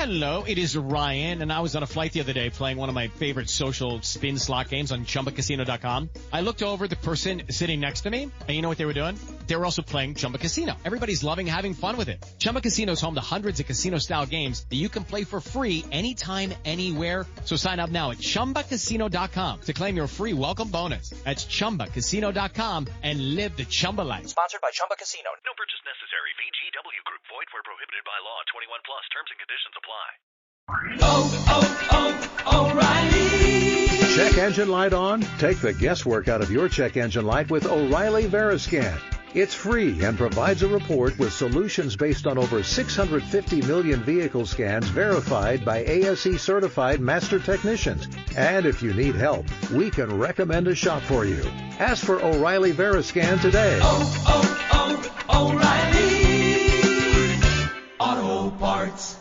Hello, it is Ryan, and I was on a flight the other day playing one of my favorite social spin slot games on ChumbaCasino.com. I looked over the person sitting next to me, and you know what they were doing? They were also playing Chumba Casino. Everybody's loving having fun with it. Chumba Casino is home to hundreds of casino-style games that you can play for free anytime, anywhere. So sign up now at ChumbaCasino.com to claim your free welcome bonus. That's ChumbaCasino.com and live the Chumba life. Sponsored by Chumba Casino. No purchase necessary. VGW Group. Void where prohibited by law. 21 plus. Terms and conditions apply. O'Reilly. Check engine light on? Take the guesswork out of your check engine light with O'Reilly Veriscan. It's free and provides a report with solutions based on over 650 million vehicle scans verified by ASE certified master technicians. And if you need help, we can recommend a shop for you. Ask for O'Reilly Veriscan today. O'Reilly Auto Parts.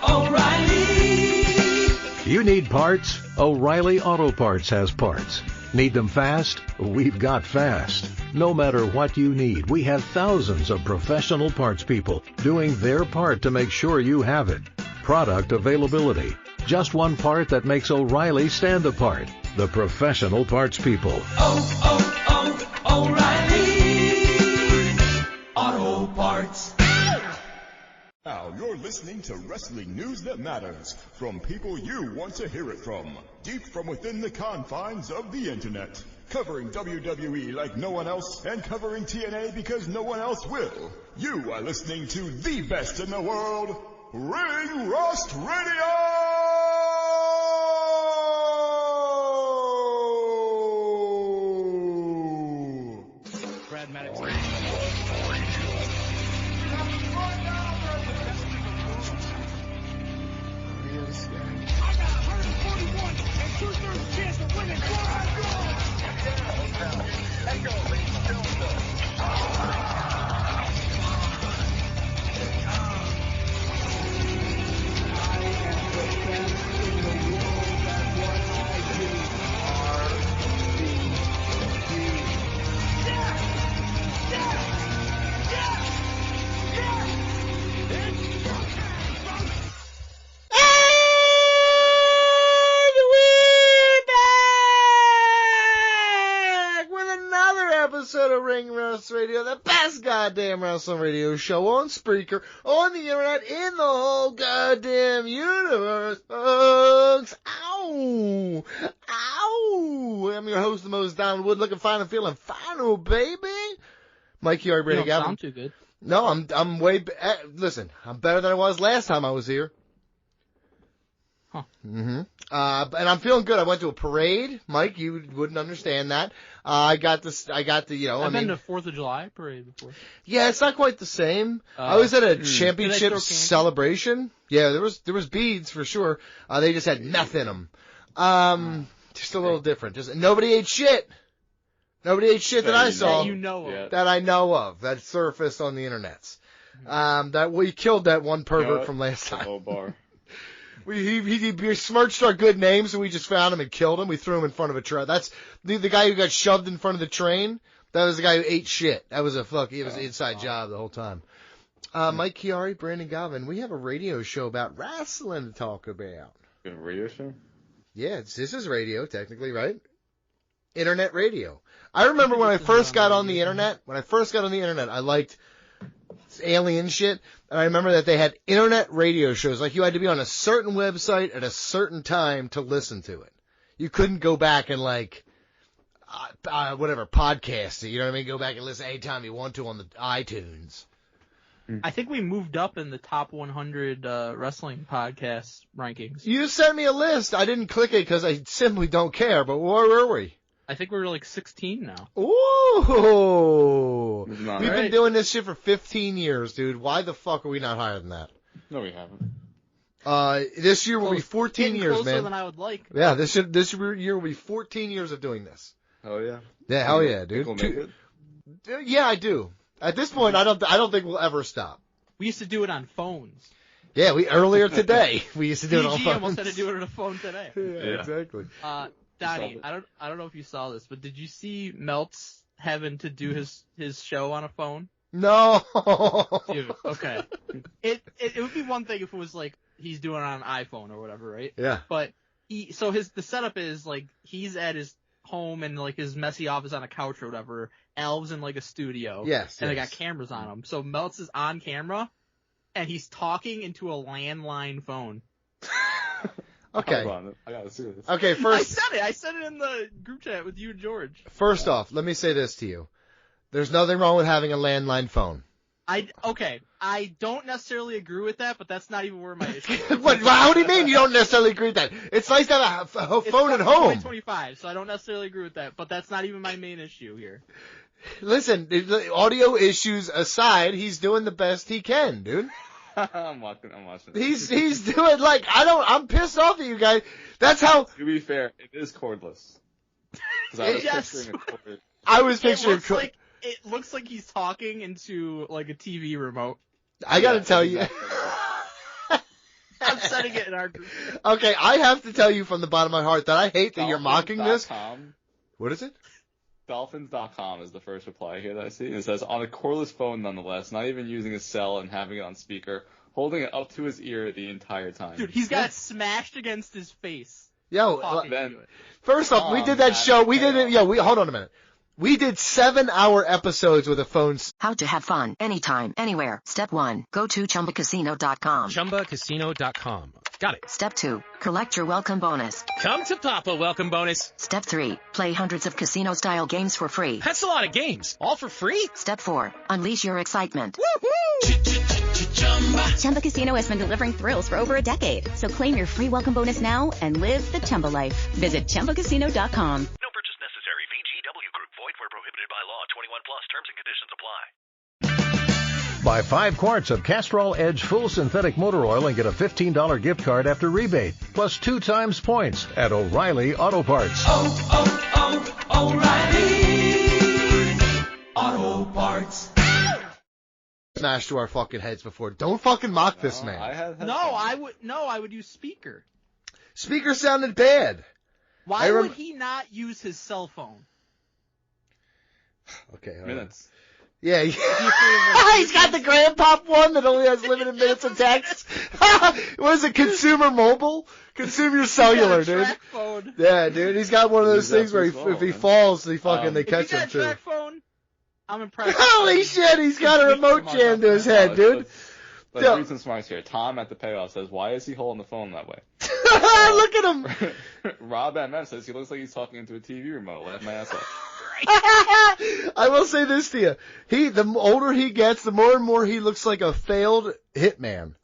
O'Reilly. You need parts? O'Reilly Auto Parts has parts. Need them fast? We've got fast. No matter what you need, we have thousands of professional parts people doing their part to make sure you have it. Product availability. Just one part that makes O'Reilly stand apart. The professional parts people. O'Reilly Auto Parts. Now you're listening to wrestling news that matters from people you want to hear it from, deep from within the confines of the internet, covering WWE like no one else and covering TNA because no one else will. You are listening to the best in the world, Ring Rust Radio! Brad Maddox. Radio, the best goddamn wrestling radio show on Spreaker, on the internet, in the whole goddamn universe, folks. Ow! Ow! I'm your host, the most Donald Wood, looking fine and feeling fine, baby. Mike, you already don't sound too good. No, I'm way, listen, I'm better than I was last time I was here. Huh. And I'm feeling good. I went to a parade. Mike, you wouldn't understand that. I got the, I've been to 4th of July parade before. Yeah, it's not quite the same. I was at a championship celebration. Yeah, there was beads for sure. They just had meth in them. Just a little different. Just nobody ate shit. Nobody ate shit that I saw. That I know of. That surfaced on the internets. That we killed that one pervert from last time. Whole bar. He besmirched our good name, so we just found him and killed him. We threw him in front of a train. That's the guy who got shoved in front of the train. That was the guy who ate shit. That was it was an inside job the whole time. Mike Chiari, Brandon Galvin, we have a radio show about wrestling to talk about. A radio show? Yeah, this is radio, technically, right? Internet radio. I remember when I first got on the internet, I liked alien shit, and I remember that they had internet radio shows. Like, you had to be on a certain website at a certain time to listen to it. You couldn't go back and podcast it, you know what I mean? Go back and listen anytime you want to on the iTunes. I think we moved up in the top 100 wrestling podcast rankings. You sent me a list. I didn't click it because I simply don't care, but where were we? I think we're like 16 now. Ooh! We've right. been doing this shit for 15 years, dude. Why the fuck are we not higher than that? No, we haven't. This year will be 14 years, closer man. Than I would like. Yeah, this year will be 14 years of doing this. Oh yeah. Yeah, hell yeah, dude. Think we'll make it? Yeah, I do. At this point, I don't think we'll ever stop. We used to do it on phones. Yeah, earlier today we used to do it on PG phones. almost had to do it on a phone today. Yeah, exactly. Donnie, I don't know if you saw this, but did you see Meltz having to do his show on a phone? No. Dude, okay. It would be one thing if it was like he's doing it on an iPhone or whatever, right? Yeah. But the setup is like he's at his home and like his messy office on a couch or whatever. Alv's in like a studio. Yes. And they got cameras on him. So Meltz is on camera and he's talking into a landline phone. Okay. Hold on, I gotta see this. Okay, first. I said it in the group chat with you and George. First off, let me say this to you. There's nothing wrong with having a landline phone. I don't necessarily agree with that, but that's not even where my issue is. How do you mean you don't necessarily agree with that? It's nice to have a phone at home. 2025, so I don't necessarily agree with that, but that's not even my main issue here. Listen, the audio issues aside, he's doing the best he can, dude. I'm watching. He's doing I'm pissed off at you guys. That's how. To be fair, it is cordless. 'Cause I was picturing a cord. I was picturing. It looks like he's talking into like a TV remote. I gotta tell you. I'm setting it in our group. Okay, I have to tell you from the bottom of my heart that I hate that you're mocking this. What is it? Dolphins.com is the first reply here that I see. It says, on a cordless phone nonetheless, not even using a cell and having it on speaker, holding it up to his ear the entire time. Dude, he's got it smashed against his face. Yo, then, first off, we did that show. We did it. Hold on a minute. We did 7-hour episodes with a phone. How to have fun anytime, anywhere. Step 1. Go to ChumbaCasino.com. ChumbaCasino.com. Got it. Step 2. Collect your welcome bonus. Come to Papa welcome bonus. Step 3. Play hundreds of casino-style games for free. That's a lot of games. All for free? Step 4. Unleash your excitement. Chumba Casino has been delivering thrills for over a decade. So claim your free welcome bonus now and live the Chumba life. Visit ChumbaCasino.com. No purchase necessary. VGW Group. Void where prohibited by law. 21 plus. Terms and conditions apply. Buy 5 quarts of Castrol Edge Full Synthetic Motor Oil and get a $15 gift card after rebate, plus 2 times points at O'Reilly Auto Parts. O'Reilly Auto Parts. Smashed to our fucking heads before. Don't fucking mock this man. I would use speaker. Speaker sounded bad. Why would he not use his cell phone? Okay. Minutes. Yeah. He's got the grandpop one that only has limited minutes of text. What is it? Consumer mobile? Consume your cellular, dude. Track phone. Yeah, dude. He's got one of those things where if he falls, they catch him too. Track phone, I'm impressed. Holy shit, he's got a remote jammed to his head, dude. Let's read some smarts here. Tom at the payoff says, why is he holding the phone that way? Look at him. Rob MM says, he looks like he's talking into a TV remote. Laugh my ass off. I will say this to you. The older he gets, the more and more he looks like a failed hitman.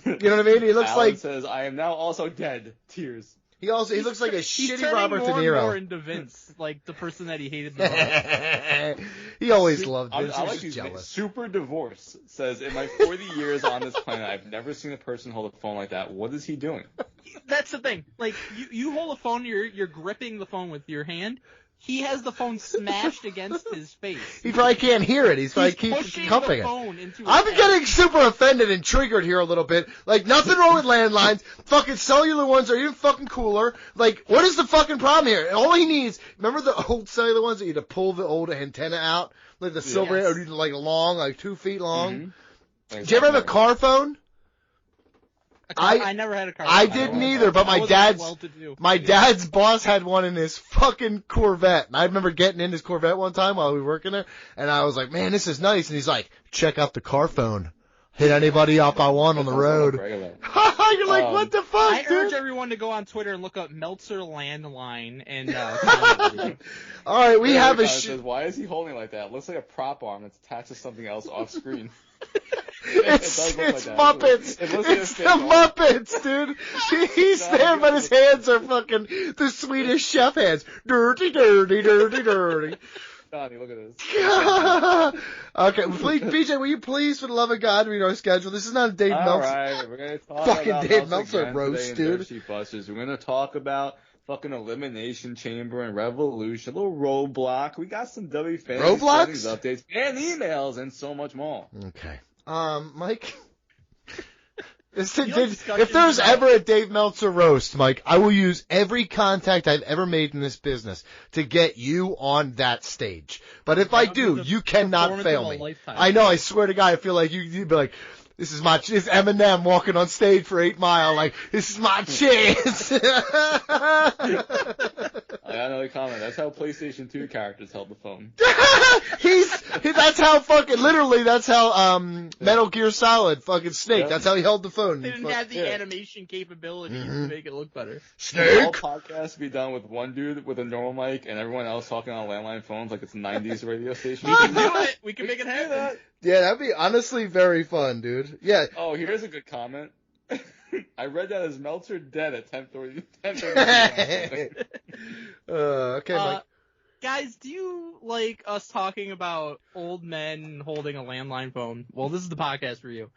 You know what I mean? He looks Alan like says, I am now also dead. Tears. He looks like a shitty Robert De Niro. Niro. More into Vince, like the person that he hated the most. He always loved Vince. I He was like just jealous. Super Divorce says, in my 40 years on this planet, I've never seen a person hold a phone like that. What is he doing? That's the thing. Like, you hold a phone, you're gripping the phone with your hand. He has the phone smashed against his face. He probably can't hear it. He's probably keeps cupping it. I'm getting super offended and triggered here a little bit. Like, nothing wrong with landlines. Fucking cellular ones are even fucking cooler. Like, what is the fucking problem here? All he needs, remember the old cellular ones that you had to pull the old antenna out? Like the silver, or like long, like 2 feet long? Mm-hmm. Did you ever have a car phone? I never had a car. I didn't either, but my dad's boss had one in his fucking Corvette. And I remember getting in his Corvette one time while we were working there, and I was like, man, this is nice. And he's like, check out the car phone. Hit anybody up I want on the road. You're like, what the fuck, I dude? urge everyone to go on Twitter and look up Meltzer Landline and all right, we have a says, why is he holding it like that? It looks like a prop arm that's attached to something else off screen. It's Muppets. It's the Muppets, dude. He's there, but his hands are fucking the Swedish chef hands. Dirty, dirty, dirty, dirty. Donnie, look at this. Okay, please, BJ, will you please, for the love of God, read our schedule? This is not a Dave Meltzer. All right, we're gonna talk fucking about Dave Meltzer roast, dude. We're gonna talk about fucking Elimination Chamber and Revolution, a little Roadblock. We got some W fans updates and emails and so much more. Okay. Mike. If there's ever a Dave Meltzer roast, Mike, I will use every contact I've ever made in this business to get you on that stage. But if I do, you cannot fail me. I know, I swear to God, I feel like you'd be like, this is Eminem walking on stage for 8 Mile, like, this is my chance. I got another comment. That's how PlayStation 2 characters held the phone. That's how Metal Gear Solid fucking Snake, that's how he held the phone. They didn't have the animation capability to make it look better. Snake! All podcasts be done with one dude with a normal mic and everyone else talking on landline phones like it's a 90s radio station. We can do it. We can make it happen. Yeah, that'd be honestly very fun, dude. Yeah. Oh, here's a good comment. I read that as Meltzer dead at 10:30. Okay, Mike. Guys, do you like us talking about old men holding a landline phone? Well, this is the podcast for you.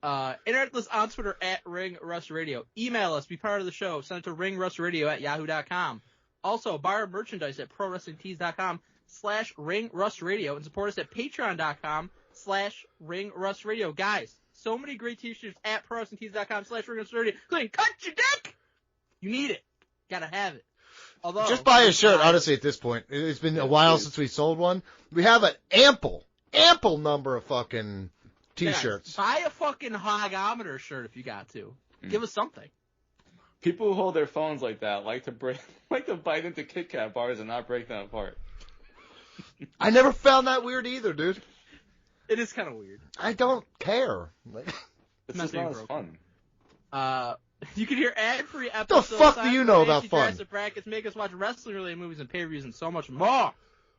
Interact with us on Twitter at @RingRustRadio. Email us, be part of the show. Send it to ringrustradio@yahoo.com. Also, buy our merchandise at prowrestlingtees.com/ringrustradio and support us at patreon.com/ringrustradio. Guys, so many great t-shirts at prowrestlingtees.com/ringrustradio, including Cut Your Dick! You need it. Gotta have it. Although, just buy a shirt, honestly, at this point. It's been a while since we sold one. We have an ample number of fucking t-shirts. Guys, buy a fucking Hogometer shirt if you got to. Give us something. People who hold their phones like that like to bite into Kit Kat bars and not break them apart. I never found that weird either, dude. It is kind of weird. I don't care. It's just not as fun. You can hear ad-free episodes. The fuck do you know about fun? Brackets, make us watch wrestling-related movies and pay-per-views and so much more.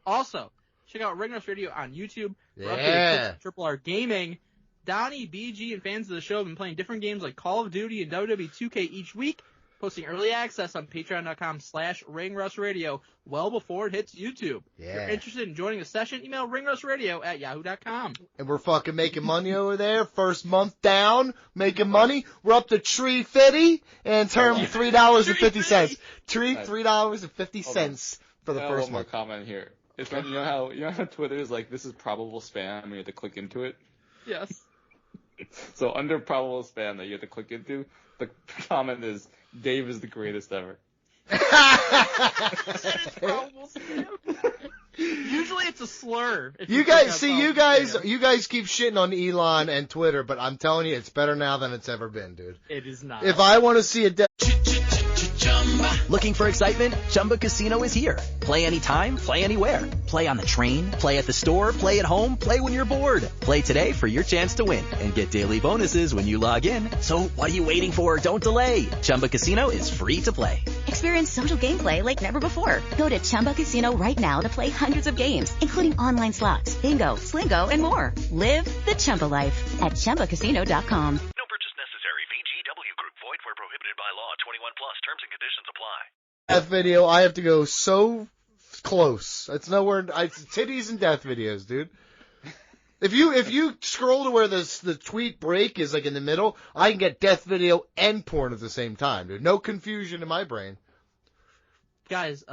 Also, check out Ring Rust Radio on YouTube. Yeah. Triple R Gaming. Donnie, BG, and fans of the show have been playing different games like Call of Duty and WWE 2K each week, posting early access on patreon.com/ringrustradio well before it hits YouTube. Yeah. If you're interested in joining a session, email ringrustradio@yahoo.com. And we're fucking making money over there. First month down, making money. We're up to $3.50 and term $3.50. $3.50 for the first one more month. comment here. It's when, you know how Twitter is like, this is probable spam and you have to click into it? Yes. So under probable spam that you have to click into, the comment is, Dave is the greatest ever. Usually it's a slur. You guys keep shitting on Elon and Twitter, but I'm telling you, it's better now than it's ever been, dude. It is not. If I want to see a Looking for excitement? Chumba Casino is here. Play anytime, play anywhere. Play on the train, play at the store, play at home, play when you're bored. Play today for your chance to win and get daily bonuses when you log in. So what are you waiting for? Don't delay. Chumba Casino is free to play. Experience social gameplay like never before. Go to Chumba Casino right now to play hundreds of games, including online slots, bingo, Slingo, and more. Live the Chumba life at ChumbaCasino.com. No purchase necessary. VGW Group. Void where prohibited by law. 21 plus. Terms and conditions apply. Death video, I have to go so close. It's nowhere. It's titties and death videos, dude. If you scroll to where the tweet break is like in the middle, I can get death video and porn at the same time, dude. No confusion in my brain. Guys,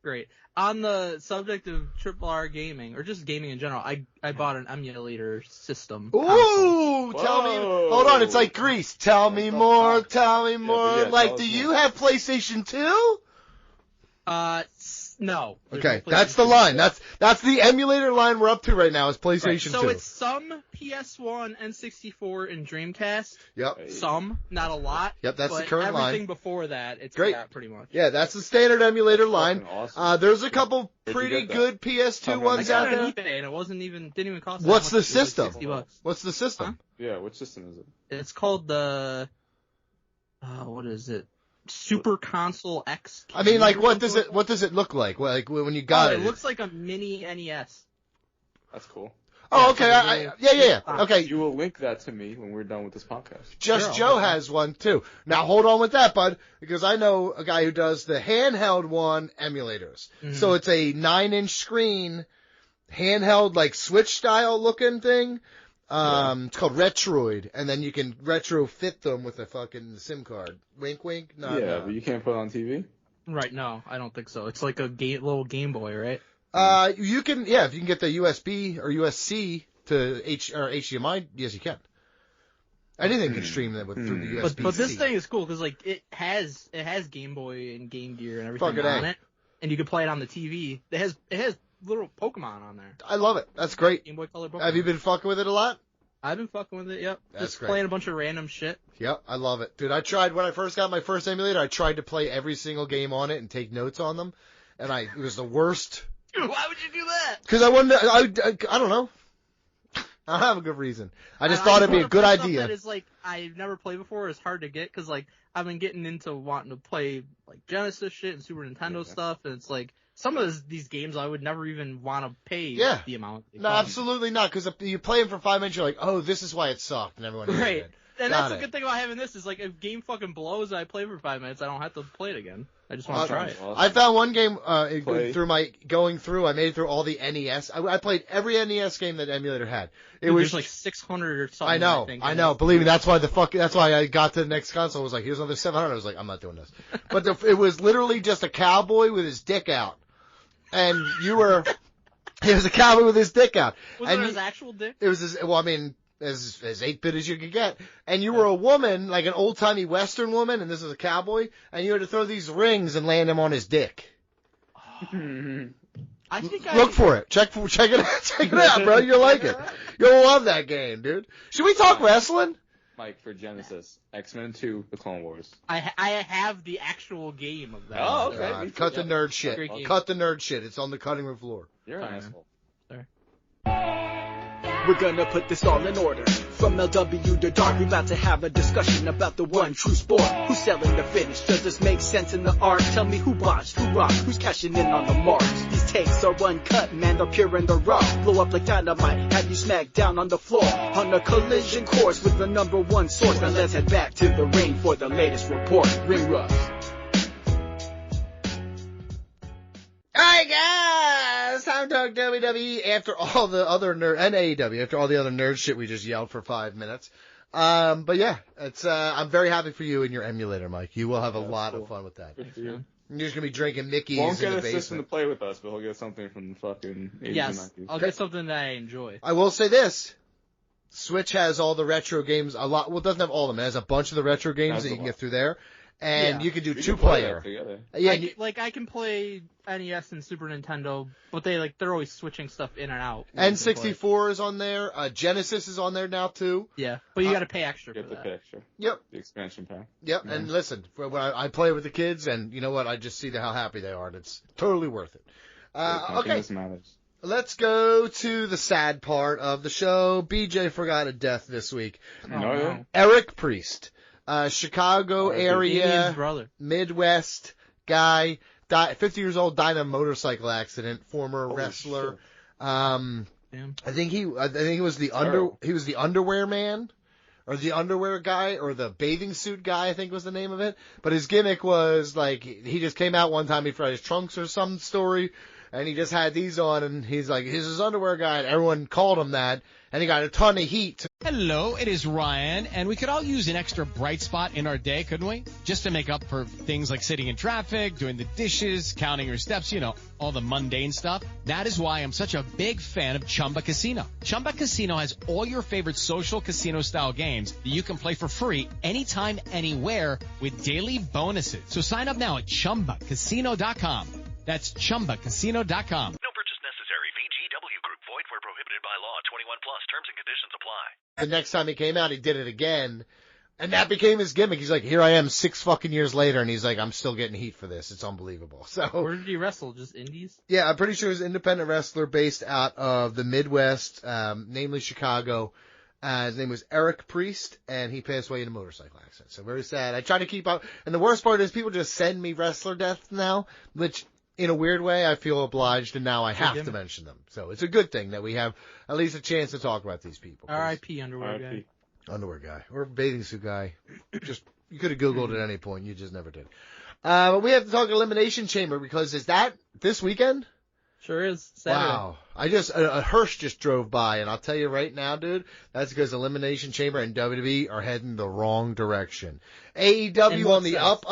great. On the subject of Triple R gaming, or just gaming in general, I bought an emulator system. Ooh, tell me. Hold on, it's like Grease. Tell me more. Tell me more. Yeah, like, do you have PlayStation 2? No. Okay, that's the line. That's the emulator line we're up to right now is PlayStation 2. So it's some PS1, N64, and Dreamcast. Yep. Some, not a lot. Yep, that's but the current line. Everything before that, it's great. got pretty much. Yeah, that's the standard emulator line. Awesome. There's a couple pretty good PS2 ones out there. I got it on eBay, and it didn't even cost. What's that much. the system? It was $60. What's the system? Huh? Yeah, which system is it? It's called the. What is it? Super Console X. I mean, like, what does it look like? Well, like when you got it? It looks like a mini NES. That's cool. Oh, okay. Yeah. Okay. You will link that to me when we're done with this podcast. Just Joe has one too. Now hold on with that, bud, because I know a guy who does the handheld one emulators. Mm-hmm. So it's a 9-inch screen, handheld like Switch style looking thing. It's called Retroid, and then you can retrofit them with a fucking SIM card. Wink, wink. But you can't put it on TV? Right, no, I don't think so. It's like a little Game Boy, right? You can, if you can get the USB or USC to HDMI, yes, you can. Anything can stream that through the USB-C. But this thing is cool because like it has Game Boy and Game Gear and everything on it, and you can play it on the TV. It has little Pokemon on there. I love it. That's great. Game Boy Color Pokemon. Have you been fucking with it a lot? I've been fucking with it. Yep. That's Just great. playing a bunch of random shit. Yep, I love it, dude. I tried when I first got my first emulator. I tried to play every single game on it and take notes on them, and it was the worst. Why would you do that? Because I wanted. I don't know. I don't have a good reason. I just thought it'd be a good idea. That is like I've never played before. It's hard to get because like I've been getting into wanting to play like Genesis shit and Super Nintendo stuff, and it's like some of these games I would never even want to pay the amount. No, absolutely not. Because you play them for 5 minutes, you're like, oh, this is why it sucked, and everyone hated it. And that's the good thing about having this is like if game fucking blows and I play for 5 minutes, I don't have to play it again. I just want to try it. I found one game going through. I made it through all the NES. I played every NES game that emulator had. There's like 600 or something. I know. Believe me, that's why I got to the next console. I was like, here's another 700. I was like, I'm not doing this. But it was literally just a cowboy with his dick out, and it was a cowboy with his dick out. Was it his actual dick? It was as 8-bit as you could get. And you were a woman, like an old-timey Western woman, and this is a cowboy, and you had to throw these rings and land them on his dick. Look for it. Check it out, bro. You'll like it. You'll love that game, dude. Should we talk wrestling? Mike, for Genesis, X-Men 2, The Clone Wars. I have the actual game of that. Oh, okay. Cut the nerd shit. Cut the nerd shit. It's on the cutting room floor. You're an asshole. Sorry. We're gonna put this all in order. From LW to Dark, we about to have a discussion about the one true sport. Who's selling the finish? Does this make sense in the art? Tell me who botched, who rocked, who's cashing in on the marks. These takes are uncut, man, they're pure and they're raw. Blow up like dynamite, have you smacked down on the floor. On a collision course with the number one source. Now let's head back to the ring for the latest report. Ring rust. Alright guys, time to talk WWE after all the other and AEW, after all the other nerd shit we just yelled for 5 minutes. But yeah, it's, I'm very happy for you and your emulator, Mike. You will have a lot of fun with that. You're just gonna be drinking Mickey's in the basement. Won't get a system to play with us, but he'll get something from the fucking 80s Yes, and 90s. I'll get something that I enjoy. I will say this. Switch has all the retro games, a lot, well it doesn't have all of them, it has a bunch of the retro games that you can get through there. And you can do two-player. Yeah, I can play NES and Super Nintendo, but they're always switching stuff in and out. N64 is on there. Genesis is on there now too. Yeah, but you got to pay extra for that. Pay extra. Yep. The expansion pack. Yep. Mm-hmm. And listen, when I play with the kids, and you know what, I just see how happy they are, and it's totally worth it. Okay. Let's go to the sad part of the show. BJ forgot a death this week. No. Eric Priest. Chicago area, Midwest guy, 50 years old, died in a motorcycle accident. Former wrestler. I think he was the underwear man, or the underwear guy, or the bathing suit guy, I think was the name of it. But his gimmick was like he just came out one time, he forgot his trunks or some story, and he just had these on, and he's like, he's his underwear guy, and everyone called him that, and he got a ton of heat. Hello, it is Ryan, and we could all use an extra bright spot in our day, couldn't we? Just to make up for things like sitting in traffic, doing the dishes, counting your steps, all the mundane stuff. That is why I'm such a big fan of Chumba Casino. Chumba Casino has all your favorite social casino-style games that you can play for free anytime, anywhere with daily bonuses. So sign up now at ChumbaCasino.com. That's ChumbaCasino.com. No purchase necessary. VGW Group. Void where prohibited by law. 21 plus. Terms and conditions apply. The next time he came out, he did it again. And that became his gimmick. He's like, here I am 6 fucking years later, and he's like, I'm still getting heat for this. It's unbelievable. So where did he wrestle? Just indies? Yeah, I'm pretty sure he's an independent wrestler based out of the Midwest, namely Chicago. His name was Eric Priest, and he passed away in a motorcycle accident. So very sad. I try to keep up. And the worst part is people just send me wrestler deaths now, which in a weird way I feel obliged, and now I have to mention them. So it's a good thing that we have at least a chance to talk about these people. R.I.P. underwear guy. Underwear guy. Or bathing suit guy. Just, you could have Googled at any point. You just never did. But we have to talk Elimination Chamber, because is that this weekend? Sure is. Saturday. Wow. I just, a hearse just drove by, and I'll tell you right now, dude, that's because Elimination Chamber and WWE are heading the wrong direction. AEW on the up,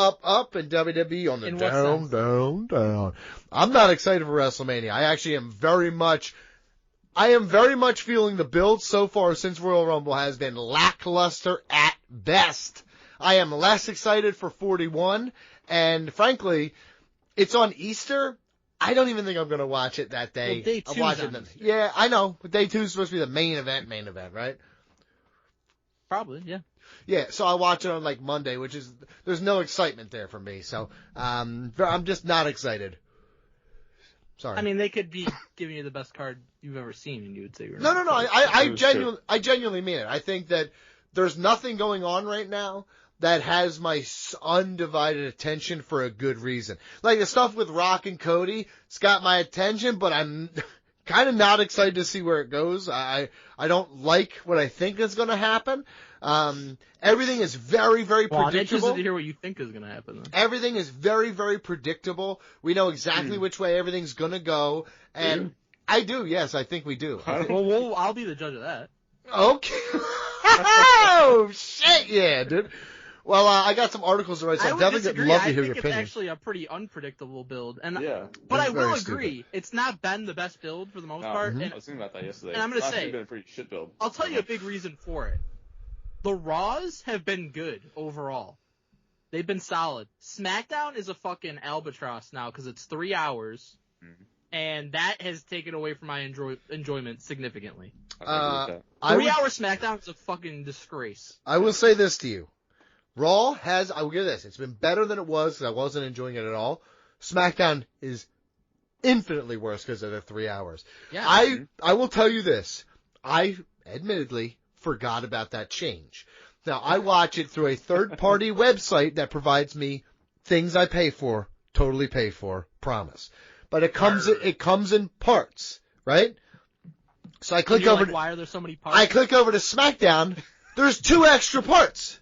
and WWE on the down. I'm not excited for WrestleMania. I actually am very much, I am very much feeling the build so far since Royal Rumble has been lackluster at best. I am less excited for 41, and frankly, it's on Easter. I don't even think I'm going to watch it that day. Well, day 2 Yeah, I know, but day 2 is supposed to be the main event, right? Probably, yeah. Yeah, so I watch it on like Monday, which is, there's no excitement there for me, so I'm just not excited. Sorry. I mean, they could be giving you the best card you've ever seen, and you would say you're No. not. I genuinely mean it. I think that there's nothing going on right now that has my undivided attention for a good reason. Like the stuff with Rock and Cody, it's got my attention, but I'm kind of not excited to see where it goes. I don't like what I think is going to happen. Everything is very, very predictable. I'm interested to hear what you think is going to happen. Then. Everything is very, very predictable. We know exactly which way everything's going to go. And I do, yes, I think we do. Well, I'll be the judge of that. Okay. Oh, shit, yeah, dude. Well, I got some articles to write, so I definitely would love to hear your opinion. I think it's actually a pretty unpredictable build. And but I will agree, it's not been the best build for the most part. I was thinking about that yesterday. And I'm going to say, it's been a pretty shit build. I'll tell you a big reason for it. The Raws have been good overall. They've been solid. SmackDown is a fucking albatross now because it's 3 hours, and that has taken away from my enjoyment significantly. 3-hour SmackDown is a fucking disgrace. I will say this to you. Raw has, I will give this, it's been better than it was because I wasn't enjoying it at all. SmackDown is infinitely worse because of the 3 hours. Yeah. I will tell you this. I, admittedly, forgot about that change. Now, I watch it through a third-party website that provides me things I pay for, totally pay for, promise. But it comes in parts, right? So I click over. Why are there so many parts? I click over to SmackDown. There's 2 extra parts.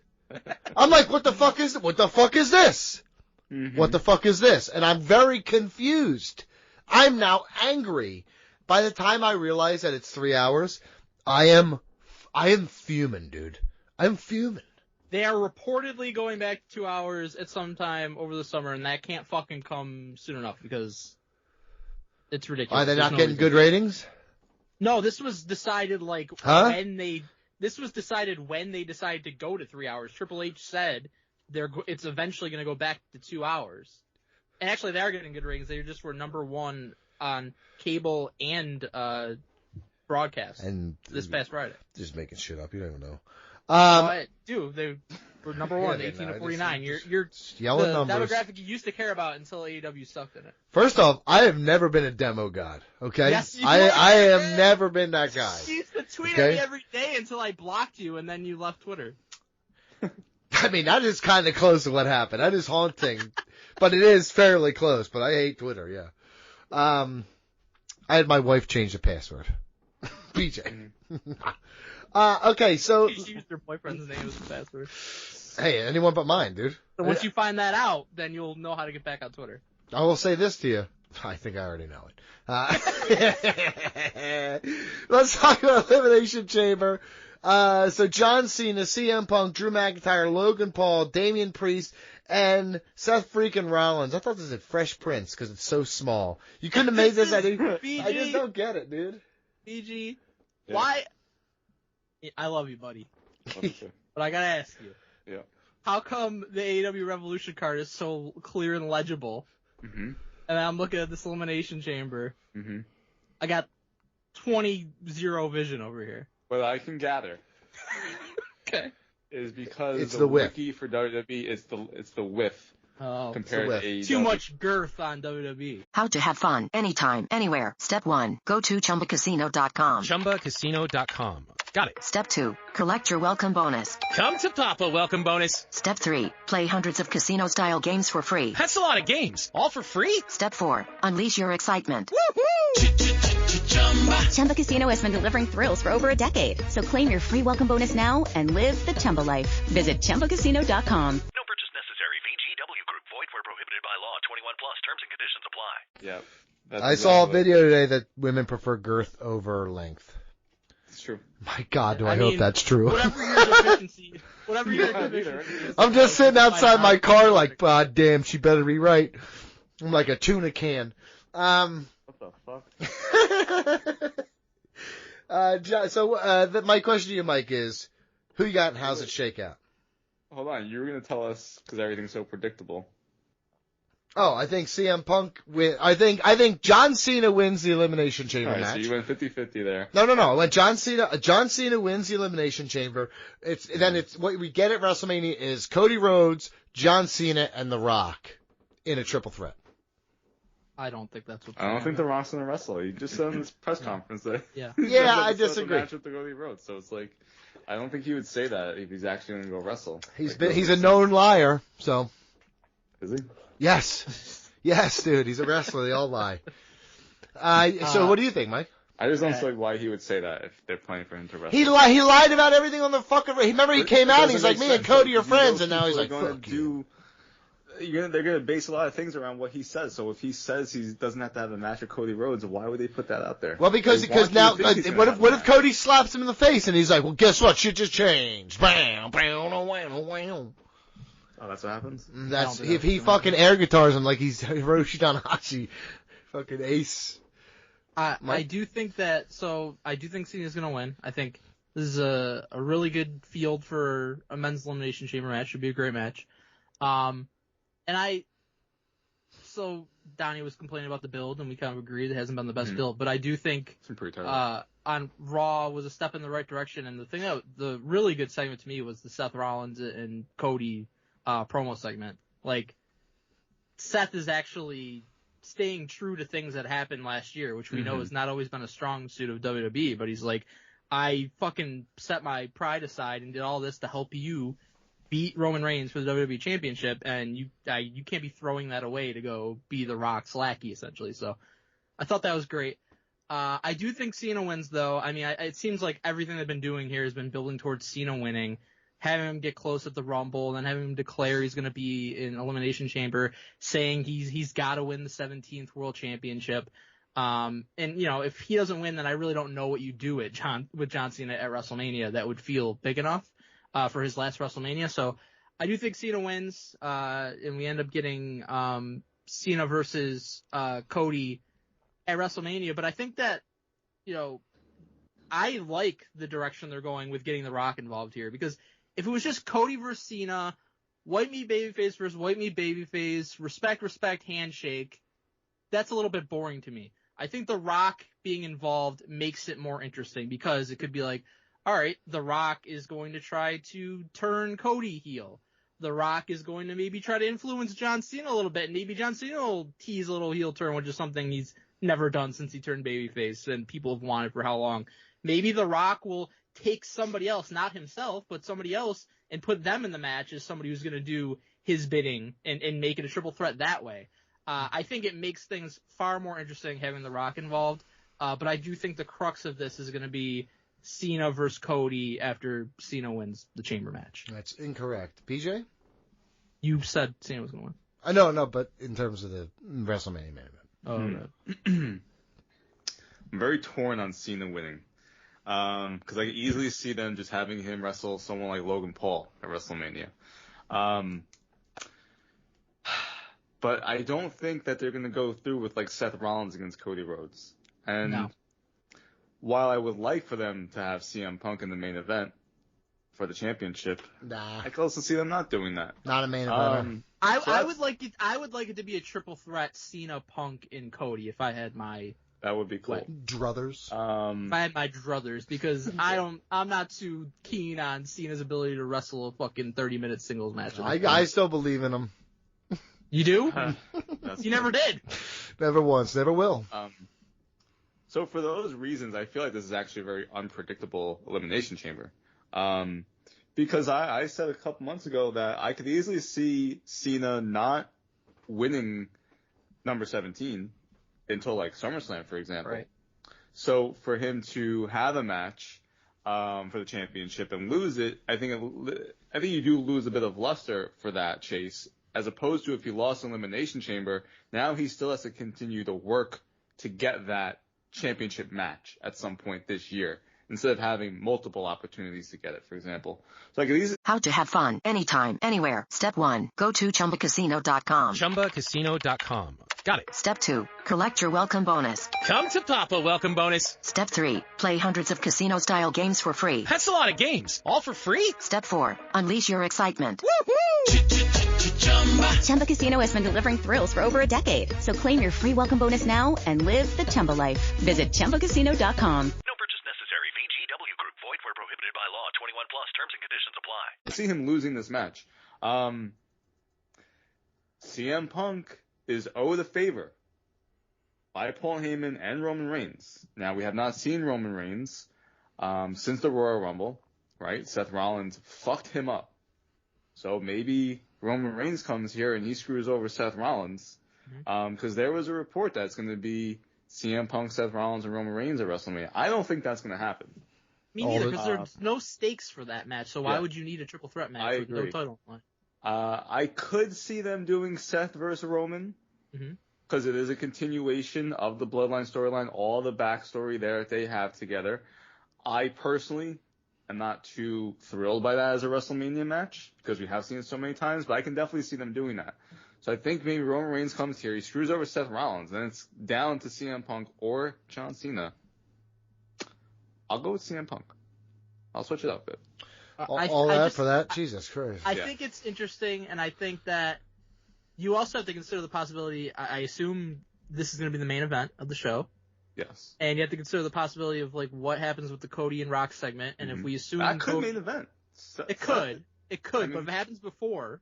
I'm like, what the fuck is this? What the fuck is this? And I'm very confused. I'm now angry. By the time I realize that it's 3 hours, I am fuming, dude. I'm fuming. They are reportedly going back to 2 hours at some time over the summer, and that can't fucking come soon enough because it's ridiculous. Are they not getting good ratings? No, this was decided This was decided when they decided to go to 3 hours. Triple H said it's eventually going to go back to 2 hours. And actually, they are getting good ratings. They just were number 1 on cable and broadcast this past Friday. Just making shit up. You don't even know. They were number 1, 18 to 49. You're yelling the numbers. demographic you used to care about until AEW sucked in it. First off, I have never been a demo god. Okay, yes, I have never been that guy. You used to tweet at me every day until I blocked you, and then you left Twitter. I mean, that is kind of close to what happened. That is haunting, but it is fairly close. But I hate Twitter. Yeah. I had my wife change the password. BJ. Okay, so. You used your boyfriend's name as the password. Hey, anyone but mine, dude. So once you find that out, then you'll know how to get back on Twitter. I will say this to you. I think I already know it. Let's talk about Elimination Chamber. So John Cena, CM Punk, Drew McIntyre, Logan Paul, Damian Priest, and Seth freaking Rollins. I thought this was Fresh Prince because it's so small. You couldn't have made this. I just don't get it, dude. BG, why? I love you, buddy. But I gotta ask you. Yeah. How come the AEW Revolution card is so clear and legible? Mm-hmm. And I'm looking at this Elimination Chamber. Mm-hmm. I got 20-0 vision over here. What I can gather. Okay. Is because it's the width. wiki for WWE it's the width. Compared to AEW. Too much girth on WWE. How to have fun anytime, anywhere. Step 1. Go to ChumbaCasino.com. ChumbaCasino.com. Got it. Step 2. Collect your welcome bonus. Come to Papa welcome bonus. Step 3. Play hundreds of casino-style games for free. That's a lot of games. All for free? Step 4. Unleash your excitement. Chumba Casino has been delivering thrills for over a decade. So claim your free welcome bonus now and live the Chumba life. Visit ChumbaCasino.com. No purchase necessary. VGW Group. Void where prohibited by law. 21 plus. Terms and conditions apply. Yep. I saw a video today that women prefer girth over length. It's true. My God, do I hope that's true. Whatever your deficiency. I'm just sitting outside my car like, God damn, she better be right. I'm like a tuna can. What the fuck? My question to you, Mike, is who you got and how's it shake out? Hold on, you were going to tell us because everything's so predictable. Oh, I think CM Punk win. I think John Cena wins the Elimination Chamber match. So you went 50-50 there. No. I went John Cena. John Cena wins the Elimination Chamber. It's what we get at WrestleMania is Cody Rhodes, John Cena, and The Rock in a triple threat. I don't think that's what. I don't think The Rock's going to wrestle. He just said in this press conference that. Yeah. I disagree. Match with the Cody Rhodes, so it's like, I don't think he would say that if he's actually going to go wrestle. He's a known liar, so. Is he? Yes, dude. He's a wrestler. They all lie. So what do you think, Mike? I just don't see why he would say that if they're planning for him to wrestle. He lied about everything on the fucking. Remember, he came out and he's like, "Me and Cody are friends," and now he's like, "Fuck you." They're going to base a lot of things around what he says. So if he says he doesn't have to have a match with Cody Rhodes, why would they put that out there? Well, because now, what if Cody slaps him in the face and he's like, "Well, guess what? Shit just changed." Bam, bam, wham. Oh, that's what happens? That's if he fucking air guitars him like he's Hiroshi Tanahashi, fucking ace. I do think that. So I do think Cena's gonna win. I think this is a really good field for a men's elimination chamber match. Should be a great match. So Donnie was complaining about the build, and we kind of agreed it hasn't been the best build. But I do think on Raw was a step in the right direction. And the really good segment to me was the Seth Rollins and Cody promo segment. Like, Seth is actually staying true to things that happened last year, which we know has not always been a strong suit of WWE, but he's like, I fucking set my pride aside and did all this to help you beat Roman Reigns for the WWE Championship, and you can't be throwing that away to go be The Rock's lackey, essentially. So I thought that was great. I do think Cena wins, though. I mean, it seems like everything they've been doing here has been building towards Cena winning, having him get close at the Rumble, and then having him declare he's going to be in Elimination Chamber, saying he's got to win the 17th World Championship. And if he doesn't win, then I really don't know what you do with John Cena at WrestleMania that would feel big enough for his last WrestleMania. So I do think Cena wins, and we end up getting Cena versus Cody at WrestleMania. But I think that, I like the direction they're going with getting The Rock involved here, because if it was just Cody versus Cena, white meat babyface versus white meat babyface, respect, handshake, that's a little bit boring to me. I think The Rock being involved makes it more interesting, because it could be like, all right, The Rock is going to try to turn Cody heel. The Rock is going to maybe try to influence John Cena a little bit, and maybe John Cena will tease a little heel turn, which is something he's never done since he turned babyface and people have wanted for how long. Maybe The Rock will take somebody else, not himself, but somebody else, and put them in the match as somebody who's going to do his bidding and make it a triple threat that way. I think it makes things far more interesting having The Rock involved, but I do think the crux of this is going to be Cena versus Cody after Cena wins the chamber match. That's incorrect. PJ? You said Cena was going to win. No, but in terms of the WrestleMania main event. Oh, no. I'm very torn on Cena winning. Because I can easily see them just having him wrestle someone like Logan Paul at WrestleMania. But I don't think that they're going to go through with like Seth Rollins against Cody Rhodes. And while I would like for them to have CM Punk in the main event for the championship, I can also see them not doing that. Not a main event. I would like it to be a triple threat Cena, Punk, and Cody if I had my. That would be cool. Druthers. If I had my druthers, because I'm not too keen on Cena's ability to wrestle a fucking 30-minute singles match. I still believe in him. You do? You never did. Never once. Never will. So for those reasons, I feel like this is actually a very unpredictable Elimination Chamber. Because I said a couple months ago that I could easily see Cena not winning number 17 until like SummerSlam, for example. Right. So for him to have a match for the championship and lose it, I think you do lose a bit of luster for that chase, as opposed to if he lost Elimination Chamber, now he still has to continue to work to get that championship match at some point this year, instead of having multiple opportunities to get it, for example. So like these. How to have fun anytime, anywhere. Step 1. Go to ChumbaCasino.com. ChumbaCasino.com. Got it. Step 2, collect your welcome bonus. Come to Papa welcome bonus. Step 3, play hundreds of casino-style games for free. That's a lot of games. All for free? Step 4, unleash your excitement. Chumba Casino has been delivering thrills for over a decade. So claim your free welcome bonus now and live the Chumba life. Visit ChumbaCasino.com. No purchase necessary. VGW Group. Void where prohibited by law. 21 plus. Terms and conditions apply. I see him losing this match. CM Punk is owed a favor by Paul Heyman and Roman Reigns. Now, we have not seen Roman Reigns since the Royal Rumble, right? Seth Rollins fucked him up. So maybe Roman Reigns comes here and he screws over Seth Rollins, because there was a report that it's going to be CM Punk, Seth Rollins, and Roman Reigns at WrestleMania. I don't think that's going to happen. Me neither, because there's no stakes for that match, so why would you need a triple threat match with no title? I could see them doing Seth versus Roman, because it is a continuation of the Bloodline storyline, all the backstory there that they have together. I personally am not too thrilled by that as a WrestleMania match, because we have seen it so many times, but I can definitely see them doing that. So I think maybe Roman Reigns comes here, he screws over Seth Rollins, and it's down to CM Punk or John Cena. I'll go with CM Punk. I'll switch it up a bit. All that for that? Jesus Christ. I think it's interesting, and I think that you also have to consider the possibility, I assume this is going to be the main event of the show. Yes. And you have to consider the possibility of, like, what happens with the Cody and Rock segment, and if we assume that could Cody, main event. It could, but if it happens before,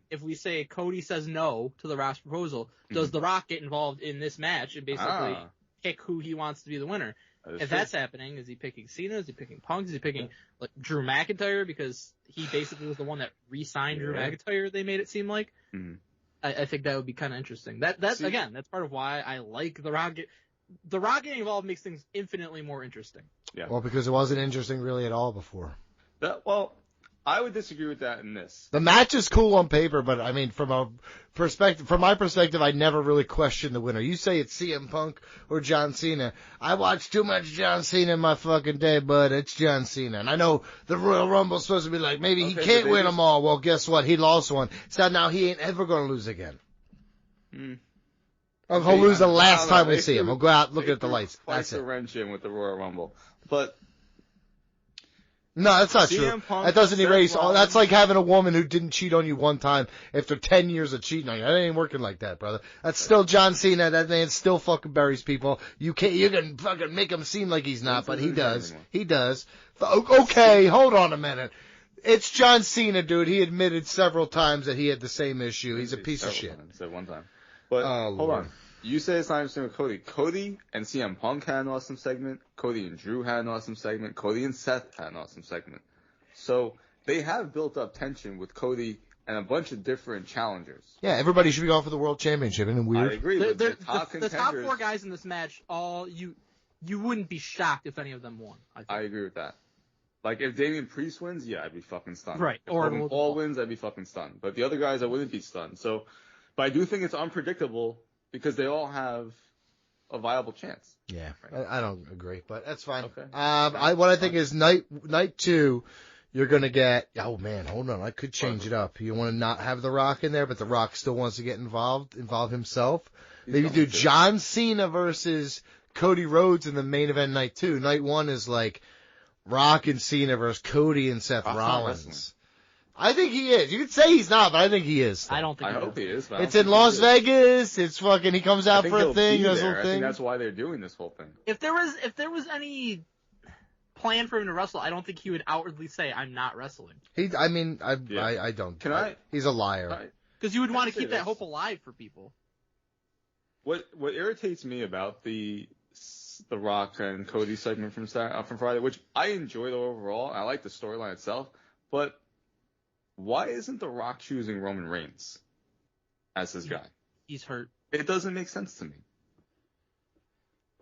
if we say Cody says no to the Rock's proposal, does the Rock get involved in this match and basically pick who he wants to be the winner? If that's happening, is he picking Cena? Is he picking Punk? Is he picking like Drew McIntyre because he basically was the one that re-signed Drew McIntyre? They made it seem like. I think that would be kind of interesting. Again, that's part of why I like the Rock. The Rock getting involved makes things infinitely more interesting. Yeah. Well, because it wasn't interesting really at all before. I would disagree with that in this. The match is cool on paper, but I mean, from my perspective, I never really questioned the winner. You say it's CM Punk or John Cena. I watched too much John Cena in my fucking day, but it's John Cena. And I know the Royal Rumble's supposed to be like, maybe he can't win them all. Well, guess what? He lost one. So now he ain't ever going to lose again. He'll lose the last time we see him. He'll go out looking at the lights. That's it. A wrench in with the Royal Rumble. But no, that's not true. That doesn't erase all. That's like having a woman who didn't cheat on you one time after 10 years of cheating on you. That ain't working like that, brother. That's still John Cena. That man still fucking buries people. You can fucking make him seem like he's not, but he does. He does. Okay, hold on a minute. It's John Cena, dude. He admitted several times that he had the same issue. He's a piece of shit. Said one time. But hold on. You say it's not interesting with Cody. Cody and CM Punk had an awesome segment. Cody and Drew had an awesome segment. Cody and Seth had an awesome segment. So they have built up tension with Cody and a bunch of different challengers. Yeah, everybody should be going for the World Championship. Isn't it weird? I agree. The top four guys in this match, you wouldn't be shocked if any of them won. I agree with that. Like, if Damian Priest wins, yeah, I'd be fucking stunned. Right. If Logan Paul wins, I'd be fucking stunned. But the other guys, I wouldn't be stunned. So, but I do think it's unpredictable because they all have a viable chance. Yeah, right. I don't agree, but that's fine. Okay. What I think is night 2, you're going to get, oh man, hold on, I could change it up. You want to not have The Rock in there, but The Rock still wants to get involve himself. Maybe do John Cena versus Cody Rhodes in the main event night 2. Night 1 is like Rock and Cena versus Cody and Seth Rollins. I think he is. You could say he's not, but I think he is. I don't think I hope he is. It's in Las Vegas. It's fucking, he comes out for a thing, does a little I thing. think that's why they're doing this whole thing. If there was any plan for him to wrestle, I don't think he would outwardly say, I'm not wrestling. I don't. He's a liar. Because you would want to keep that hope alive for people. What irritates me about the Rock and Cody segment from Friday, which I enjoyed overall, I like the storyline itself, but why isn't The Rock choosing Roman Reigns as his guy? He's hurt. It doesn't make sense to me.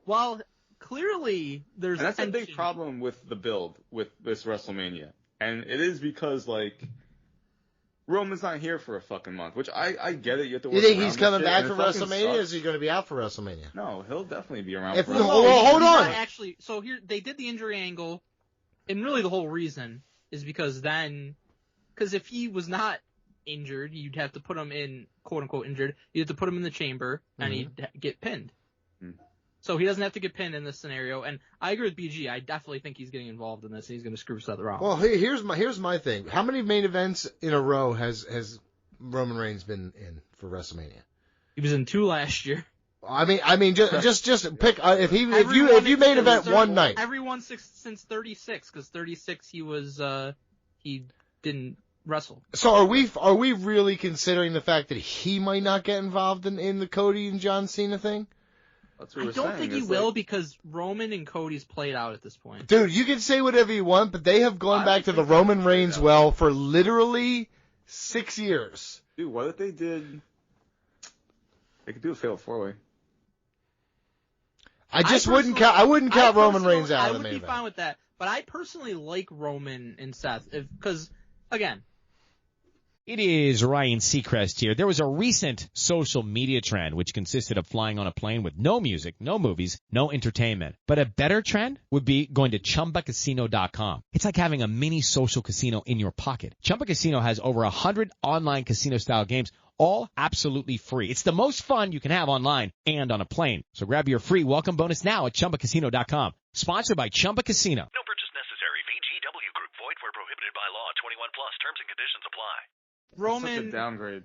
Well, clearly there's and that's a big problem with the build with this WrestleMania. And it is because, like, Roman's not here for a fucking month, which I get it. You have to work. You think he's coming back for WrestleMania, or is he going to be out for WrestleMania? No, he'll definitely be around. Hold on. Actually, so here they did the injury angle, and really the whole reason is because if he was not injured, you'd have to put him in, quote-unquote injured, you'd have to put him in the chamber, and he'd get pinned. So he doesn't have to get pinned in this scenario, and I agree with BG. I definitely think he's getting involved in this, and he's going to screw Seth Rollins. Well, here's my thing. How many main events in a row has Roman Reigns been in for WrestleMania? He was in 2 last year. I mean, just pick if you main event one night. Everyone since 36, because 36 he didn't wrestle. So are we really considering the fact that he might not get involved in the Cody and John Cena thing? That's what I we're don't saying. think he will because Roman and Cody's played out at this point. Dude, you can say whatever you want, but they have gone back to the Roman Reigns well for literally 6 years. Dude, what if they did? They could do a fatal 4-way. I wouldn't count Roman Reigns out of the main event. I would be fine with that, but I personally like Roman and Seth because, again, it is Ryan Seacrest here. There was a recent social media trend which consisted of flying on a plane with no music, no movies, no entertainment. But a better trend would be going to ChumbaCasino.com. It's like having a mini social casino in your pocket. Chumba Casino has over 100 online casino-style games, all absolutely free. It's the most fun you can have online and on a plane. So grab your free welcome bonus now at ChumbaCasino.com. Sponsored by Chumba Casino. No purchase necessary. VGW Group. Void where prohibited by law. 21 plus. Terms and conditions apply. Roman, such a downgrade.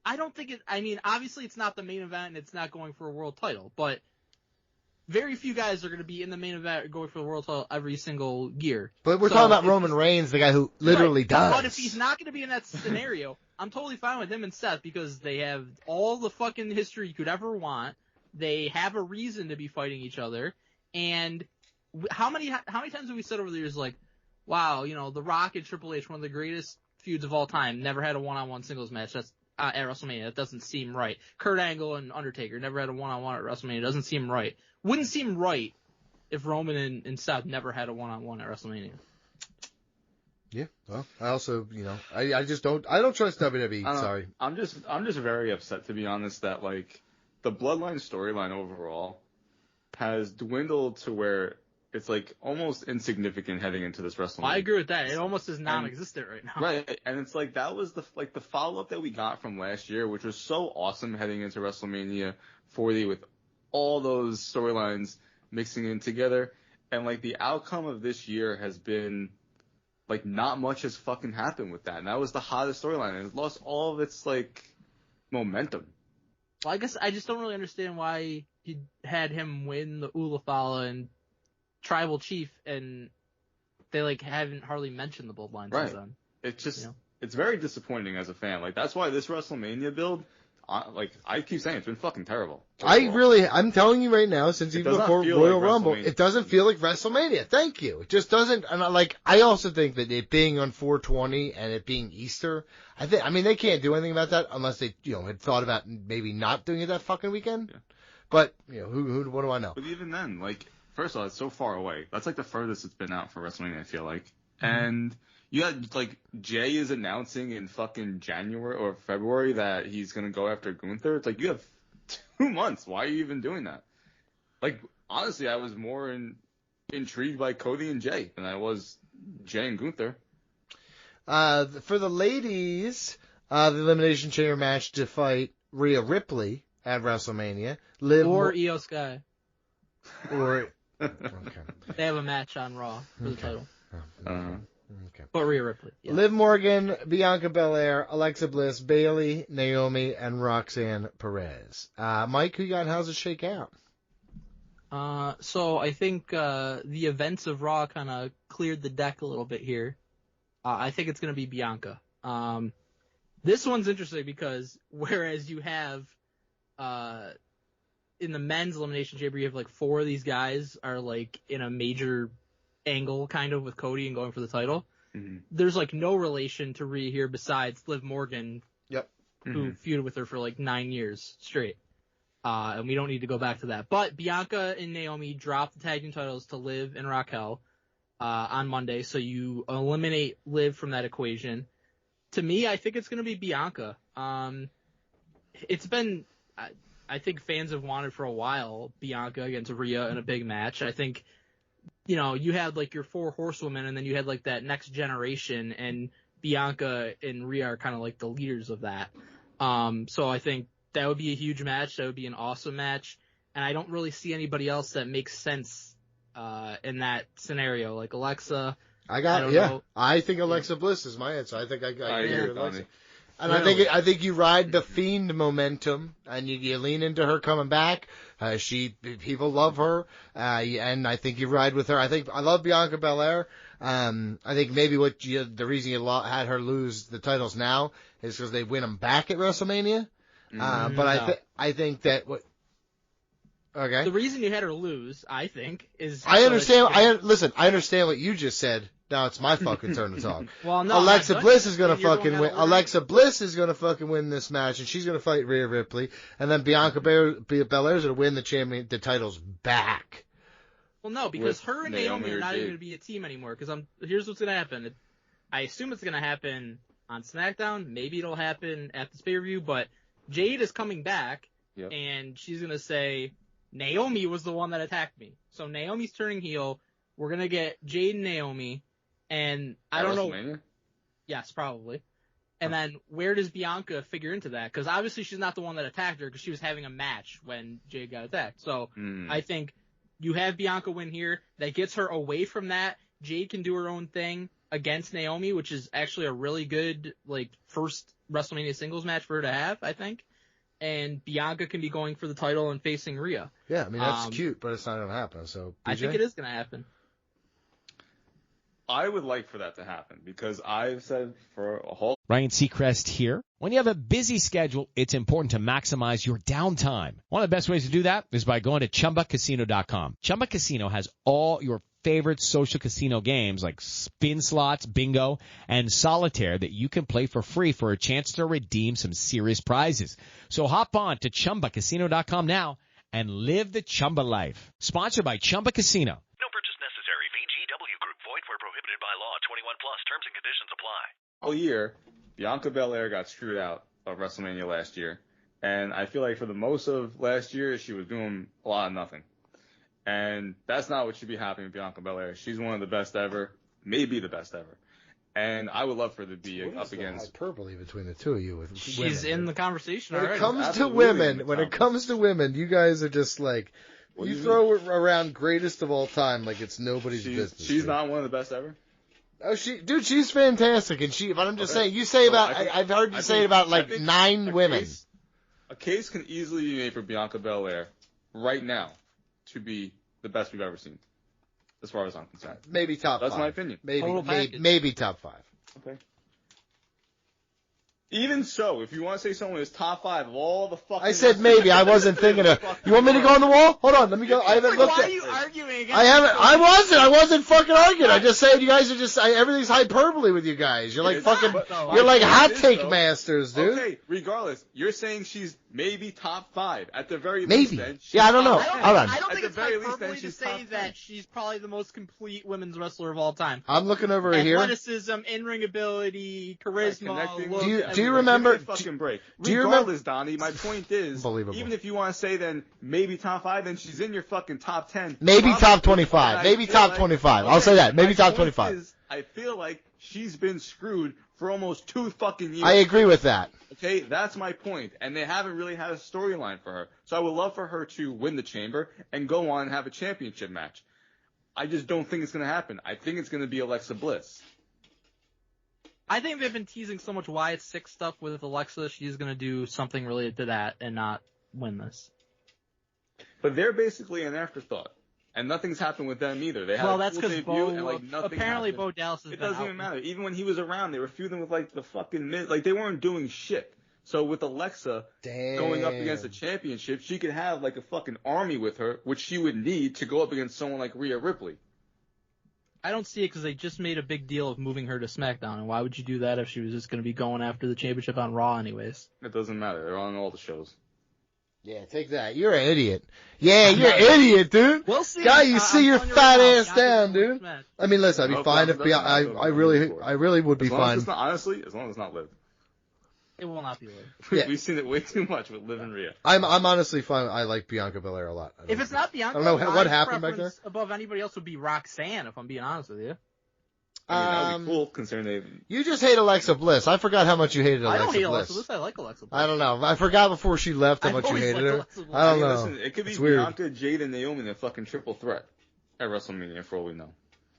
I don't think it. I mean, obviously it's not the main event and it's not going for a world title, but very few guys are going to be in the main event going for the world title every single year. But we're talking about Roman Reigns, the guy who literally does. But if he's not going to be in that scenario, I'm totally fine with him and Seth because they have all the fucking history you could ever want. They have a reason to be fighting each other. And how many times have we said over the years, like, wow, The Rock and Triple H, one of the greatest feuds of all time, never had a one-on-one singles match. That's at WrestleMania. That doesn't seem right. Kurt Angle and Undertaker never had a one-on-one at WrestleMania. It doesn't seem right. Wouldn't seem right if Roman and Seth never had a one-on-one at WrestleMania. Yeah, well, I also, I don't trust WWE. Sorry. I'm just very upset, to be honest, that like the Bloodline storyline overall has dwindled to where it's like almost insignificant heading into this WrestleMania. I agree with that. It almost is non-existent right now. Right, and it's like that was the follow-up that we got from last year, which was so awesome heading into WrestleMania 40 with all those storylines mixing in together, and like the outcome of this year has been like not much has fucking happened with that, and that was the hottest storyline, and it lost all of its like momentum. Well, I guess I just don't really understand why you had him win the Ulafala and Tribal Chief, and they like haven't hardly mentioned the Bloodline since then. It's just it's very disappointing as a fan. Like that's why this WrestleMania build, like I keep saying, it's been fucking terrible. I'm telling you right now, since even before Royal Rumble, it doesn't feel like WrestleMania. Thank you. It just doesn't. And I also think that it being on 4/20 and it being Easter, I mean they can't do anything about that unless they had thought about maybe not doing it that fucking weekend. Yeah. But what do I know? But even then, like. First of all, it's so far away. That's like the furthest it's been out for WrestleMania, I feel like. And you had, like, Jay is announcing in fucking January or February that he's going to go after Gunther. It's like, you have 2 months. Why are you even doing that? Like, honestly, I was more intrigued by Cody and Jay than I was Jay and Gunther. For the ladies, the Elimination Chamber match to fight Rhea Ripley at WrestleMania. Or Io Sky. Or... Okay. They have a match on Raw for the title. Okay. But Rhea Ripley. Yeah. Liv Morgan, Bianca Belair, Alexa Bliss, Bayley, Naomi, and Roxanne Perez. Mike, who you got? How's it shake out? So I think the events of Raw kind of cleared the deck a little bit here. I think it's going to be Bianca. This one's interesting because whereas you have in the men's Elimination Chamber, you have like 4 of these guys are like in a major angle kind of with Cody and going for the title. Mm-hmm. There's like no relation to Rhea here besides Liv Morgan, who feuded with her for like 9 years straight. And we don't need to go back to that. But Bianca and Naomi dropped the tag team titles to Liv and Raquel on Monday, so you eliminate Liv from that equation. To me, I think it's going to be Bianca. It's been... I think fans have wanted for a while Bianca against Rhea in a big match. I think, you had like your 4 horsewomen and then you had like that next generation, and Bianca and Rhea are kind of like the leaders of that. So I think that would be a huge match. That would be an awesome match. And I don't really see anybody else that makes sense in that scenario. Like Alexa. I think Alexa Bliss is my answer. I think I agree with Alexa. And really? I think you ride the Fiend momentum, and you lean into her coming back. People love her, and I think you ride with her. I love Bianca Belair. I think maybe the reason you had her lose the titles now is because they win them back at WrestleMania. But I think that okay. The reason you had her lose, I think, is I understand. I understand what you just said. Now it's my fucking turn to talk. Well, no, Alexa Bliss is gonna fucking win. Alexa Bliss is gonna fucking win this match, and she's gonna fight Rhea Ripley, and then Bianca Belair's gonna win the titles back. Well, no, because her and Naomi are not even gonna be a team anymore. Because here's what's gonna happen. I assume it's gonna happen on SmackDown. Maybe it'll happen at this pay-per-view, but Jade is coming back, and she's gonna say Naomi was the one that attacked me. So Naomi's turning heel. We're gonna get Jade and Naomi. And I don't know. Yes, probably. And then where does Bianca figure into that? Because obviously she's not the one that attacked her because she was having a match when Jade got attacked. So I think you have Bianca win here. That gets her away from that. Jade can do her own thing against Naomi, which is actually a really good first WrestleMania singles match for her to have, I think. And Bianca can be going for the title and facing Rhea. Yeah, I mean, that's cute, but it's not going to happen. So BJ? I think it is going to happen. I would like for that to happen because I've said for a whole... Ryan Seacrest here. When you have a busy schedule, it's important to maximize your downtime. One of the best ways to do that is by going to ChumbaCasino.com. Chumba Casino has all your favorite social casino games like spin slots, bingo, and solitaire that you can play for free for a chance to redeem some serious prizes. So hop on to ChumbaCasino.com now and live the Chumba life. Sponsored by Chumba Casino. No purchase necessary. VGW Group. Void where prohibited by law. 21 plus. Terms and conditions apply. All year, Bianca Belair got screwed out of WrestleMania last year. And I feel like for the most of last year, she was doing a lot of nothing. And that's not what should be happening with Bianca Belair. She's one of the best ever, maybe the best ever. And I would love for her to be up against... hyperbole between the two of you with She's women. in the conversation When already. it comes to women, you guys are just like... you throw around greatest of all time like it's nobody's business. She's not one of the best ever? Oh, she's fantastic, and but I'm just saying, you say about, I've heard you say it about 9 women. A case can easily be made for Bianca Belair right now to be the best we've ever seen, as far as I'm concerned. Maybe top 5. That's my opinion. Maybe top 5. Okay. Even so, if you want to say someone is top 5 of all the fucking... I said maybe. I wasn't thinking of... You want me to go on the wall? Hold on. Let me go. I haven't looked why at... are you arguing against I wasn't fucking arguing. I just said you guys are just... everything's hyperbole with you guys. You're like fucking... You're like hot take masters, dude. Okay, regardless, you're saying she's maybe top 5. At the very least, then... Yeah, I don't know. Hold on. I don't think it's hyperbole to say that she's probably the most complete women's wrestler of all time. I'm looking over here. Athleticism, in-ring ability, charisma, look... Do you remember... break. Do you Regardless, Donnie, my point is, Unbelievable. even if you want to say then maybe top 5, then she's in your fucking top 10. Maybe top 25. Maybe top 25. I'll say that. Maybe top 25. I feel like she's been screwed for almost 2 fucking years. I agree with that. Okay, that's my point. And they haven't really had a storyline for her. So I would love for her to win the chamber and go on and have a championship match. I just don't think it's going to happen. I think it's going to be Alexa Bliss. I think they've been teasing so much Wyatt 6 stuff with Alexa. She's going to do something related to that and not win this. But they're basically an afterthought. And nothing's happened with them either. They had that's because apparently happened. Bo Dallas has It doesn't even matter. Even when he was around, they were feuding with the fucking Miz. They weren't doing shit. So with Alexa going up against the championship, she could have a fucking army with her, which she would need to go up against someone like Rhea Ripley. I don't see it because they just made a big deal of moving her to SmackDown, and why would you do that if she was just going to be going after the championship on Raw anyways? It doesn't matter. They're on all the shows. Yeah, take that. You're an idiot. Yeah, you're an idiot, dude. We'll see. Guy, you see your fat ass down, dude. I mean, listen, I'd be fine if I really would be fine. Honestly, as long as it's not Liv. It will not be Liv. Yeah. We've seen it way too much with Liv and Rhea. I'm honestly fine. I like Bianca Belair a lot. If it's not Bianca, I don't know what happened back there. Above anybody else would be Roxanne, if I'm being honest with you. I mean, that would be cool considering they. You just hate Alexa Bliss. I forgot how much you hated Alexa Bliss. I don't hate Alexa Bliss. I like Alexa Bliss. I don't know. I forgot before she left how much you hated her. I don't know. Listen, it could be Bianca, Jade, and Naomi in a fucking triple threat at WrestleMania for all we know.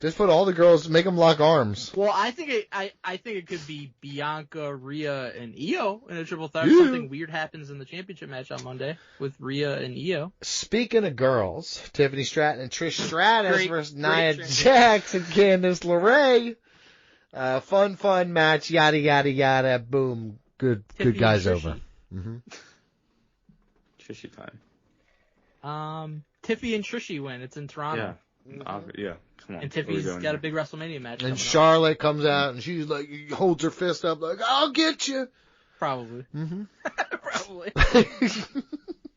Just put all the girls, make them lock arms. Well, I think it could be Bianca, Rhea, and Io in a triple threat. Something weird happens in the championship match on Monday with Rhea and Io. Speaking of girls, Tiffany Stratton and Trish Stratus versus Nia Jax and Candice LeRae. Fun match, yada yada yada. Boom, good guys over. Mm-hmm. Trishy time. Tiffy and Trishy win. It's in Toronto. Yeah. Come on. And Tiffy's got a big WrestleMania match. And Charlotte comes out and she's like, holds her fist up like, I'll get you. Probably. Mm-hmm. Probably.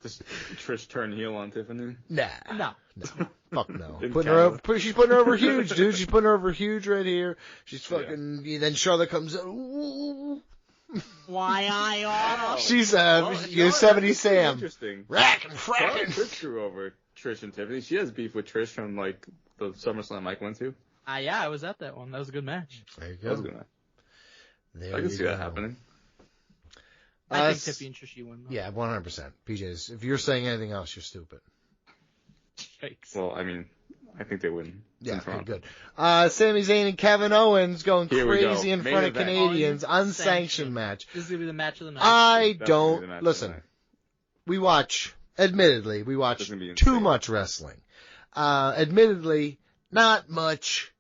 Just Trish turn heel on Tiffany? Nah. No. Fuck no. She's putting her over huge, dude. She's putting her over huge right here. She's fucking. Yeah. Then Charlotte comes out. Ooh. Why I oughta. She's Yosemite Sam. Interesting. Racking, fracking. Trish drew over Trish and Tiffany. She has beef with Trish from like the SummerSlam Mike went to. Yeah, I was at that one. That was a good match. There you go. That was a good match. I can see that happening. I think Tiffy and Trish win. Though. Yeah, 100%. PJs, if you're saying anything else, you're stupid. Yikes. Well, I mean, I think they win. Yeah, okay, good. Sami Zayn and Kevin Owens going crazy in front of Canadians. Unsanctioned match. This is going to be the match of the night. Listen, we watch too much wrestling. Admittedly, not much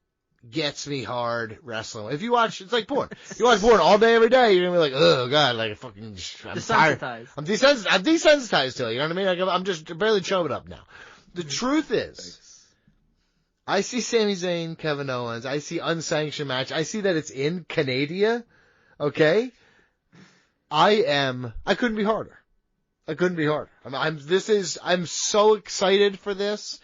gets me hard wrestling. If you watch, it's like porn. You watch porn all day, every day, you're gonna be like, oh god, like fucking, I'm tired. I'm desensitized to it. You know what I mean? Like, I'm just barely chewing up now. The truth is, I see Sami Zayn, Kevin Owens. I see unsanctioned match. I see that it's in Canada. Okay, I couldn't be harder. I'm so excited for this.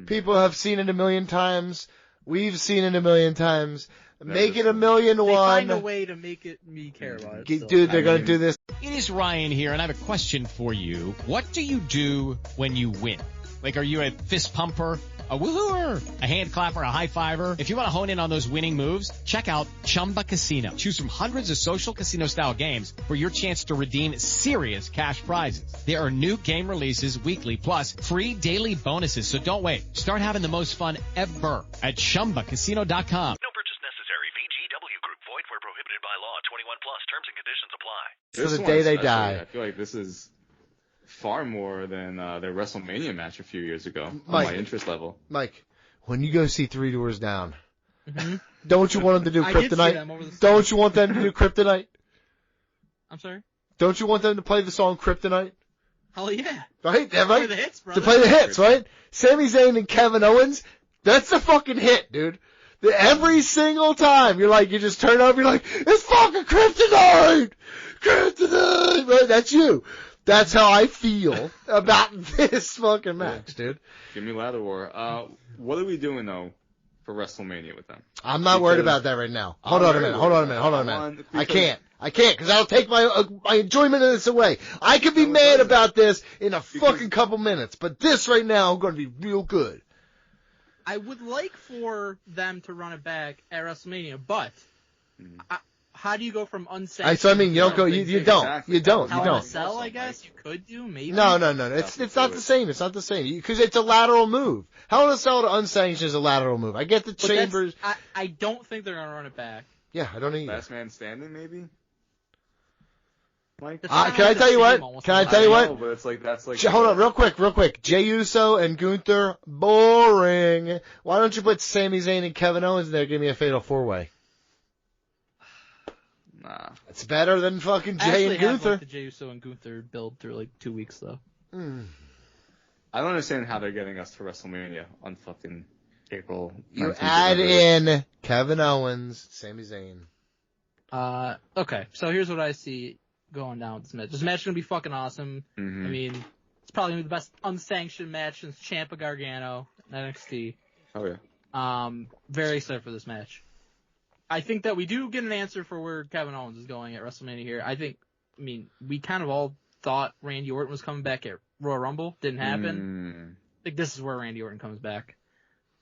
People have seen it a million times. We've seen it a million times. Make it 1,000,001. They find a way to make me care about it. Dude, they're going to do this. It is Ryan here, and I have a question for you. What do you do when you win? Like, are you a fist pumper, a woohooer, a hand clapper, a high fiver? If you want to hone in on those winning moves, check out Chumba Casino. Choose from hundreds of social casino-style games for your chance to redeem serious cash prizes. There are new game releases weekly, plus free daily bonuses. So don't wait. Start having the most fun ever at ChumbaCasino.com. No purchase necessary. VGW Group. Void where prohibited by law. 21 plus. Terms and conditions apply. To the day they die. I feel like this is far more than their WrestleMania match a few years ago on my interest level. Mike, when you go see Three Doors Down, don't you want them to do Kryptonite? Don't you want them to do Kryptonite? I'm sorry? Don't you want them to play the song Kryptonite? Hell yeah. Right? Play the hits, brother. To play the hits, right? Sami Zayn and Kevin Owens, that's the fucking hit, dude. Every single time, you just turn up, you're like, it's fucking Kryptonite! Kryptonite! Right? That's you. That's how I feel about this fucking match, dude. Give me Lather War. What are we doing, though, for WrestleMania with them? I'm not worried about that right now. Hold on a minute. I can't, because that'll take my enjoyment of this away. I could be mad about this in a fucking couple minutes, but this right now, I'm going to be real good. I would like for them to run it back at WrestleMania, but how do you go from unsanctioned? So I mean, you don't go. You don't. You don't. Sell, I guess you could do maybe. No. It's not the same. It's not the same because it's a lateral move. Hell in a Cell to unsanctioned is a lateral move. I get the Chambers. I don't think they're gonna run it back. Yeah, I don't either. Last man standing, maybe. Can I tell you what? But it's like that's like. Hold on, real quick. Jey Uso and Gunther, boring. Why don't you put Sami Zayn and Kevin Owens in there? Give me a fatal 4-way. Nah. It's better than fucking Jey and Gunther. I like the Jey Uso and Gunther build through like 2 weeks though. I don't understand how they're getting us to WrestleMania on fucking April 19th. You add in Kevin Owens, Sami Zayn. Okay, so here's what I see going down with this match. This match is gonna be fucking awesome. Mm-hmm. I mean, it's probably gonna be the best unsanctioned match since Ciampa Gargano in NXT. Oh yeah. Very excited for this match. I think that we do get an answer for where Kevin Owens is going at WrestleMania here. I mean, we kind of all thought Randy Orton was coming back at Royal Rumble. Didn't happen. I think this is where Randy Orton comes back.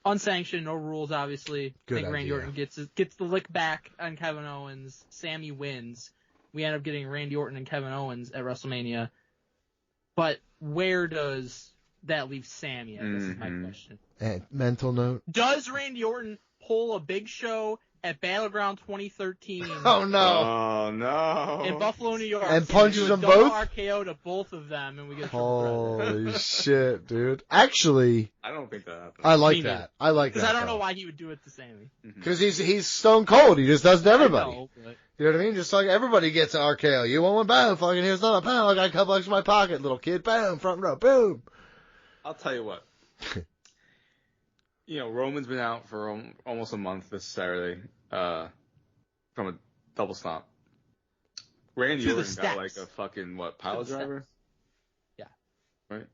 unsanctioned, no rules, obviously. Good I think Randy idea. Orton gets the lick back on Kevin Owens. Sammy wins. We end up getting Randy Orton and Kevin Owens at WrestleMania. But where does that leave Sammy? I guess is my question. And mental note. Does Randy Orton pull a Big Show at Battleground 2013? Oh no! Oh no! In Buffalo, New York, And punches them double both? RKO to both of them, and we get a triple threat. Holy shit, dude! Actually, I don't think that happened. I like that. I like that. Because I don't know why he would do it to Sammy. Because he's stone cold. He just does it to everybody. I know, but... You know what I mean? Just like everybody gets an RKO. You want one? Boom. Fucking here's another. Boom. I got a couple bucks in my pocket, little kid. Boom. Front row. Boom. I'll tell you what. Roman's been out for almost a month this Saturday from a double stomp. Randy Orton got like a fucking, pile driver? Yeah. Right?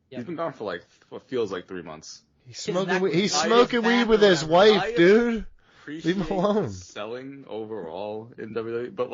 Yeah. He's been gone for what feels like 3 months. He's smoking weed with his wife, dude. Leave him alone. Selling overall in WWE, but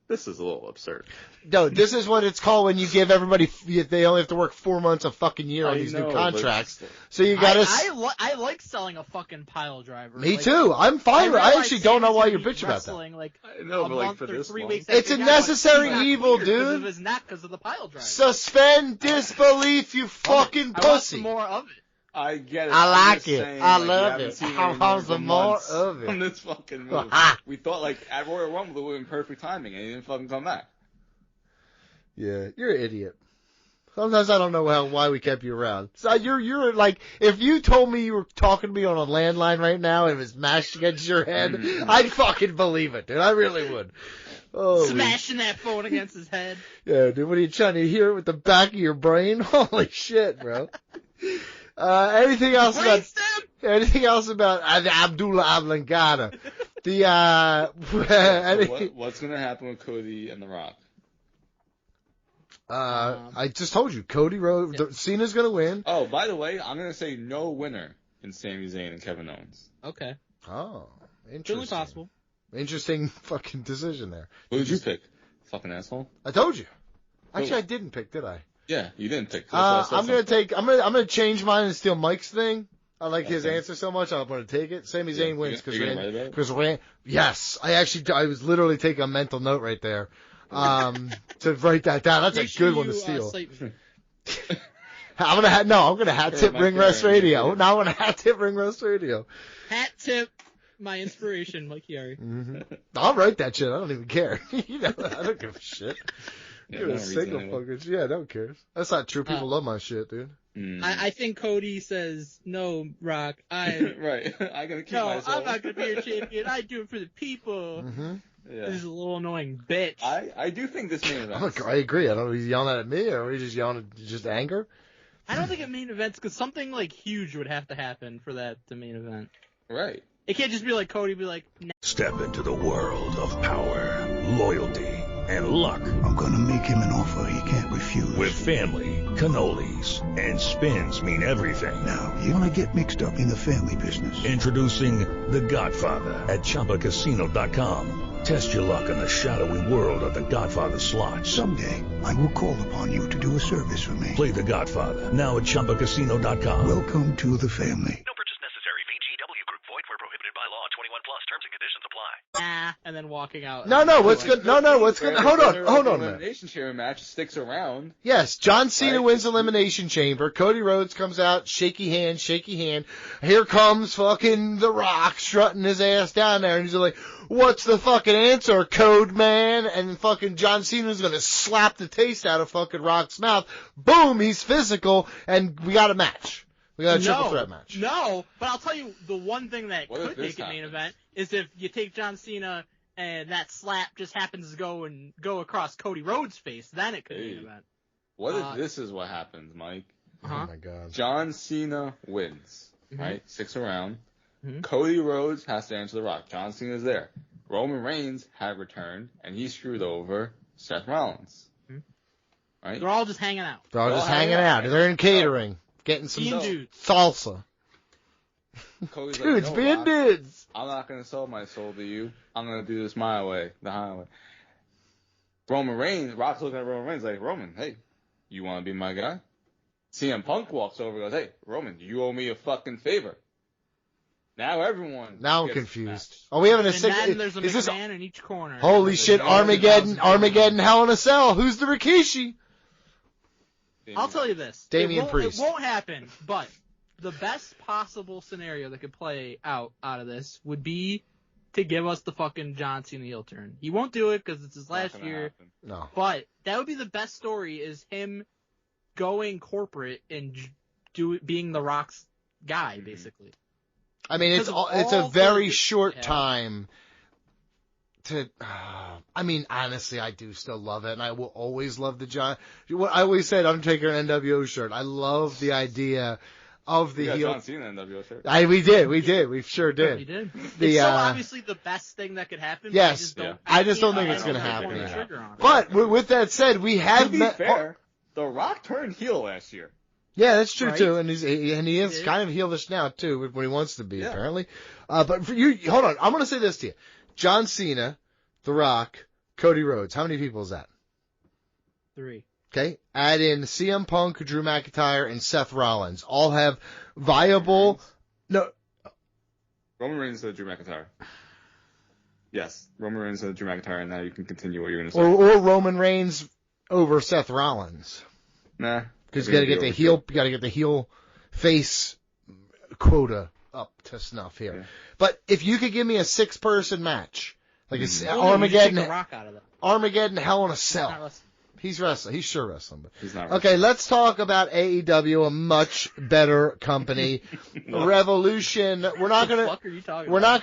this is a little absurd. No, this is what it's called when you give everybody, they only have to work 4 months a fucking year on these new contracts. So you gotta... I like selling a fucking pile driver. Me too. I'm fine with it. I actually don't know why you're bitching about that. I know, but for this one. It's a necessary evil, dude. Because of his neck, because of the pile driver. Suspend disbelief, you fucking pussy. I want some more of it. I get it. I like it. Saying, I love it. I want some more of it. On this fucking move. We thought at Royal Rumble it would have been perfect timing, and he didn't fucking come back. Yeah, you're an idiot. Sometimes I don't know why we kept you around. So you're like, if you told me you were talking to me on a landline right now and it was mashed against your head, I'd fucking believe it, dude. I really would. Smashing that phone against his head. Yeah, dude. What are you trying to hear it with the back of your brain? Holy shit, bro. Anything else about Abdullah Oblongata? What's gonna happen with Cody and The Rock? I just told you, Cody Rhodes, Cena's gonna win. Oh, by the way, I'm gonna say no winner in Sami Zayn and Kevin Owens. Okay. Oh, interesting. Totally possible. Interesting fucking decision there. Who did you pick? Fucking asshole. I told you. Actually, I didn't pick, did I? Yeah, you didn't pick. I'm gonna change mine and steal Mike's thing. I like his answer so much. I'm gonna take it. Sami Zayn wins because yes, I was literally taking a mental note right there, to write that down. That's a good one to steal. I'm gonna hat tip Ring Rust Radio. Now I'm gonna hat tip Ring Rust Radio. Hat tip my inspiration, Mike Chiari. Mm-hmm. I'll write that shit. I don't even care. I don't give a shit. You're a single fucking shit. Yeah, I don't care. That's not true. People love my shit, dude. I think Cody says, no, Rock, right. I gotta keep myself. I'm not gonna be a champion. I do it for the people. Mm-hmm. Yeah. This is a little annoying bitch. I do think this main event. I agree. I don't know if he's yelling at me or he's just yelling at just anger. I don't think it main events because something huge would have to happen for that to main event. Right. It can't just be Cody be like. Nah. Step into the world of power, loyalty, and luck. I'm gonna make him an offer he can't refuse. With family, cannolis, and spins mean everything. Now, you wanna get mixed up in the family business. Introducing The Godfather at ChumbaCasino.com. Test your luck in the shadowy world of The Godfather slot. Someday, I will call upon you to do a service for me. Play The Godfather now at ChumbaCasino.com. Welcome to the family. No purchase necessary. VGW Group. Void where prohibited by law. 21 plus. Terms and conditions apply. And then walking out. What's good? What's good? Hold on a minute. Elimination Chamber match sticks around. Yes, John Cena wins Elimination Chamber. Cody Rhodes comes out, shaky hand. Here comes fucking The Rock strutting his ass down there, and he's like, "What's the fucking answer, Code Man?" And fucking John Cena's gonna slap the taste out of fucking Rock's mouth. Boom, he's physical, and we got a match. We got a triple threat match. No, but I'll tell you the one thing that could make a main event is if you take John Cena and that slap just happens to go across Cody Rhodes' face, then it could be an event. What if this is what happens, Mike? Oh my God. John Cena wins, right? 6 around. Cody Rhodes has to answer The Rock. John Cena's there. Roman Reigns had returned, and he screwed over Seth Rollins. Right? They're all just hanging out. They're just hanging out. They're in catering. Getting some salsa. Cody's dudes, like, being dudes. I'm not going to sell my soul to you. I'm going to do this my way, the highway. Roman Reigns, Rock's looking at Roman Reigns like, Roman, hey, you want to be my guy? CM Punk walks over and goes, hey, Roman, you owe me a fucking favor. Now everyone. Now I'm gets confused. matched. Are we having a And sick? then there's a Is this? McMahon in each corner. Holy shit! Armageddon, Hell in a Cell. Who's the Rikishi? I'll tell you this. Damian it Priest. won't happen, but the best possible scenario that could play out of this would be to give us the fucking John Cena heel turn. He won't do it because it's his last year. Happen. No. But that would be the best story, is him going corporate and being The Rock's guy, basically. I mean, it's a very short time to. I mean, honestly, I do still love it, and I will always love the John. What I always said, Undertaker and NWO shirt. I love the idea of the heel. John Cena NWO shirt. We sure did. We did. It's so obviously the best thing that could happen. Yes, I just don't think it's going to happen. But with that said, we have. To be fair, The Rock turned heel last year. Yeah, that's true too, and he is kind of heelish now too when he wants to be apparently. But for you, hold on, I'm going to say this to you: John Cena, The Rock, Cody Rhodes. How many people is that? 3. Okay, add in CM Punk, Drew McIntyre, and Seth Rollins. All have viable. No, Roman Reigns said Drew McIntyre. Yes, Roman Reigns said Drew McIntyre, and now you can continue what you're going to say. Or Roman Reigns over Seth Rollins. Nah. Because you got to get the heel, face quota up to snuff here. Yeah. But if you could give me a 6-person match, like Armageddon, Hell in a Cell. He's wrestling. He's sure wrestling. But. He's not wrestling. Okay, let's talk about AEW, a much better company. Revolution. We're not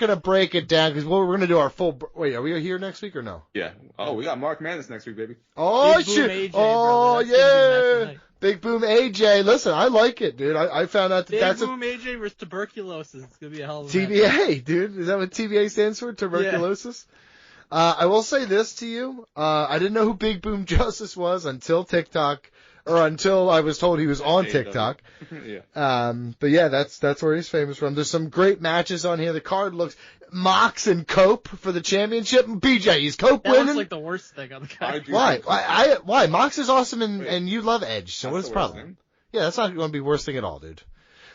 gonna break it down because we're gonna do our full. Wait, are we here next week or no? Yeah. Oh, we got Mark Madness next week, baby. Oh shit! Oh yeah. Big Boom AJ. Listen, I like it, dude. I found out that's Big Boom AJ versus tuberculosis. It's gonna be a hell of a TBA, match. dude. Is that what TBA stands for? Tuberculosis? Yeah. I will say this to you. I didn't know who Big Boom Justice was until TikTok, or until I was told he was on TikTok. Yeah. But yeah, that's where he's famous from. There's some great matches on here. The card looks Mox and Cope for the championship. BJ, is Cope winning? That looks like the worst thing on the card. Why? Why? Mox is awesome and you love Edge. So what's the problem? Yeah, that's not going to be the worst thing at all, dude.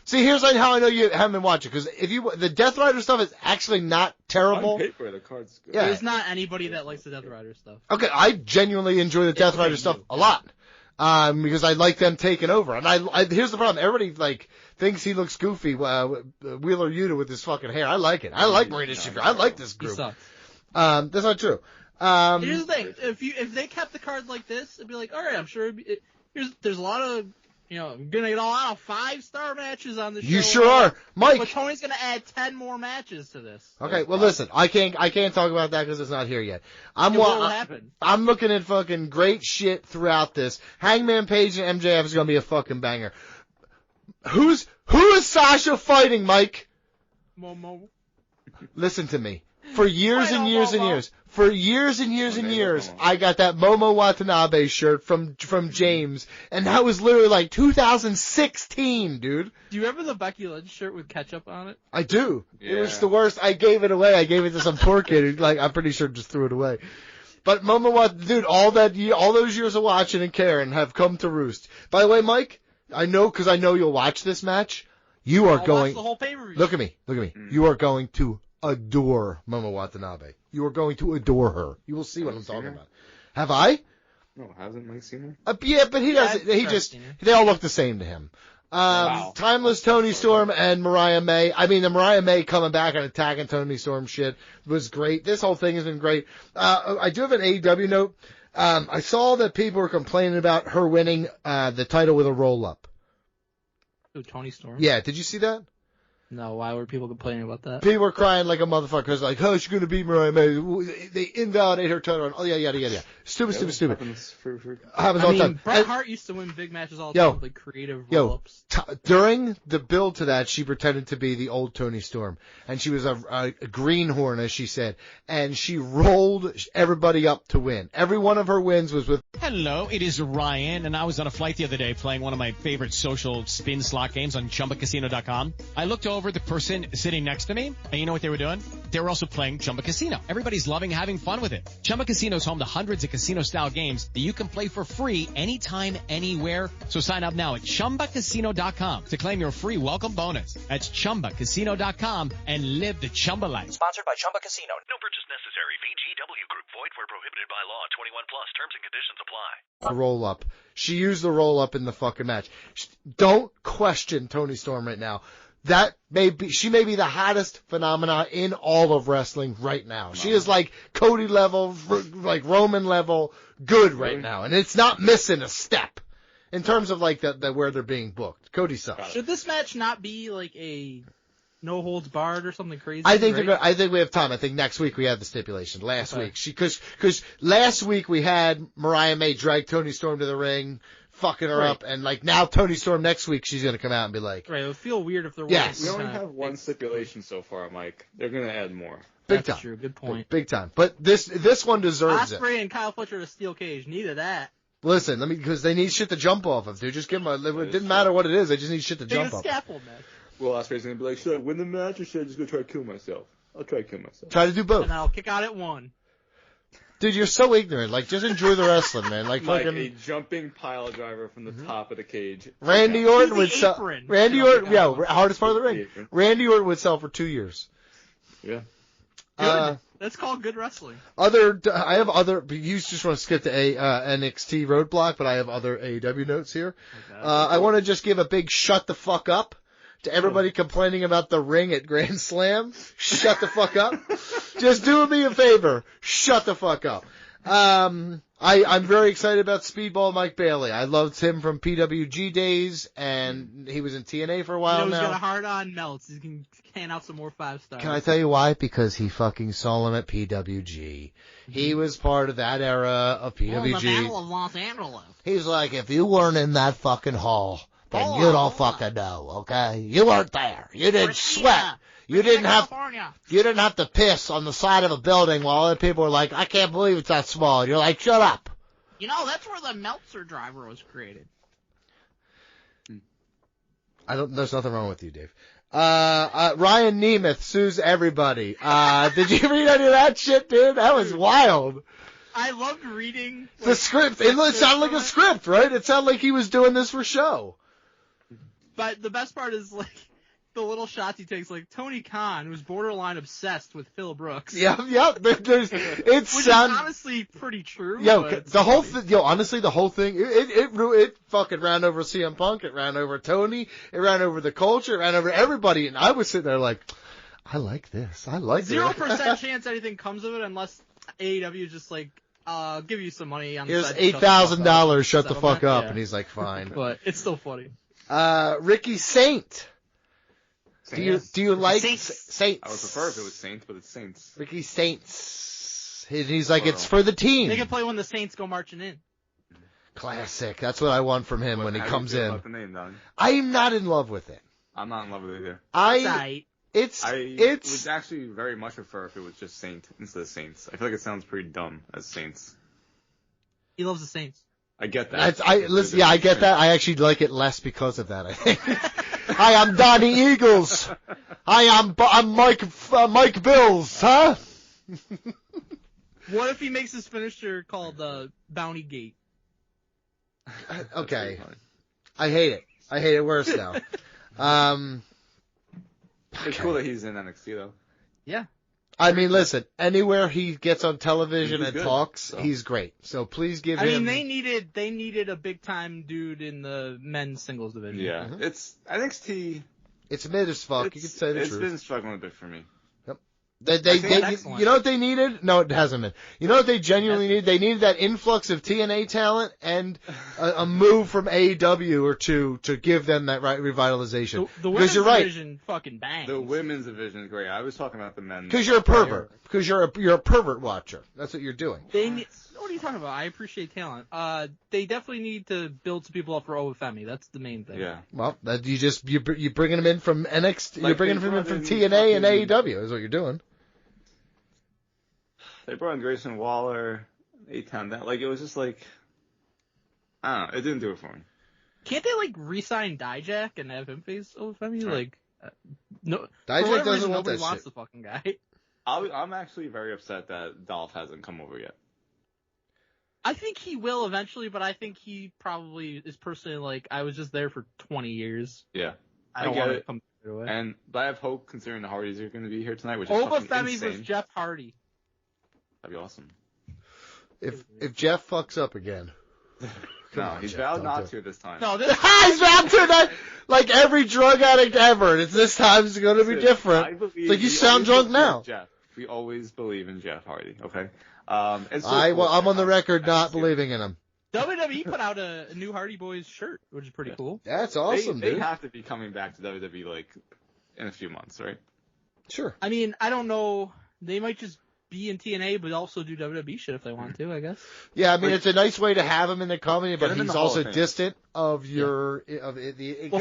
See, here's how I know you haven't been watching, because the Death Rider stuff is actually not terrible. On paper, the card's good. Yeah. There's not anybody that likes the Death Rider stuff. Okay, I genuinely enjoy the Death Rider stuff a lot, because I like them taking over. And I here's the problem: everybody thinks he looks goofy, Wheeler Yuta with his fucking hair. I like it. I like Marina Shafir. I like this group. He sucks. That's not true. Here's the thing: if they kept the card like this, it'd be like, all right, I'm sure. There's a lot of. I'm gonna get a lot of 5-star matches on the show. You sure are, Mike. But Tony's gonna add 10 more matches to this. Okay, well listen, I can't talk about that because it's not here yet. What will happen? I'm looking at fucking great shit throughout this. Hangman Page and MJF is gonna be a fucking banger. Who is Sasha fighting, Mike? Momo. Listen to me. For years and years and years. For years and years and years, I got that Momo Watanabe shirt from James, and that was literally like 2016, dude. Do you remember the Becky Lynch shirt with ketchup on it? I do. Yeah. It was the worst. I gave it away. I gave it to some poor kid who, I'm pretty sure just threw it away. But Momo dude, all those years of watching and caring have come to roost. By the way, Mike, I know you'll watch this match. You are going. Watch the whole pay-per-view. Look at me. You are going to adore Momo Watanabe. You are going to adore her. You will see what I'm talking about. Have I? No, hasn't Mike seen her? Yeah, but he doesn't. They all look the same to him. Wow. Timeless Tony Storm and Mariah May. I mean, the Mariah May coming back and attacking Tony Storm shit was great. This whole thing has been great. I do have an AEW note. I saw that people were complaining about her winning the title with a roll-up. Ooh, Tony Storm? Yeah, did you see that? No, why were people complaining about that? People were crying like a motherfucker because oh, she's going to beat Mariah May. They invalidate her title. Oh, yeah. Stupid. Happens all the time. Bret Hart used to win big matches all the time with like creative roll-ups. During the build to that, she pretended to be the old Tony Storm. And she was a greenhorn, as she said. And she rolled everybody up to win. Every one of her wins was with... Hello, it is Ryan, and I was on a flight the other day playing one of my favorite social spin slot games on ChumbaCasino.com. I looked over the person sitting next to me, and you know what they were doing? They were also playing Chumba Casino. Everybody's loving having fun with it. Chumba Casino is home to hundreds of casino-style games that you can play for free anytime, anywhere. So sign up now at ChumbaCasino.com to claim your free welcome bonus. That's ChumbaCasino.com and live the Chumba life. Sponsored by Chumba Casino. No purchase necessary. VGW Group. Void where prohibited by law. 21 plus. Terms and conditions apply. The roll up. She used the roll up in the fucking match. Don't question Toni Storm right now. She may be the hottest phenomena in all of wrestling right now. She is like Cody level, like Roman level, good right now. And it's not missing a step in terms of like the where they're being booked. Cody sucks. Should this match not be like a no holds barred or something crazy? I think we have time. I think next week we had the stipulation. Last week, because last week we had Mariah May drag Toni Storm to the ring, fucking her up, and like now Toni Storm next week she's gonna come out and be like, right. It would feel weird if there was. Yes. We only have one stipulation so far, Mike. They're gonna add more. Big That's time. true. Good point. Big time. But this one deserves it. Ospreay and Kyle Fletcher to steel cage. Neither that. Listen, because they need shit to jump off of, dude. Just give them it didn't matter what it is. They just need shit to jump off. Scaffold match. Well, Ospreay's gonna be like, should I win the match or should I just go try to kill myself? I'll try to kill myself. Try to do both. And I'll kick out at one. Dude, you're so ignorant. Like, just enjoy the wrestling, man. Like, Mike, fucking a jumping pile driver from the top of the cage. Randy Orton would sell. Apron. Randy Orton, hardest part of the ring. Randy Orton would sell for 2 years. Yeah. Good. That's called good wrestling. I have other. You just want to skip the NXT roadblock, but I have other AEW notes here. Okay. I want to just give a big shut the fuck up to everybody complaining about the ring at Grand Slam. Shut the fuck up. Just do me a favor. Shut the fuck up. I'm very excited about Speedball Mike Bailey. I loved him from PWG days, and he was in TNA for a while now. He's got a hard on Melts. He can can out some more 5 stars. Can I tell you why? Because he fucking saw him at PWG. He was part of that era of PWG. Oh, the Battle of Los Angeles. He's like, if you weren't in that fucking hall, then you don't fucking know, okay? You weren't there. You didn't sweat. You didn't have to piss on the side of a building while other people were like, I can't believe it's that small. And you're like, shut up. You know, that's where the Meltzer driver was created. There's nothing wrong with you, Dave. Ryan Nemeth sues everybody. Did you read any of that shit, dude? That was wild. I loved reading the script. It sounded like a script, right? It sounded like he was doing this for show. But the best part is, like, the little shots he takes, like Tony Khan, who's borderline obsessed with Phil Brooks. Yep. Which is honestly pretty true. Honestly, the whole thing, it fucking ran over CM Punk, it ran over Tony, it ran over the culture, it ran over everybody, and I was sitting there like, I like this. I like 0% chance anything comes of it unless AEW just like, give you some money on Here's the side. $8,000, shut the fuck up, and he's like, fine. But it's still funny. Ricky Saint. Do you like Saints? I would prefer if it was Saints, but it's Saints. Ricky Saints. He's like, it's for the team. They can play when the Saints go marching in. Classic. That's what I want from him when he comes in. About the name, Don? I'm not in love with it. I'm not in love with it either. I would actually very much prefer if it was just Saint instead of Saints. I feel like it sounds pretty dumb as Saints. He loves the Saints. I get that. I get that. I actually like it less because of that, I think. Hi, I'm Donnie Eagles. Hi, I'm Mike Bills, huh? What if he makes his finisher called Bounty Gate? Okay. I hate it. I hate it worse now. It's cool that he's in NXT though. Yeah. I mean, listen, anywhere he gets on television and talks, he's great. So please give him. I mean, they needed a big time dude in the men's singles division. Yeah, It's NXT. It's mid as fuck. You could say the truth. It's been struggling a bit for me. Yep. You know what they needed? No, it hasn't been. You know what they genuinely needed? They needed that influx of TNA talent and a move from AEW or two to give them that right revitalization. The women's division fucking bangs. The women's division is great. I was talking about the men. Because you're a pervert. Because you're a pervert watcher. That's what you're doing. What are you talking about? I appreciate talent. They definitely need to build some people up for OFMI. That's the main thing. Yeah. Well, you're bringing them in from NXT. You're bringing them in from TNA and AEW is what you're doing. They brought in Grayson Waller, A-Town. It was just like, I don't know. It didn't do it for me. Can't they re-sign Dijak and have him face OFMI? Right. No. Dijak doesn't want nobody that wants shit. The fucking guy. I'm actually very upset that Dolph hasn't come over yet. I think he will eventually, but I think he probably is personally like, I was just there for 20 years. Yeah. I don't get want it. to come away. But I have hope considering the Hardys are going to be here tonight, which is Oba fucking Femi insane. versus Jeff Hardy. That'd be awesome. If Jeff fucks up again. No, he's vowed not to this time. No, this He's vowed to that. Like every drug addict ever. It's this time is going to be different. It's like you sound drunk now. Jeff. We always believe in Jeff Hardy. Okay. I'm on the record not believing in him. WWE put out a new Hardy Boys shirt, which is pretty cool. That's awesome, they dude. have to be coming back to WWE like in a few months, right? Sure. I mean, I don't know. They might just be in TNA, but also do WWE shit if they want to, I guess. Yeah, I mean, it's a nice way to have him in the company, but he's also Fame. distant of your Well,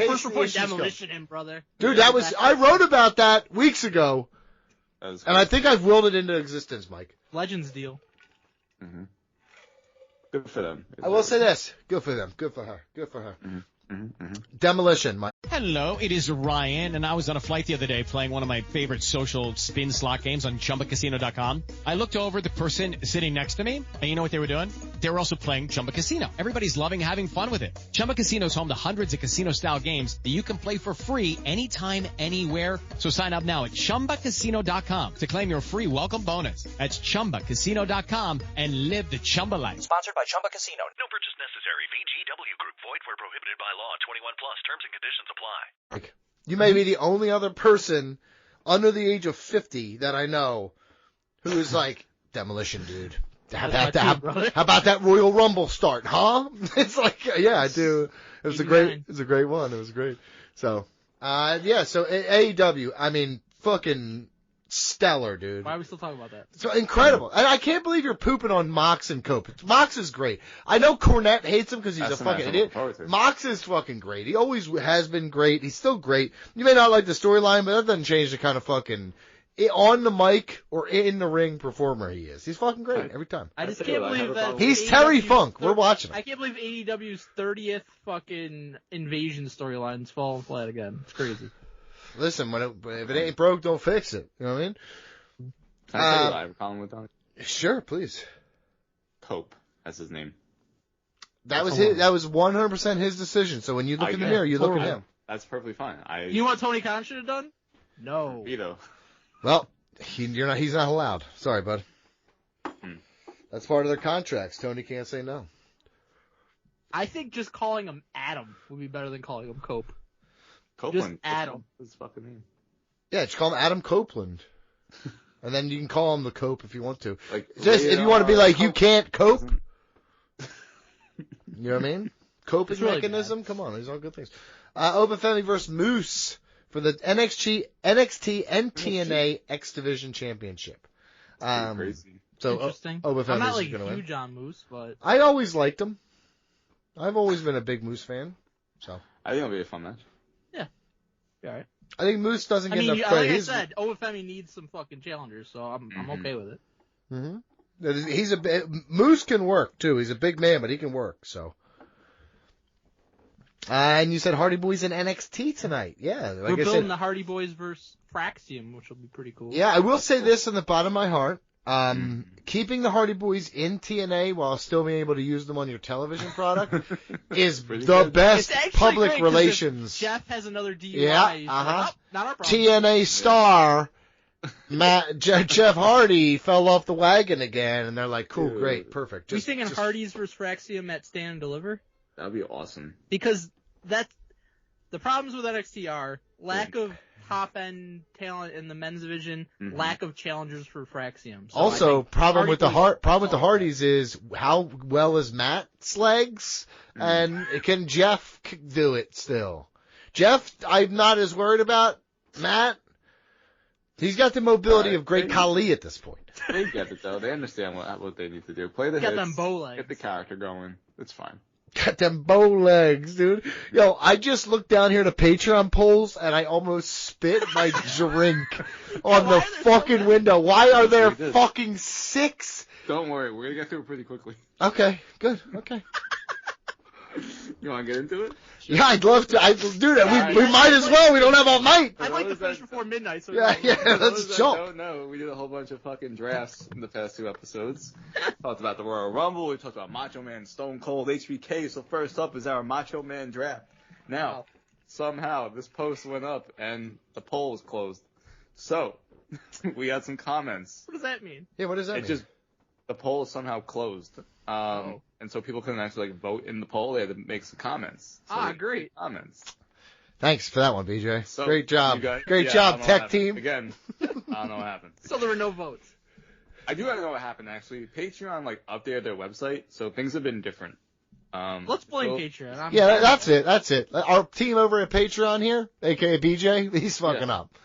first we're putting Demolition in, brother. Dude, I wrote about that weeks ago, and I think I've willed it into existence, Mike. Legends deal. Mm-hmm. Good for them. I will say this: good for them, good for her, good for her. Mm-hmm. Mm-hmm. Demolition, Mike. Hello, it is Ryan, and I was on a flight the other day playing one of my favorite social spin slot games on ChumbaCasino.com. I looked over at the person sitting next to me, and you know what they were doing? They were also playing Chumba Casino. Everybody's loving having fun with it. Chumba Casino is home to hundreds of casino-style games that you can play for free anytime, anywhere. So sign up now at ChumbaCasino.com to claim your free welcome bonus. That's ChumbaCasino.com and live the Chumba life. Sponsored by Chumba Casino. No purchase necessary. VGW Group. Void where prohibited by law. 21 plus. Terms and conditions apply. You may be the only other person under the age of 50 that I know who is like, Demolition, dude. How about that Royal Rumble start, huh? It's like, yeah, I do. It was a great one. It was great. So, so AEW, I mean, fucking stellar, dude. Why are we still talking about that? So incredible. And I can't believe you're pooping on Mox and Cope. Mox is great. I know Cornette hates him because he's a fucking idiot. Mox is fucking great. He always has been great. He's still great. You may not like the storyline, but that doesn't change the kind of fucking on the mic or in the ring performer he is. He's fucking great every time. I just can't believe that he's Terry Funk. We're watching him. I can't believe AEW's 30th fucking invasion storyline's falling flat again. It's crazy. Listen, if it ain't broke, don't fix it. You know what I mean? Can I tell you I have a problem with that? Sure, please. Cope, that's his name. That was 100% his decision. So when you look in the mirror, you look at him. That's perfectly fine. You know what Tony Khan should have done? No. Vito. Well, he's not allowed. Sorry, bud. That's part of their contracts. Tony can't say no. I think just calling him Adam would be better than calling him Cope. Copeland. Just Adam. That's his fucking name. Yeah, just call him Adam Copeland. And then you can call him the Cope if you want to. Like, just if you want to be like, you can't cope. You know what I mean? Coping really mechanism? bad. Come on, these are all good things. Oba Femi versus Moose for the NXT and TNA X Division Championship. Crazy. So interesting. Oba I'm not Femi's like gonna huge on Moose, but I always liked him. I've always been a big Moose fan. So I think it'll be a fun match. all right. I think Moose doesn't get enough like praise. I said, Oba Femi needs some fucking challengers, so I'm okay with it. Mm-hmm. Moose can work too. He's a big man, but he can work. So. And you said Hardy Boys in NXT tonight. Yeah. Like We're building the Hardy Boys versus Fraxium, which will be pretty cool. Yeah, I will say this in the bottom of my heart. Keeping the Hardy Boys in TNA while still being able to use them on your television product is the best public relations. Jeff has another DUI. Yeah, not our problem. TNA star Jeff Hardy fell off the wagon again, and they're like, cool, great, perfect. We thinking Hardys versus Fraxium at Stand and Deliver? That'd be awesome. Because that's the problems with NXT are lack of top-end talent in the men's division, lack of challengers for Fraxium. So also, problem with the Hardys is how well is Matt's legs, and can Jeff do it still? Jeff, I'm not as worried about. Matt, he's got the mobility of Great Khali at this point. They get it though. They understand what they need to do. Play the hits. Them bow legs. Get the character going. It's fine. Got them bow legs, dude. Yo, I just looked down here to Patreon polls, and I almost spit my drink on the fucking window. Why are there fucking 6? Don't worry, we're gonna get through it pretty quickly. Okay, good. Okay. You want to get into it? Yeah, I'd love to. Dude, we might as well. We don't have all night. I'd like to finish before midnight. So yeah, let's jump. Don't know. We did a whole bunch of fucking drafts in the past 2 episodes. Talked about the Royal Rumble. We talked about Macho Man, Stone Cold, HBK. So first up is our Macho Man draft. Now, somehow this post went up and the poll was closed. So we had some comments. What does that mean? Yeah, what does that mean? The poll is somehow closed. And so people couldn't actually vote in the poll. They had to make some comments. So great. Comments. Thanks for that one, BJ. So great job. Great job, tech team. Again, I don't know what happened. So there were no votes. I do know what happened, actually. Patreon, updated their website, so things have been different. Let's blame Patreon. That's it. Our team over at Patreon here, a.k.a. BJ, he's fucking up.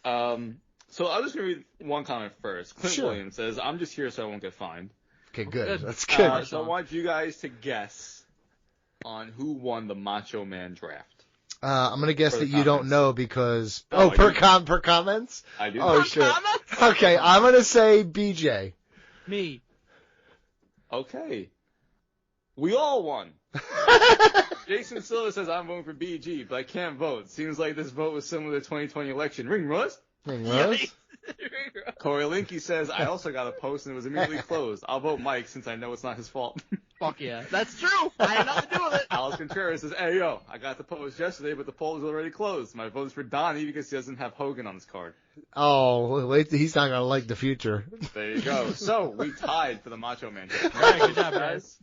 So I'm just going to read one comment first. Clint Williams says, I'm just here so I won't get fined. Okay, good. That's good. So I want you guys to guess on who won the Macho Man draft. I'm going to guess that you don't know because... per comments? I do. Oh, shit. Okay, I'm going to say BJ. Me. Okay. We all won. Jason Silva says, I'm voting for BG, but I can't vote. Seems like this vote was similar to the 2020 election. Ring Rose? Corey Linky says, I also got a post and it was immediately closed. I'll vote Mike since I know it's not his fault. Fuck yeah. That's true. I had nothing to do with it. Alex Contreras says, hey, yo, I got the post yesterday, but the poll is already closed. My vote is for Donnie because he doesn't have Hogan on his card. Oh, wait, he's not going to like the future. There you go. So, we tied for the Macho Man. All right, good job, guys.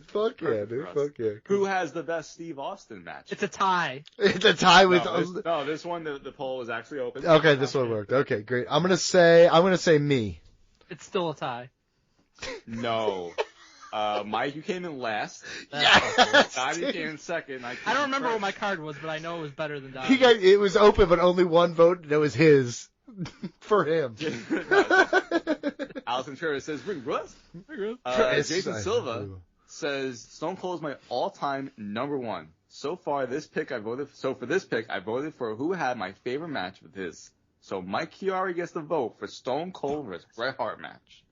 Fuck yeah, dude. Fuck yeah. Who has the best Steve Austin match? It's a tie. It's a tie with... this one, the poll is actually open. Okay, this one worked. Okay, great. I'm gonna say me. It's still a tie. No. Mike, you came in last. Yes! Donnie came in second. I don't remember what my card was, but I know it was better than Donnie. It was open, but only one vote, and it was his. For him. Alex Contreras says, Ring Russ? Jason Silva says, Stone Cold is my all-time number one. So for this pick, I voted for who had my favorite match with his. So Mike Chiari gets the vote for Stone Cold vs. Bret Hart match.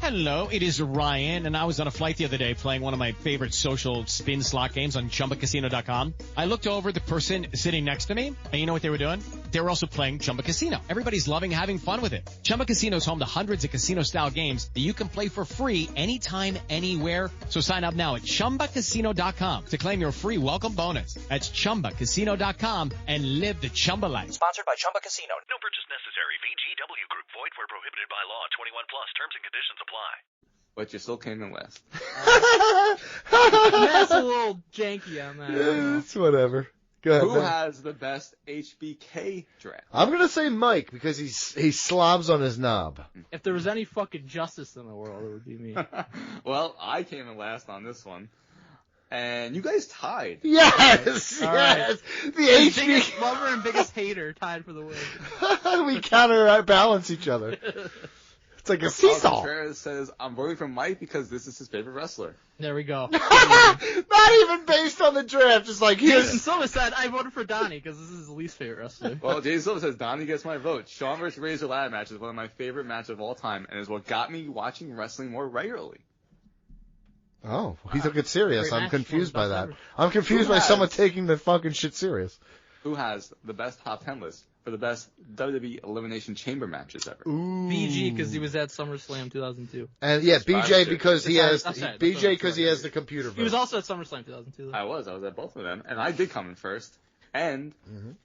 Hello, it is Ryan, and I was on a flight the other day playing one of my favorite social spin slot games on ChumbaCasino.com. I looked over at the person sitting next to me, and you know what they were doing? They were also playing Chumba Casino. Everybody's loving having fun with it. Chumba Casino is home to hundreds of casino-style games that you can play for free anytime, anywhere. So sign up now at ChumbaCasino.com to claim your free welcome bonus. That's ChumbaCasino.com and live the Chumba life. Sponsored by Chumba Casino. No purchase necessary. VGW Group. Void where prohibited by law. 21 plus. Terms and conditions apply. But you still came in last. That's a little janky on that. It's whatever. Go ahead, Who has the best HBK draft? I'm going to say Mike because he slobs on his knob. If there was any fucking justice in the world, it would be me. Well, I came in last on this one. And you guys tied. Yes! Yes! The biggest lover and biggest hater tied for the win. We counterbalance each other. It's like a seesaw. Contreras says, I'm voting for Mike because this is his favorite wrestler. There we go. Not even based on the draft. Just like, Jason Silva said, I voted for Donnie because this is his least favorite wrestler. Well, Jason Silva says, Donnie gets my vote. Shawn vs. Razor ladder match is one of my favorite matches of all time and is what got me watching wrestling more regularly. Oh, he took it serious. I'm confused by that. I'm confused by someone taking the fucking shit serious. Who has the best top 10 list for the best WWE Elimination Chamber matches ever? Ooh. BG because he was at SummerSlam 2002. And yeah, BJ because he has the computer vote. He was also at SummerSlam 2002. I was at both of them, and I did come in first. And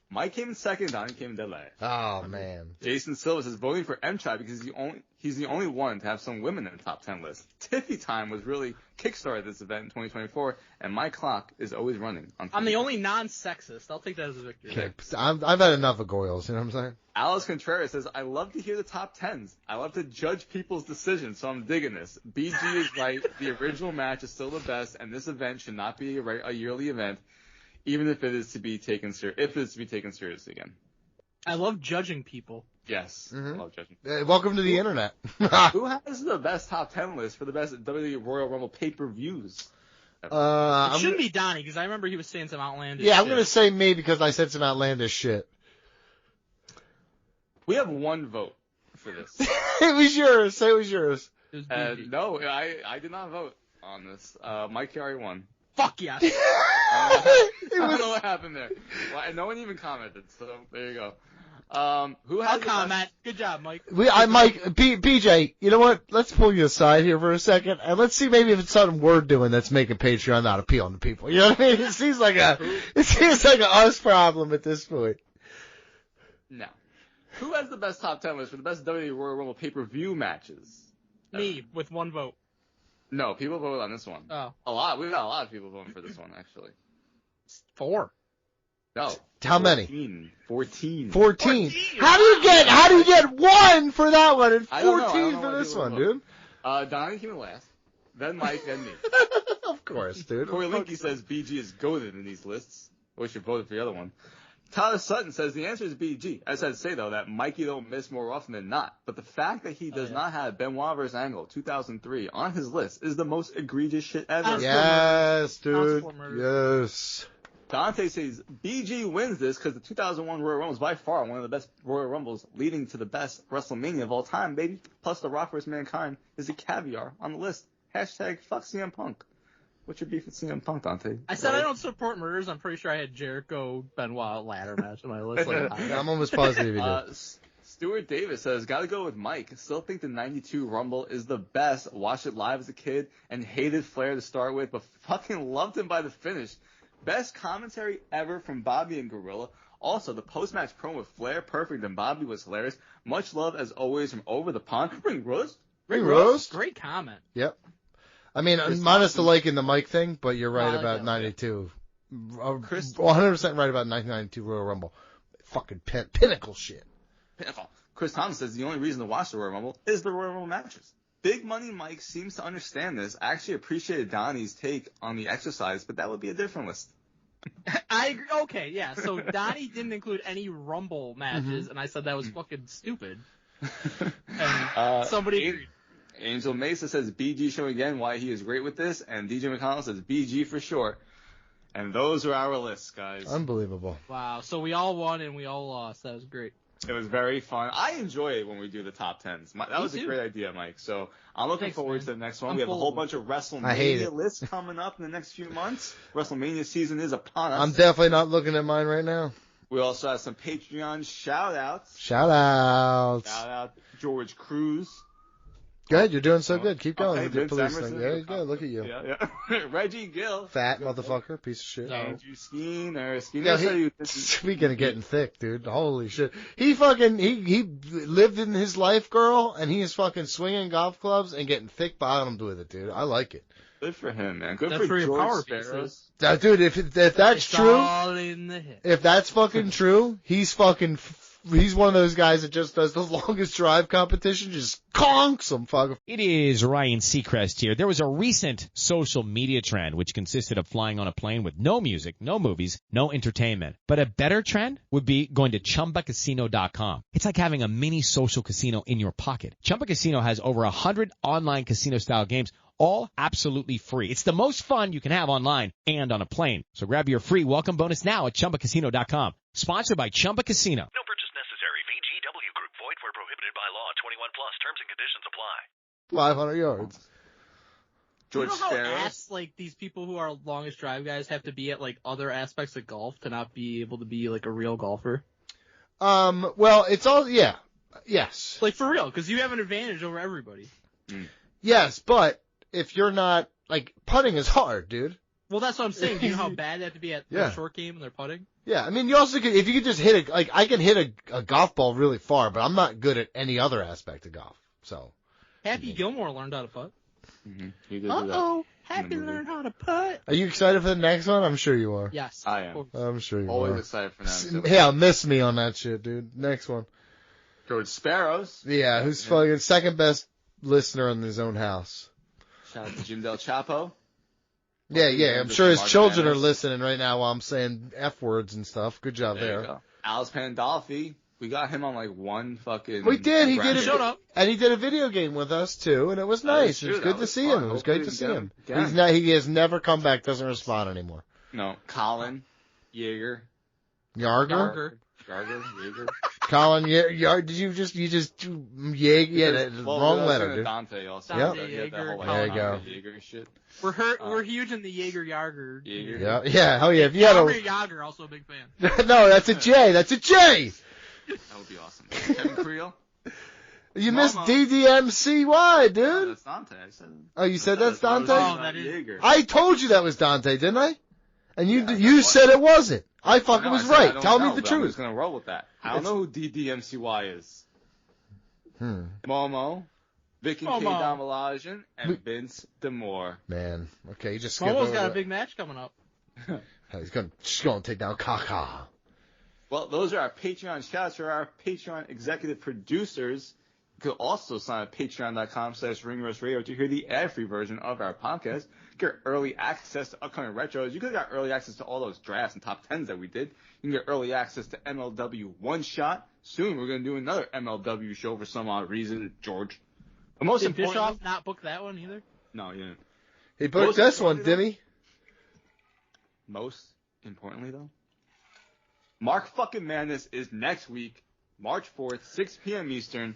Mike came in second, Donnie came in dead last. Oh man. Jason Silva is voting for M-Tribe because he's the only one to have some women in the top 10 list. Tiffy Time was really kickstarted this event in 2024, and my clock is always running. I'm the only non-sexist. I'll take that as a victory. Okay, I've had enough of Goyles, you know what I'm saying? Alice Contreras says, I love to hear the top 10s. I love to judge people's decisions, so I'm digging this. BG is right. The original match is still the best, and this event should not be a yearly event. Even if it is to be taken seriously again. I love judging people. Yes, I love judging. Welcome to the internet. Who has the best top 10 list for the best WWE Royal Rumble pay-per-views? It shouldn't be Donnie, because I remember he was saying some outlandish shit. I'm going to say me because I said some outlandish shit. We have one vote for this. It was yours. Say it was yours. It was no, I did not vote on this. Mike Chiari won. Fuck yes. I don't know what happened there. Well, no one even commented, so there you go. Who has I'll comment. Good job, Mike. Mike, PJ, you know what? Let's pull you aside here for a second, and let's see maybe if it's something we're doing that's making Patreon not appealing to people. You know what I mean? It seems like a us problem at this point. No. Who has the best top 10 list for the best WWE Royal Rumble pay-per-view matches? Me, with one vote. No, people voted on this one. Oh. A lot. We've got a lot of people voting for this one, actually. 4. No. How many? 14. 14. How do you get 1 for that one and 14 for this one, dude? Donnie came in last. Then Mike, then me. Of course, dude. Corey Linky says BG is goated in these lists. I wish you voted for the other one. Tyler Sutton says the answer is BG. I just had to say, though, that Mikey don't miss more often than not. But the fact that he does not have Benoit vs. Angle 2003 on his list is the most egregious shit ever. Yes, dude. Yes. Dante says BG wins this because the 2001 Royal Rumble is by far one of the best Royal Rumbles, leading to the best WrestleMania of all time, baby. Plus, The Rock vs. Mankind is a caviar on the list. Hashtag fuck CM Punk. What's your beef with CM Punk, Dante? I said I don't support murders. I'm pretty sure I had Jericho Benoit ladder match on my list. I'm almost positive you did. Stuart Davis says, gotta go with Mike. Still think the 92 Rumble is the best. Watched it live as a kid and hated Flair to start with, but fucking loved him by the finish. Best commentary ever from Bobby and Gorilla. Also, the post-match promo with Flair, perfect, and Bobby was hilarious. Much love, as always, from Over the Pond. Ring Roast. Great comment. Yep. I mean, minus the liking the Mike thing, but you're right about 92. 100% right about 1992 Royal Rumble. Fucking pinnacle shit. Pinnacle. Chris Thomas says the only reason to watch the Royal Rumble is the Royal Rumble matches. Big Money Mike seems to understand this. I actually appreciated Donnie's take on the exercise, but that would be a different list. I agree. Okay, yeah. So Donnie didn't include any Rumble matches, and I said that was fucking stupid. And somebody agreed. Angel Mesa says BG showing again why he is great with this, and DJ McConnell says BG for sure. And those are our lists, guys. Unbelievable. Wow. So we all won and we all lost. That was great. It was very fun. I enjoy it when we do the top 10s. That was a great idea, Mike. So I'm looking forward to the next one. We have a whole bunch of WrestleMania lists coming up in the next few months. WrestleMania season is upon us. I'm definitely not looking at mine right now. We also have some Patreon shout-outs. Shout out George Cruz. Good, you're doing so good. Keep going with your police thing. There you go. Look at you. Yeah. Reggie Gill. Fat motherfucker, piece of shit. Andrew Skeena. Speaking of getting thick, dude. Holy shit. He lived in his life, girl, and he is fucking swinging golf clubs and getting thick bottomed with it, dude. I like it. Good for him, man. Good for George your power Sparrows. Dude, if that's true, if that's fucking true, he's one of those guys that just does the longest drive competition, just conks them, fucker. It is Ryan Seacrest here. There was a recent social media trend which consisted of flying on a plane with no music, no movies, no entertainment. But a better trend would be going to ChumbaCasino.com. It's like having a mini social casino in your pocket. Chumba Casino has over 100 online casino-style games, all absolutely free. It's the most fun you can have online and on a plane. So grab your free welcome bonus now at ChumbaCasino.com. Sponsored by Chumba Casino. No purchase necessary. VGW Group. Void where prohibited by law. 21 plus. Terms and conditions apply. 500 yards. George Sparrows. Like these people who are longest drive guys have to be at like other aspects of golf to not be able to be like a real golfer. Well, it's all yes. Like for real, because you have an advantage over everybody. Yes, but if you're not like putting is hard, dude. Well, that's what I'm saying. Do you know how bad they have to be at their short game when they're putting? Yeah, I mean, you also could, if you could just hit I can hit a golf ball really far, but I'm not good at any other aspect of golf. So. Happy Gilmore learned how to putt. Mm-hmm. Happy learned how to putt. Are you excited for the next one? I'm sure you are. Yes. I am. I'm sure you Always are. excited for that. Yeah, miss me on that shit, dude. Next one. George Sparrows. Yeah, who's fucking second best listener in his own house. Shout out to Jim Del Chapo. Yeah, I'm sure his children are listening right now while I'm saying F words and stuff. Good job there. You go. Alice Pandolfi. We got him on like one fucking. We did. He did Shut up. And he did a video game with us too, and it was nice. It was good to see him. It was great to see him. He has never come back. Doesn't respond anymore. No. Colin. Jaeger. Yarger. Jaeger. Colin, did you just Jaeger? Wrong letter, dude. Dante also. Dante Jaeger. There you go. Jaeger shit. We're huge in the Jaeger. Yeah, hell yeah. If you had Jaeger, also a big fan. No, that's a J. That's a J. That would be awesome. Kevin Creel. You missed DDMCY, dude. No, that's Dante. Oh, you said that's Dante? Oh, that is Jaeger. I told you that was Dante, didn't I? And you said it wasn't. I fucking was right. Tell me the truth. I'm just gonna roll with that. I don't know who DDMCY is. Momo, Vicky K. Damalajan, and Vince D'Amore. Man, okay, you just Momo's got a big match coming up. He's gonna take down Kaka. Well, those are our Patreon shoutouts for our Patreon executive producers. You could also sign up at patreon.com/ringrusradio to hear the ad-free version of our podcast. Get early access to upcoming retros. You could have got early access to all those drafts and top 10s that we did. You can get early access to MLW One Shot. Soon we're going to do another MLW show for some odd reason, George. But most Did importantly, Bischoff not book that one either? No, he didn't. He booked this one, didn't he? Most importantly, though, Mark fucking Madness is next week, March 4th, 6 p.m. Eastern.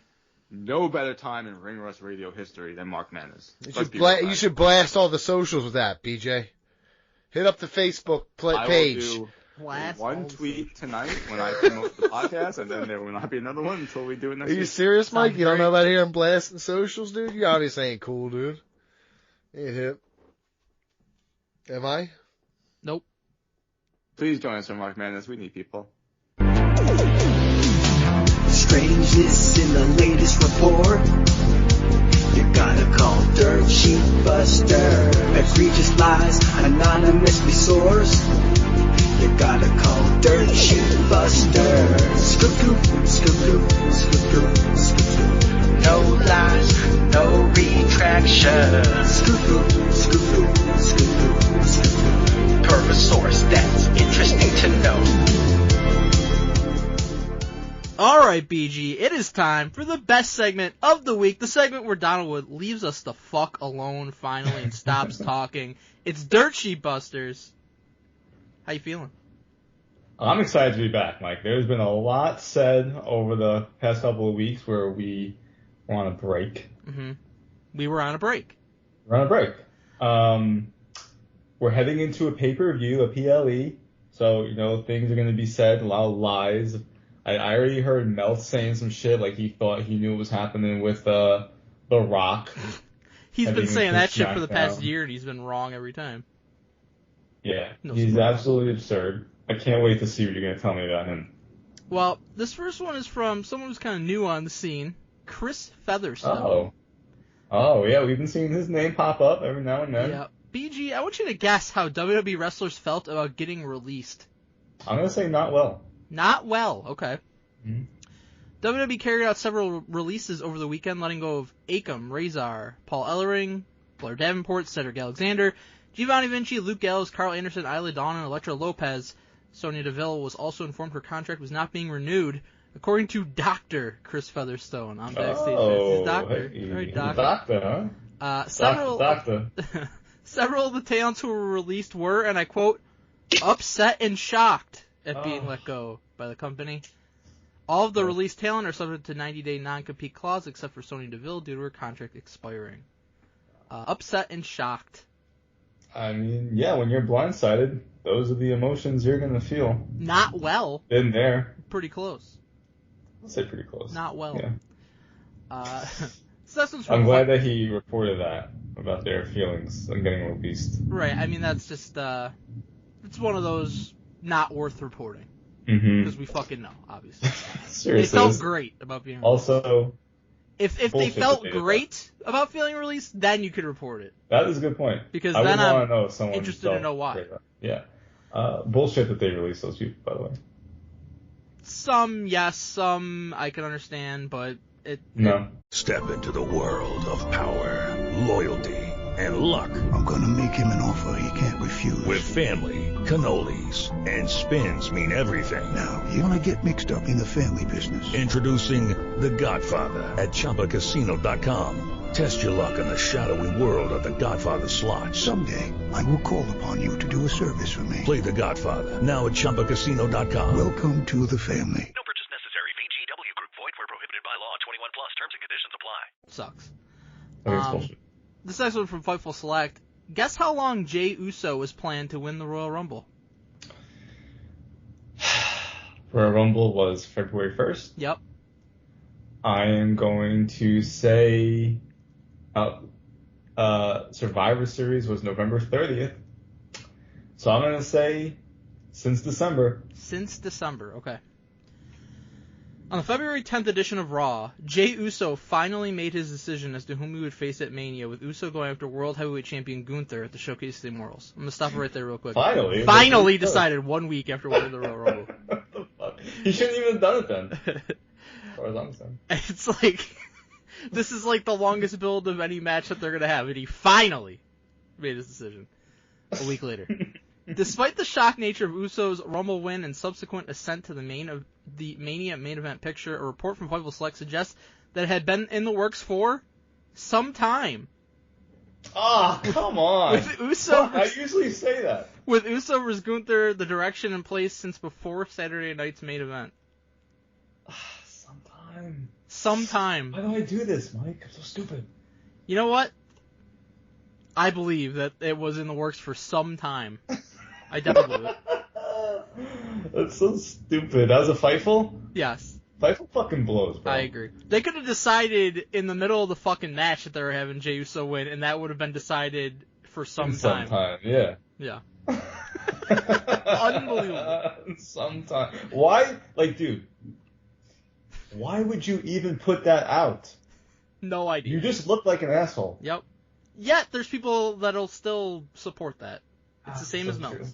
No better time in Ring Rust Radio history than Mark Madness. You should blast all the socials with that, BJ. Hit up the Facebook page. I will do one tweet tonight when I promote the podcast, and then there will not be another one until we do it next week. Are you serious, Mike? You don't know about hearing blasting socials, dude? You obviously ain't cool, dude. Ain't hip. Am I? Nope. Please join us for Mark Madness. We need people. Strangeness in the latest report. You gotta call Dirt Sheet Buster. Egregious lies anonymously sourced. You gotta call Dirt Sheet Buster. Scoop, scoop, scoop, scoop. No lies, no retraction. Scoop, scoop, scoop, scoop. Per a source that's interesting to know. Alright, BG, it is time for the best segment of the week, the segment where Donaldwood leaves us the fuck alone finally and stops talking. It's Dirt Sheet Busters. How you feeling? I'm excited to be back, Mike. There's been a lot said over the past couple of weeks where we were on a break. Mm-hmm. We were on a break. We're on a break. We're heading into a pay-per-view, a PLE, so, things are going to be said, a lot of lies. I already heard Mel saying some shit like he thought he knew what was happening with The Rock. He's been saying that shit for the past year, and he's been wrong every time. Yeah, he's absolutely absurd. I can't wait to see what you're going to tell me about him. Well, this first one is from someone who's kind of new on the scene, Chris Featherstone. Oh, yeah, we've been seeing his name pop up every now and then. Yeah. BG, I want you to guess how WWE wrestlers felt about getting released. I'm going to say not well. Not well, okay. Mm-hmm. WWE carried out several releases over the weekend, letting go of Akam, Razor, Paul Ellering, Blair Davenport, Cedric Alexander, Giovanni Vinci, Luke Gallows, Carl Anderson, Isla Dawn, and Elektra Lopez. Sonya Deville was also informed her contract was not being renewed, according to Dr. Chris Featherstone on Backstage. Oh, He's doctor. Hey, Right, doctor, huh? Several of the talents who were released were, and I quote, upset and shocked at being let go by the company. All of the released talent are subject to 90-day non-compete clause except for Sonya Deville due to her contract expiring. Upset and shocked. I mean, yeah, when you're blindsided, those are the emotions you're going to feel. Not well. Been there. Pretty close. I'll say pretty close. Not well. Yeah. I'm glad that he reported that about their feelings on getting released. Right, I mean, that's just, it's one of those not worth reporting. Because we fucking know, obviously. Seriously. They felt great about being released. Also, if they felt great about feeling released, then you could report it. That is a good point. Because I then I'm know someone interested to know why. Yeah. Bullshit that they released those people, by the way. Some, yes, some I can understand, but No. Step into the world of power, loyalty, and luck. I'm gonna make him an offer he can't refuse. With family, cannolis, and spins mean everything. Now, you wanna get mixed up in the family business. Introducing The Godfather at ChumbaCasino.com. Test your luck in the shadowy world of The Godfather slot. Someday, I will call upon you to do a service for me. Play The Godfather now at ChumbaCasino.com. Welcome to the family. No purchase necessary. VGW Group. Void where prohibited by law. 21 plus. Terms and conditions apply. Sucks. Bullshit. This next one from Fightful Select. Guess how long Jey Uso is planned to win the Royal Rumble? Royal Rumble was February 1st. Yep. I am going to say Survivor Series was November 30th. So I'm going to say since December. Since December, okay. On the February 10th edition of Raw, Jey Uso finally made his decision as to whom he would face at Mania, with Uso going after World Heavyweight Champion Gunther at the Showcase of the Immortals. I'm going to stop right there real quick. Finally decided 1 week after winning the Royal Rumble. What the fuck? He shouldn't even have done it then. As far as I'm concerned. It's like, this is like the longest build of any match that they're going to have, and he finally made his decision a week later. Despite the shock nature of Uso's Rumble win and subsequent ascent to the Mania main event picture, a report from Fightful Select suggests that it had been in the works for some time. Ah, come on. With Uso, I usually say that. With Uso vs. Gunther, the direction in place since before Saturday night's main event. Sometime. Why do I do this, Mike? I'm so stupid. You know what? I believe that it was in the works for some time. I definitely believe it. That's so stupid. That was a Fightful? Yes. Fightful fucking blows, bro. I agree. They could have decided in the middle of the fucking match that they were having Jey Uso win, and that would have been decided for some time. Sometime, yeah. Yeah. Unbelievable. Sometime. Why? Like, dude, why would you even put that out? No idea. You just look like an asshole. Yep. Yet, there's people that'll still support that. It's the same as Meltz.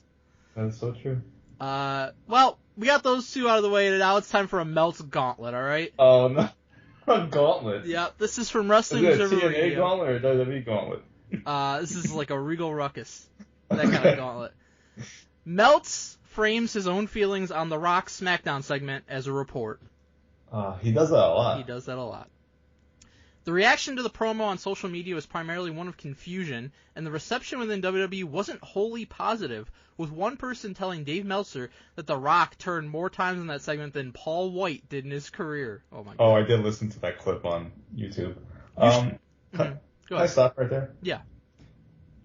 That's so true. Well, we got those two out of the way, and now it's time for a Meltz gauntlet, alright? Oh, no. A gauntlet? Yeah, this is from Wrestling Is it a Observer TNA Radio. gauntlet or a WWE gauntlet? This is like a Regal Ruckus. That kind of gauntlet. Meltz frames his own feelings on the Rock SmackDown segment as a report. He does that a lot. He does that a lot. The reaction to the promo on social media was primarily one of confusion, and the reception within WWE wasn't wholly positive, with one person telling Dave Meltzer that The Rock turned more times in that segment than Paul White did in his career. Oh my god. Oh, I did listen to that clip on YouTube. Go Can I ahead. stop right there? Yeah.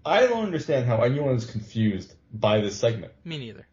I don't understand how anyone is confused by this segment. Me neither.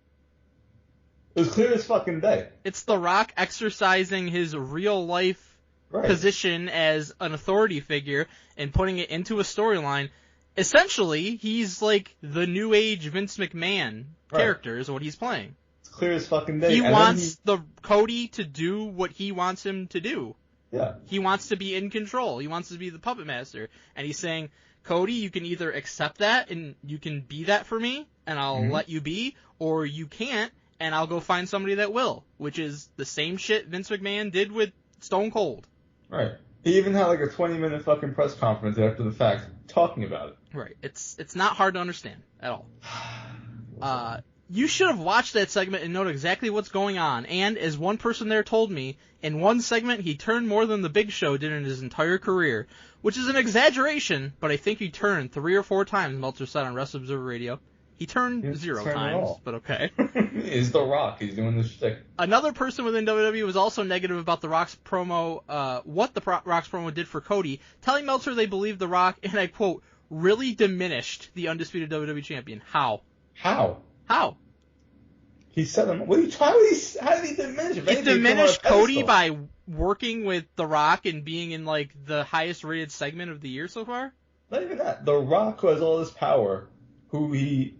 It was clear as fucking day. It's The Rock exercising his real life position as an authority figure and putting it into a storyline. Essentially, he's like the new age Vince McMahon character is what he's playing. It's clear as fucking day. He wants the Cody to do what he wants him to do. Yeah. He wants to be in control. He wants to be the puppet master. And he's saying, Cody, you can either accept that and you can be that for me and I'll let you be, or you can't and I'll go find somebody that will, which is the same shit Vince McMahon did with Stone Cold. Right. He even had like a 20-minute fucking press conference after the fact talking about it. Right. It's not hard to understand at all. You should have watched that segment and known exactly what's going on. And as one person there told me, in one segment he turned more than the Big Show did in his entire career, which is an exaggeration, but I think he turned 3 or 4 times, Meltzer said on Wrestling Observer Radio. He turned 0 times, but okay. He's The Rock. He's doing this shtick. Another person within WWE was also negative about The Rock's promo, what the Rock's promo did for Cody, telling Meltzer they believed The Rock, and I quote, really diminished the undisputed WWE champion. How? He said him. How did he diminish him? He diminished Cody by working with The Rock and being in like the highest rated segment of the year so far? Not even that. The Rock, who has all this power, who he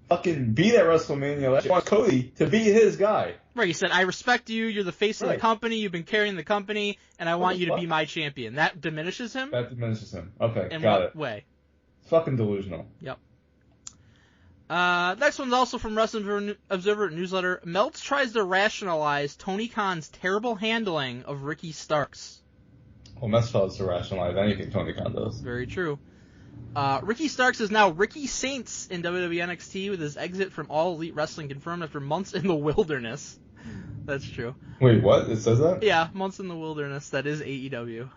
fucking beat at WrestleMania, wants Cody to be his guy. Right, he said, I respect you, you're the face of the company, you've been carrying the company, and I want you to be my champion. That diminishes him? That diminishes him. Okay, in got what it. way? It's fucking delusional. Yep. Next one's also from Wrestling Observer newsletter. Meltz tries to rationalize Tony Khan's terrible handling of Ricky Starks. Well, Mess fails to rationalize anything Tony Khan does. Very true. Ricky Starks is now Ricky Saints in WWE NXT with his exit from All Elite Wrestling confirmed after months in the wilderness. That's true. Wait, what? It says that? Yeah, Months in the Wilderness. That is AEW.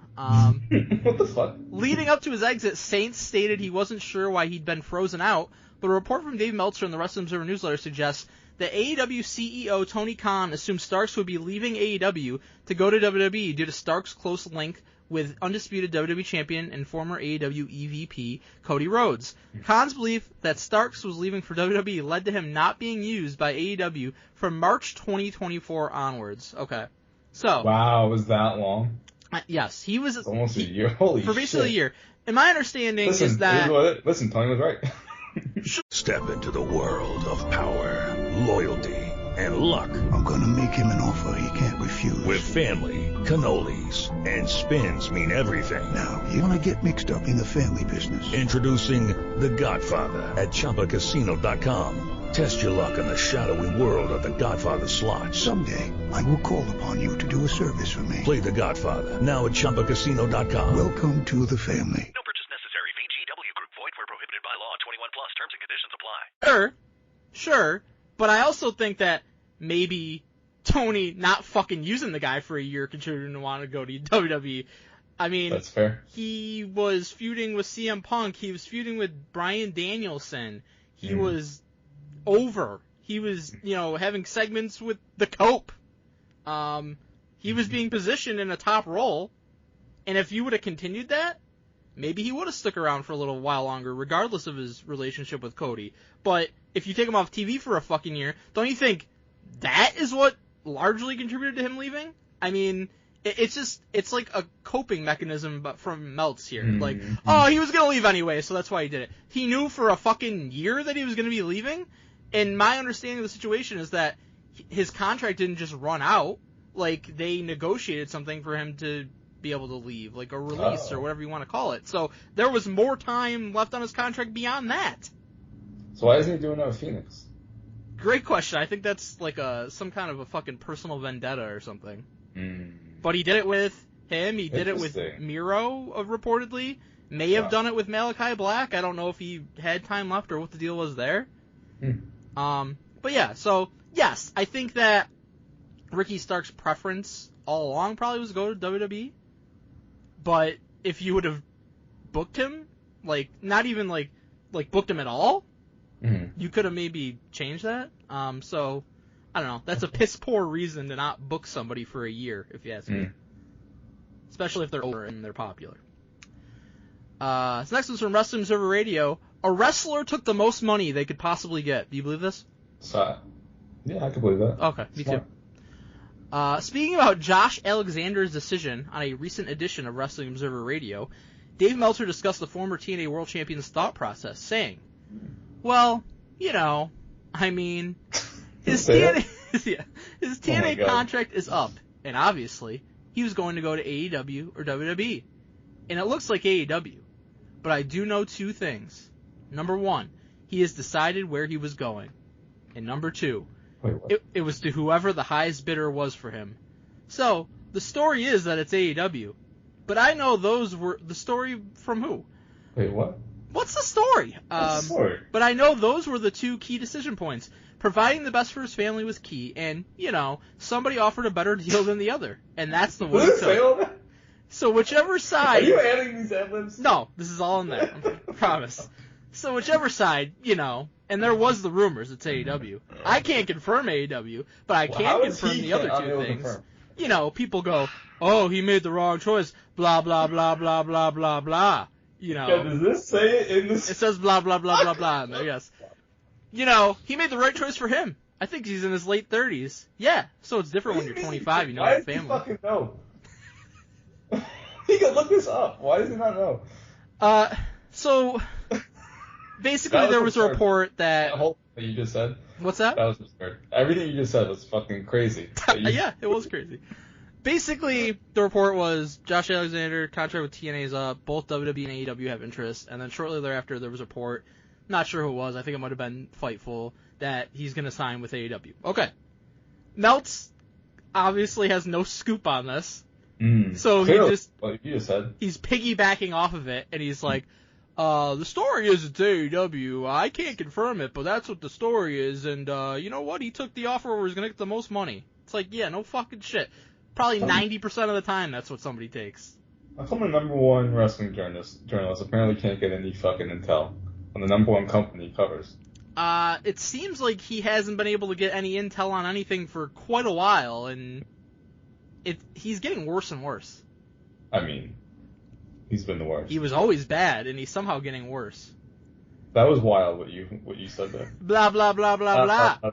What the fuck? Leading up to his exit, Saints stated he wasn't sure why he'd been frozen out, but a report from Dave Meltzer in the Wrestling Observer newsletter suggests that AEW CEO Tony Khan assumed Starks would be leaving AEW to go to WWE due to Starks' close link with undisputed WWE champion and former AEW EVP Cody Rhodes. Khan's belief that Starks was leaving for WWE led to him not being used by AEW from March 2024 onwards. Okay. So. Wow, was that long? Yes, he was. It's almost a year. Holy for basically shit. a year. And my understanding is that. Listen, Tony was right. Step into the world of power, loyalty, and luck. I'm gonna make him an offer he can't refuse. With family, cannolis, and spins mean everything. Now, you wanna get mixed up in the family business. Introducing The Godfather at ChumbaCasino.com. Test your luck in the shadowy world of The Godfather slot. Someday, I will call upon you to do a service for me. Play The Godfather now at ChumbaCasino.com. Welcome to the family. No purchase necessary. VGW Group. Void where prohibited by law. 21 plus. Terms and conditions apply. Sure. But I also think that maybe Tony not fucking using the guy for a year contributed to want to go to WWE. I mean, that's fair. He was feuding with CM Punk. He was feuding with Bryan Danielson. He was over. He was, having segments with the Cope. He was being positioned in a top role. And if you would have continued that, maybe he would have stuck around for a little while longer, regardless of his relationship with Cody. But if you take him off TV for a fucking year, don't you think that is what largely contributed to him leaving? I mean, it's like a coping mechanism but from Meltz here. Like, he was going to leave anyway, so that's why he did it. He knew for a fucking year that he was going to be leaving, and my understanding of the situation is that his contract didn't just run out. Like, they negotiated something for him to be able to leave, like a release or whatever you want to call it. So there was more time left on his contract beyond that. So why isn't he doing that with Phoenix? Great question. I think that's like some kind of a fucking personal vendetta or something. But he did it with him. He did it with Miro, reportedly. May have done it with Malachi Black. I don't know if he had time left or what the deal was there. But yeah, so yes, I think that Ricky Stark's preference all along probably was to go to WWE. But if you would have booked him, like not even like booked him at all, you could have maybe changed that. So I don't know. That's a piss poor reason to not book somebody for a year, if you ask me. Especially if they're older and they're popular. So next one's from Wrestling Observer Radio. A wrestler took the most money they could possibly get. Do you believe this? Yeah, I can believe that. Okay, me too. Speaking about Josh Alexander's decision on a recent edition of Wrestling Observer Radio, Dave Meltzer discussed the former TNA World Champion's thought process, saying, well, I mean, his TNA contract is up, and obviously, he was going to go to AEW or WWE. And it looks like AEW. But I do know two things. Number one, he has decided where he was going. And number two, it was to whoever the highest bidder was for him. So, the story is that it's AEW. But I know those were the story from who? Wait, what? What's the story? What's the story? But I know those were the two key decision points. Providing the best for his family was key, and, somebody offered a better deal than the other. And that's the one he took. So whichever side... Are you adding these ad-libs? No, this is all in there. I promise. So whichever side, and there was the rumors it's AEW. I can't confirm AEW, but I can confirm the other two things. People go, oh, he made the wrong choice, blah, blah, blah, blah, blah, blah, blah. Yeah, does this say it in this? It says blah, blah, blah, blah, blah in there, yes. He made the right choice for him. I think he's in his late 30s. Yeah, so it's different when you're 25, you have a family. Why does he fucking know? He could look this up. Why does he not know? So, basically there was a report that... The whole thing you just said? What's that? That was absurd. Everything you just said was fucking crazy. Yeah, it was crazy. Basically, the report was Josh Alexander, contract with TNA is up, both WWE and AEW have interest, and then shortly thereafter there was a report, not sure who it was, I think it might have been Fightful, that he's going to sign with AEW. Okay. Meltz obviously has no scoop on this. So clearly, like you just said, he's piggybacking off of it, and he's like, the story is it's AEW. I can't confirm it, but that's what the story is. And you know what? He took the offer where he's going to get the most money. It's like, yeah, no fucking shit. Probably 90% of the time, that's what somebody takes. How come the number one wrestling journalist apparently can't get any fucking intel when the number one company covers? It seems like he hasn't been able to get any intel on anything for quite a while, and he's getting worse and worse. I mean, he's been the worst. He was always bad, and he's somehow getting worse. That was wild what you said there. Blah blah blah blah blah.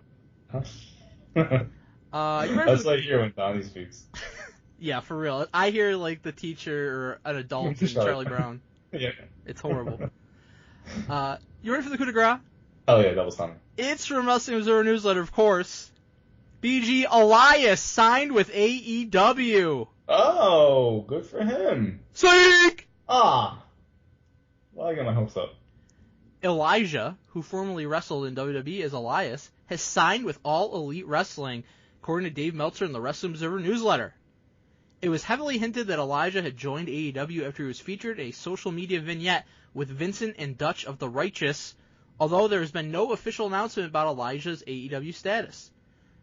That's like here when Donnie speaks. Yeah, for real. I hear like the teacher or an adult in Charlie Brown. Yeah. It's horrible. You ready for the coup de grace? Oh yeah, that was Tommy. It's from Wrestling Observer Newsletter, of course. BG Elias signed with AEW. Oh, good for him. Psych! Well, I got my hopes up. Elijah, who formerly wrestled in WWE as Elias, has signed with All Elite Wrestling, according to Dave Meltzer in the Wrestling Observer Newsletter. It was heavily hinted that Elijah had joined AEW after he was featured in a social media vignette with Vincent and Dutch of the Righteous, although there has been no official announcement about Elijah's AEW status.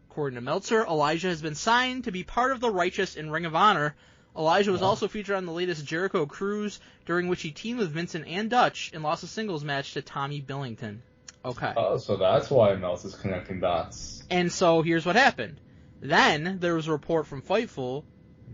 According to Meltzer, Elijah has been signed to be part of the Righteous in Ring of Honor. Elijah was also featured on the latest Jericho Cruise, during which he teamed with Vincent and Dutch and lost a singles match to Tommy Billington. Okay. Oh, so that's why Meltzer's connecting dots. And so here's what happened. Then there was a report from Fightful.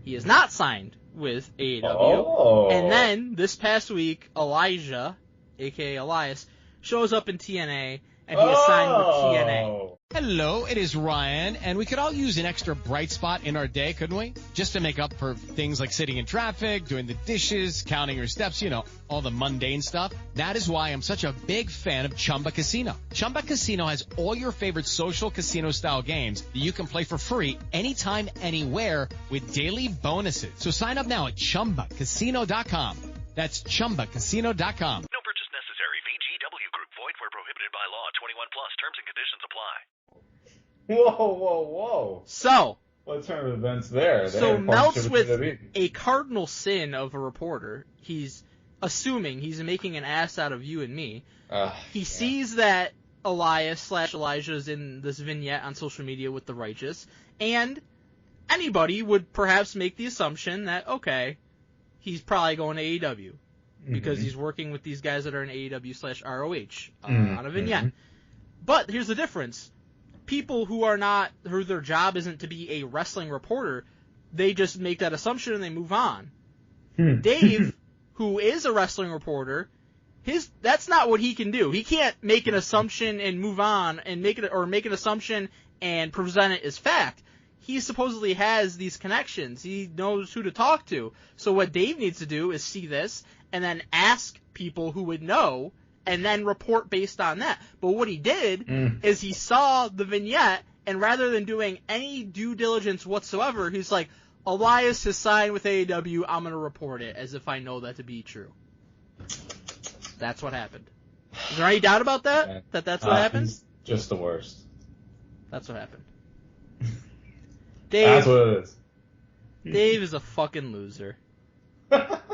He is not signed with AEW. Oh. And then, this past week, Elijah, a.k.a. Elias, shows up in TNA, and he is signed with TNA. Hello, it is Ryan, and we could all use an extra bright spot in our day, couldn't we? Just to make up for things like sitting in traffic, doing the dishes, counting your steps, all the mundane stuff. That is why I'm such a big fan of Chumba Casino. Chumba Casino has all your favorite social casino-style games that you can play for free anytime, anywhere with daily bonuses. So sign up now at ChumbaCasino.com. That's ChumbaCasino.com. No purchase necessary. VGW Group. Void where prohibited by law. 21 plus. Terms and conditions apply. Whoa. So, what turn of events there? So Meltz, with a cardinal sin of a reporter, he's assuming he's making an ass out of you and me. He sees that Elias/Elijah is in this vignette on social media with the Righteous, and anybody would perhaps make the assumption that, okay, he's probably going to AEW. Because he's working with these guys that are in AEW/ROH on a vignette. But here's the difference. People who their job isn't to be a wrestling reporter, they just make that assumption and they move on. Dave, who is a wrestling reporter, that's not what he can do. He can't make an assumption and move on and make an assumption and present it as fact. He supposedly has these connections. He knows who to talk to. So what Dave needs to do is see this and then ask people who would know and then report based on that. But what he did is he saw the vignette, and rather than doing any due diligence whatsoever, he's like, Elias has signed with AEW, I'm going to report it as if I know that to be true. That's what happened. Is there any doubt about that? That's what happened? He's just the worst. That's what happened. Dave, that's what it is. Dave is a fucking loser.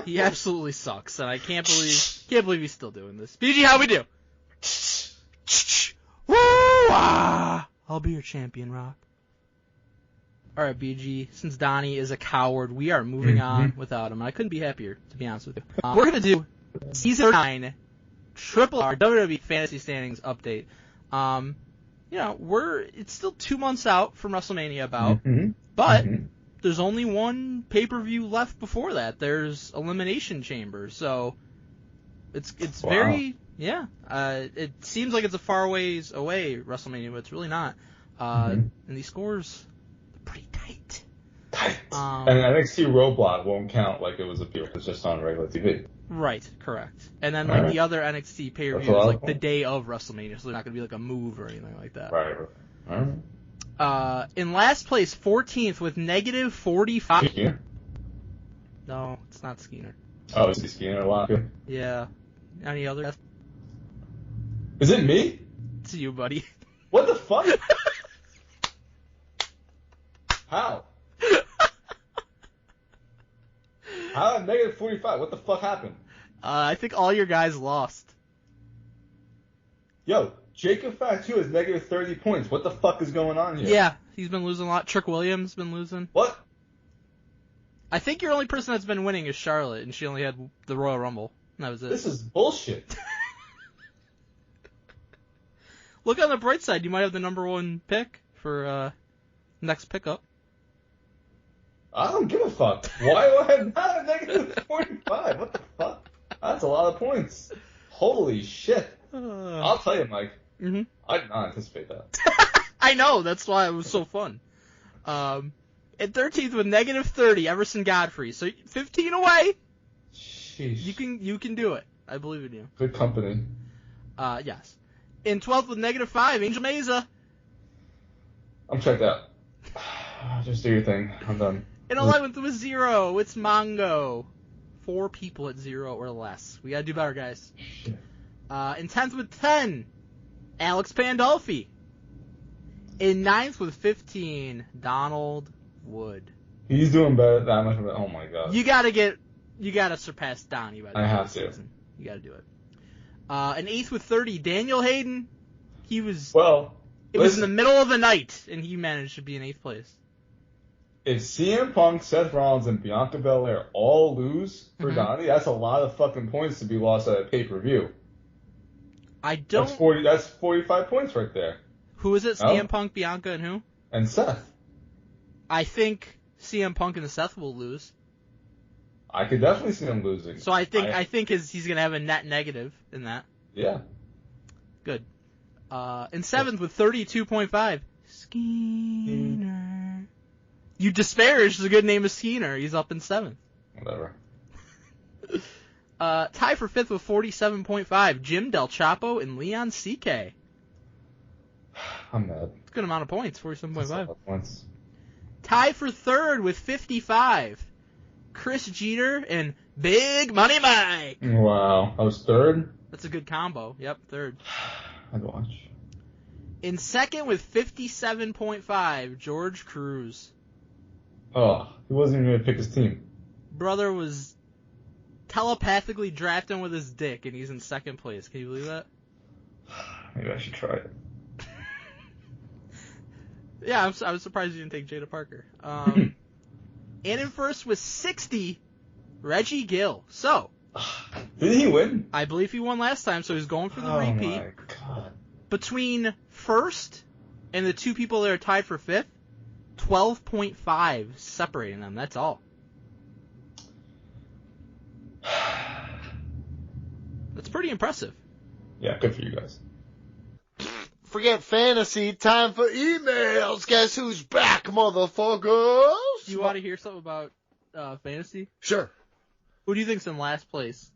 He absolutely sucks, and I can't believe he's still doing this. BG, how we do? Woo! I'll be your champion, Rock. Alright, BG, since Donnie is a coward, we are moving on without him. I couldn't be happier, to be honest with you. We're going to do Season 9 Triple R WWE Fantasy Standings update. It's still 2 months out from WrestleMania but there's only one pay-per-view left before that. There's Elimination Chamber, so it's very, it seems like it's a far ways away, WrestleMania, but it's really not. And these scores are pretty tight. And NXT Roadblock won't count like it was it's just on regular TV. Right, correct. And then the other NXT pay-per-view is like the day of WrestleMania, so they're not going to be like a move or anything like that. Right. In last place, 14th with negative 45. Skeeter? No, it's not Skeeter. Oh, is he Skeeter a lot? Yeah. Any other? Is it me? It's you, buddy. What the fuck? How? How am negative 45? What the fuck happened? I think all your guys lost. Yo, Jacob Fatu has negative 30 points. What the fuck is going on here? Yeah, he's been losing a lot. Trick Williams been losing. What? I think your only person that's been winning is Charlotte, and she only had the Royal Rumble. And that was it. This is bullshit. Look on the bright side. You might have the number one pick for next pickup. I don't give a fuck. Why do I have not a negative 45? What the fuck? That's a lot of points. Holy shit. I'll tell you, Mike. Mm-hmm. I did not anticipate that. I know. That's why it was so fun. At 13th with negative 30, Everson Godfrey. So 15 away. Sheesh. You can do it. I believe in you. Good company. Yes. In 12th with negative 5, Angel Mesa. I'm checked out. Just do your thing. I'm done. In 11th with 0, it's Mongo. 4 people at 0 or less. We gotta do better, guys. Shit. In 10th with 10, Alex Pandolfi. In 9th with 15, Donald Wood. He's doing better. That much better. Oh my god. You gotta surpass Donnie by the end of the season. You gotta do it. In 8th with 30, Daniel Hayden. It was in the middle of the night, and he managed to be in 8th place. If CM Punk, Seth Rollins, and Bianca Belair all lose for Donnie, that's a lot of fucking points to be lost at a pay-per-view. That's 45 points right there. Who is it? CM Punk, Bianca, and who? And Seth. I think CM Punk and Seth will lose. I could definitely see them losing. So I think he's gonna have a net negative in that. Yeah. Good. In 7th with 32.5, Skeeter. You disparaged the good name of Skeeter. He's up in 7th. Whatever. Tie for 5th with 47.5, Jim Del Chapo and Leon CK. I'm mad. It's a good amount of points, 47.5. Points. Tie for 3rd with 55, Chris Jeter and Big Money Mike. Wow. I was 3rd? That's a good combo. Yep, 3rd. I'd watch. In 2nd with 57.5, George Cruz. Oh, he wasn't even going to pick his team. Brother was telepathically drafting with his dick, and he's in 2nd place. Can you believe that? Maybe I should try it. Yeah, I was surprised you didn't take Jada Parker. And in 1st with 60, Reggie Gill. So, didn't he win? I believe he won last time, so he's going for the repeat. Oh my god. Between 1st and the 2 people that are tied for 5th, 12.5 separating them. That's all. That's pretty impressive. Yeah, good for you guys. Forget fantasy, time for emails. Guess who's back, motherfuckers? You want to hear something about fantasy? Sure. Who do you think's in last place?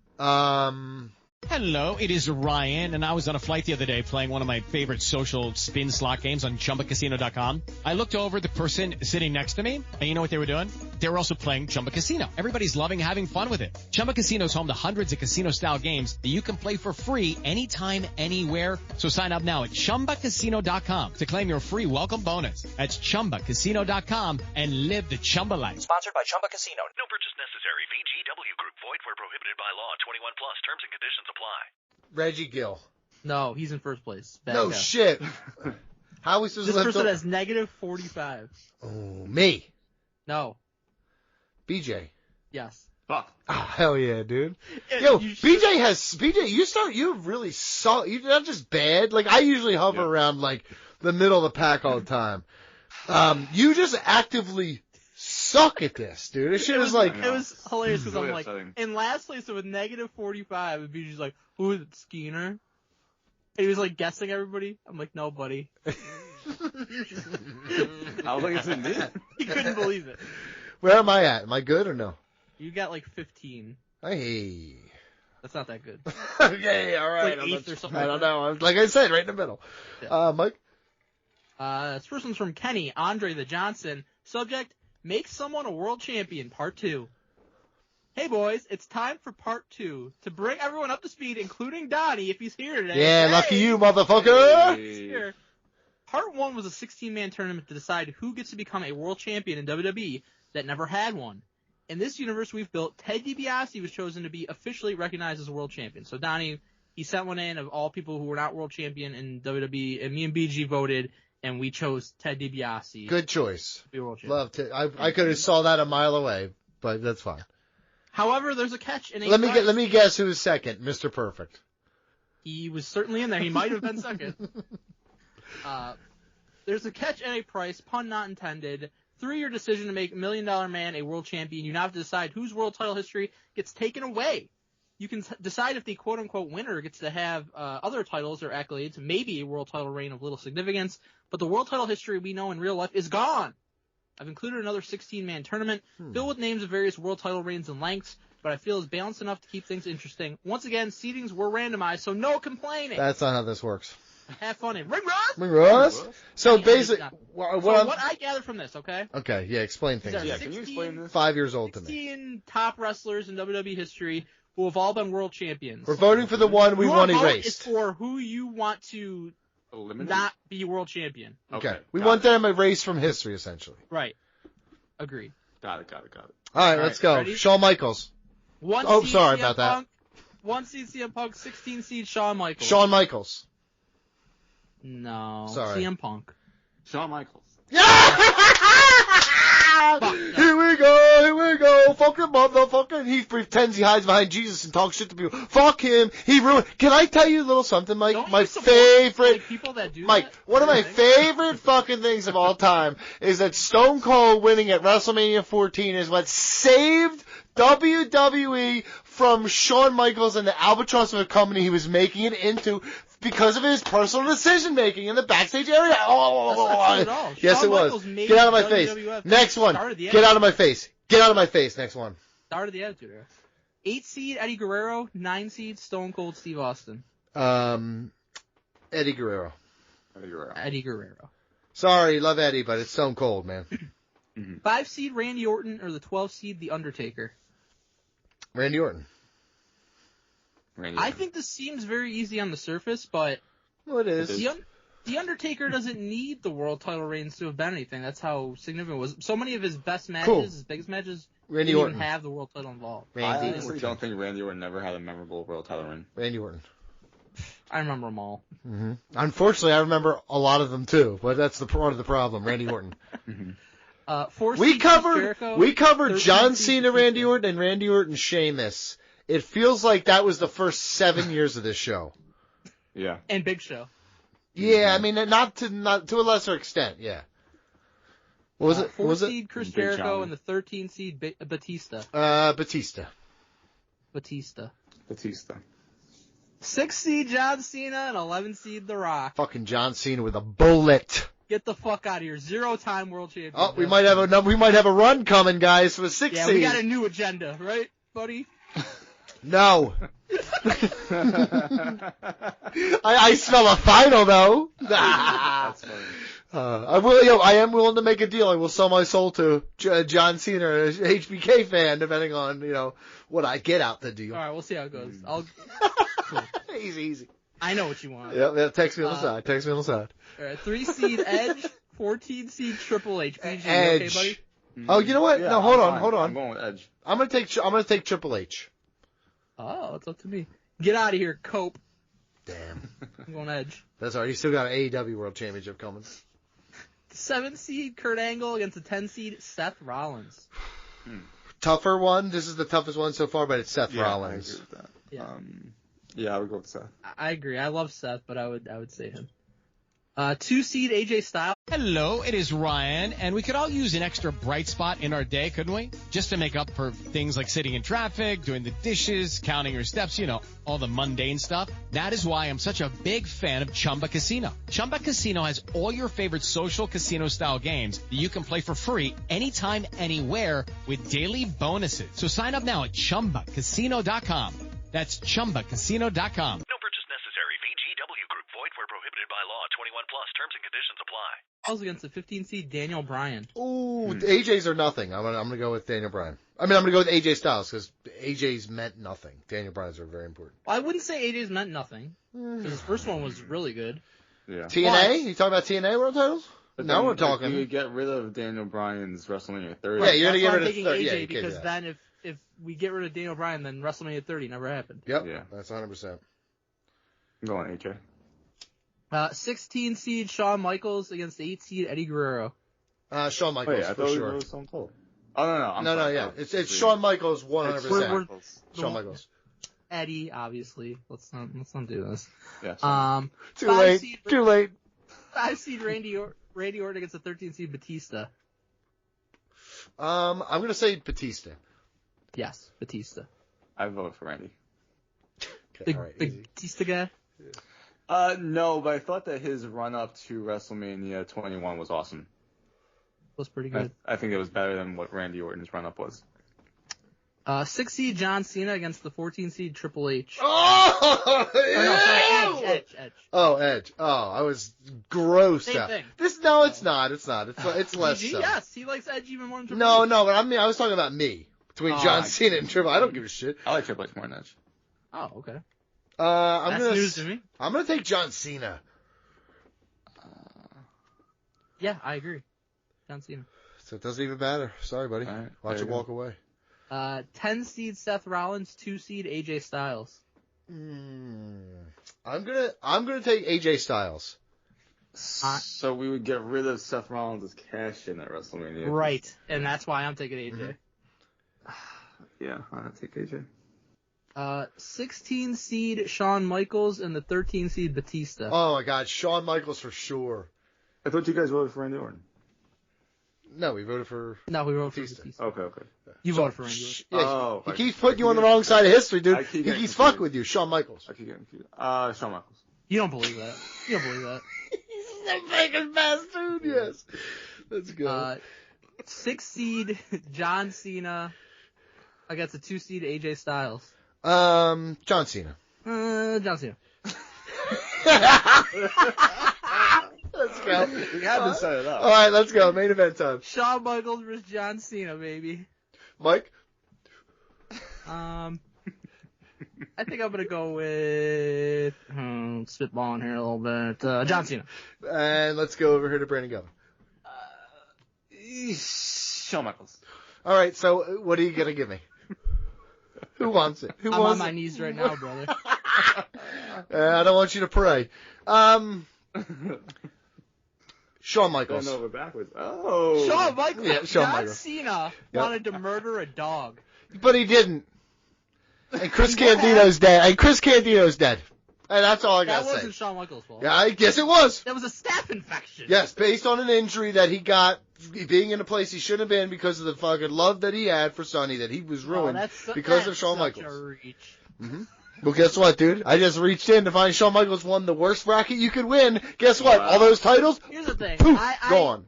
Hello, it is Ryan, and I was on a flight the other day playing one of my favorite social spin slot games on ChumbaCasino.com. I looked over at the person sitting next to me, and you know what they were doing? They were also playing Chumba Casino. Everybody's loving having fun with it. Chumba Casino is home to hundreds of casino-style games that you can play for free anytime, anywhere. So sign up now at ChumbaCasino.com to claim your free welcome bonus. That's ChumbaCasino.com and live the Chumba life. Sponsored by Chumba Casino. No purchase necessary. VGW Group. Void where prohibited by law. 21 plus. Terms and conditions apply. Reggie Gill. No, he's in 1st place. No shit. How are we supposed to This person has negative 45. Oh, me. No. BJ. Yes. Fuck. Oh, hell yeah, dude. Yo, BJ, you really saw, you're not just bad. Like, I usually hover around, like, the middle of the pack all the time. You just actively suck at this, dude. It was hilarious because I'm like, in last place with negative 45, and BJ's like, who is it, Skeeter? And he was like guessing everybody. I'm like, no, buddy. I was like, it's in me. He couldn't believe it. Where am I at? Am I good or no? You got like 15. Hey. That's not that good. Okay, all right. Like 8th or something. I don't know. Like I said, right in the middle. Yeah. Mike? This first one's from Kenny, Andre the Johnson. Subject, make someone a world champion, part 2. Hey boys, it's time for part 2. To bring everyone up to speed, including Donnie, if he's here today. Yeah, lucky you, motherfucker! He's here. Part 1 was a 16-man tournament to decide who gets to become a world champion in WWE that never had one. In this universe we've built, Ted DiBiase was chosen to be officially recognized as a world champion. So Donnie, He sent one in of all people who were not world champion in WWE, and me and BG voted, and we chose Ted DiBiase. Good choice. To be world champion. Love Ted. I could have saw that a mile away, but that's fine. However, there's a catch in a Let me guess who was second. Mr. Perfect. He was certainly in there. He might have been second. There's a catch and a price, pun not intended. Through your decision to make $1 Million Man a world champion, you now have to decide whose world title history gets taken away. You can decide if the quote-unquote winner gets to have other titles or accolades, maybe a world title reign of little significance, but the world title history we know in real life is gone. I've included another 16-man tournament filled with names of various world title reigns and lengths, but I feel is balanced enough to keep things interesting. Once again, seedings were randomized, so no complaining. That's not how this works. Have fun in Ring Rust! Ring Rust? So basically, what I gather from this, okay? Okay, yeah, explain things. Yeah, can you explain this? 5 years old to me. 16 top wrestlers in WWE history who have all been world champions. We're voting for the one we want erased. Is for who you want to not be world champion. Okay. We want them erased from history, essentially. Right. Agreed. Got it. All right, let's go. Ready? Shawn Michaels. Sorry about that. 1 seed CM Punk, 16 seed Shawn Michaels. Shawn Michaels. No. Sorry. CM Punk. Shawn Michaels. Here we go. Fucking motherfucker. He pretends he hides behind Jesus and talks shit to people. Fuck him. He ruined. Can I tell you a little something, Mike? Don't My you support, favorite. people that do Mike, that? one of my favorite fucking things of all time is that Stone Cold winning at WrestleMania 14 is what saved WWE from Shawn Michaels and the albatross of a company he was making it into because of his personal decision making in the backstage area. That's not true at all. Yes, Shawn it was. Michaels made Get out of my face. WWF Next one. started the Get out of my face. Get out of my face. Next one. Started the Attitude Era. 8 seed Eddie Guerrero, 9 seed Stone Cold Steve Austin. Eddie Guerrero. Eddie Guerrero. Sorry, love Eddie, but it's Stone Cold, man. 5 seed Randy Orton or the 12 seed The Undertaker. Randy Orton. I think this seems very easy on the surface, but well, it is. The Undertaker doesn't need the world title reigns to have been anything. That's how significant it was. So many of his best matches, his biggest matches, Randy didn't Orton. even have the world title involved. I honestly don't think Randy Orton never had a memorable world title reign. Randy Orton. I remember them all. Mm-hmm. Unfortunately, I remember a lot of them too, but that's the part of the problem. Randy Orton. 4 We seed covered Jericho, John Cena, Randy Orton, and Randy Orton Sheamus. It feels like that was the first 7 years of this show. Yeah. And Big Show. Yeah, I mean, not to a lesser extent. Yeah. What was it? 4 seed Chris Jericho and the 13 seed Batista. Batista. 6 seed John Cena and 11 seed The Rock. Fucking John Cena with a bullet. Get the fuck out of here! 0-time world champion. Oh, we might have a run coming, guys, for the 6 seed. Yeah, we got a new agenda, right, buddy? No. I smell a final though. That's funny. I am willing to make a deal. I will sell my soul to John Cena, an HBK fan, depending on what I get out the deal. All right, we'll see how it goes. Cool. Easy. I know what you want. Yeah, text me on the side. All right, 3 seed Edge, 14 seed Triple H. PG, Edge. okay, buddy? Oh, you know what? Yeah, no, hold on. I'm going with Edge. I'm gonna take Triple H. Oh, it's up to me. Get out of here, Cope. Damn. I'm going Edge. That's all right. You still got an AEW World Championship coming. 7 seed Kurt Angle against the 10 seed Seth Rollins. Tougher one. This is the toughest one so far, but it's Seth Rollins. I agree with that. Yeah. Yeah, I would go with Seth. I agree. I love Seth, but I would say him. 2 seed AJ Styles. Hello, it is Ryan, and we could all use an extra bright spot in our day, couldn't we? Just to make up for things like sitting in traffic, doing the dishes, counting your steps, all the mundane stuff. That is why I'm such a big fan of Chumba Casino. Chumba Casino has all your favorite social casino-style games that you can play for free anytime, anywhere with daily bonuses. So sign up now at ChumbaCasino.com. That's ChumbaCasino.com. No purchase necessary. VGW Group. Void where prohibited by law. 21 plus. Terms and conditions apply. Against the 15 seed Daniel Bryan. Ooh, AJ's are nothing. I'm gonna go with Daniel Bryan. I'm gonna go with AJ Styles because AJ's meant nothing. Daniel Bryan's are very important. Well, I wouldn't say AJ's meant nothing. His first one was really good. Yeah. TNA? You talking about TNA world titles? But now then, we're talking. You get rid of Daniel Bryan's WrestleMania 30. Yeah, you're gonna That's get why rid I'm of taking 30. AJ Yeah, because then if we get rid of Daniel Bryan, then WrestleMania 30 never happened. Yep. Yeah. That's 100%. I'm going AJ. 16 seed Shawn Michaels against 8 seed Eddie Guerrero. Shawn Michaels, Wait, I for thought sure. it was Stone Cold. Oh, no. I'm sorry. Yeah. It's Shawn Michaels 100%. Shawn Michaels. Eddie, obviously. Let's not do this. Yeah. Too late. 5 seed Randy Orton against the 13 seed Batista. I'm gonna say Batista. Yes, Batista. I vote for Randy. Big Batista guy? No, but I thought that his run up to WrestleMania 21 was awesome. Was pretty good. I think it was better than what Randy Orton's run up was. 6 seed John Cena against the 14 seed Triple H. Oh! Edge. Oh, Edge. Oh, I was grossed Same out. thing. It's not. It's less so. Yes, he likes Edge even more than Triple No, H. but I was talking about me. Between John Cena and Triple H. I don't give a shit. I like Triple H more than Edge. Oh, okay. That's news to me. I'm gonna take John Cena. Yeah, I agree. John Cena. So it doesn't even matter. Sorry, buddy. All right, Watch it walk away. 10 seed Seth Rollins, 2 seed AJ Styles. I'm gonna take AJ Styles. So we would get rid of Seth Rollins' cash in at WrestleMania. Right, and that's why I'm taking AJ. Mm-hmm. Yeah, I'll take AJ. 16 seed Shawn Michaels and the 13 seed Batista. Oh my God, Shawn Michaels for sure. I thought you guys voted for Randy Orton. No, we voted for Batista. Okay. You voted for Randy Orton. He keeps putting you on the wrong side of history, dude. He keeps fucking with you, Shawn Michaels. I keep getting confused. Shawn Michaels. You don't believe that. He's a fucking bastard, yes. Let's go. 6 seed John Cena against the 2 seed AJ Styles. John Cena. John Cena. Let's go. We had to set it up. All right, let's go. Main event time. Shawn Michaels versus John Cena, baby. Mike? I think I'm gonna go with spitballing here a little bit. John Cena. And let's go over here to Brandon Governor. Shawn Michaels. All right, so what are you gonna give me? Who wants it? I'm on my knees right now, brother. I don't want you to pray. Shawn Michaels. Going over backwards. Oh. Shawn Michaels. Yeah, Shawn John Michaels. Cena wanted to murder a dog. But he didn't. And Chris Candido's dead. And that's all I gotta say. That wasn't Shawn Michaels' fault. Yeah, I guess it was. That was a staph infection. Yes, based on an injury that he got being in a place he shouldn't have been because of the fucking love that he had for Sonny, that he was ruined because of Shawn Michaels. A reach. Mm-hmm. Well, guess what, dude? I just reached in to find Shawn Michaels won the worst bracket you could win. Guess what? All those titles, here's the thing. Poof, gone.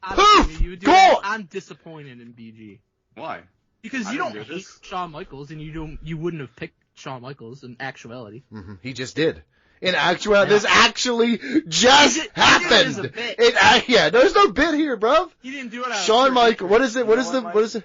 Poof, gone. I'm disappointed in BG. Why? Because you don't hate Shawn Michaels, and you wouldn't have picked Shawn Michaels in actuality. Mm-hmm. He just did. In actuality, this actually just happened. There's no bit here, bruv. He didn't do it. Shawn Michaels. What is it? What is it?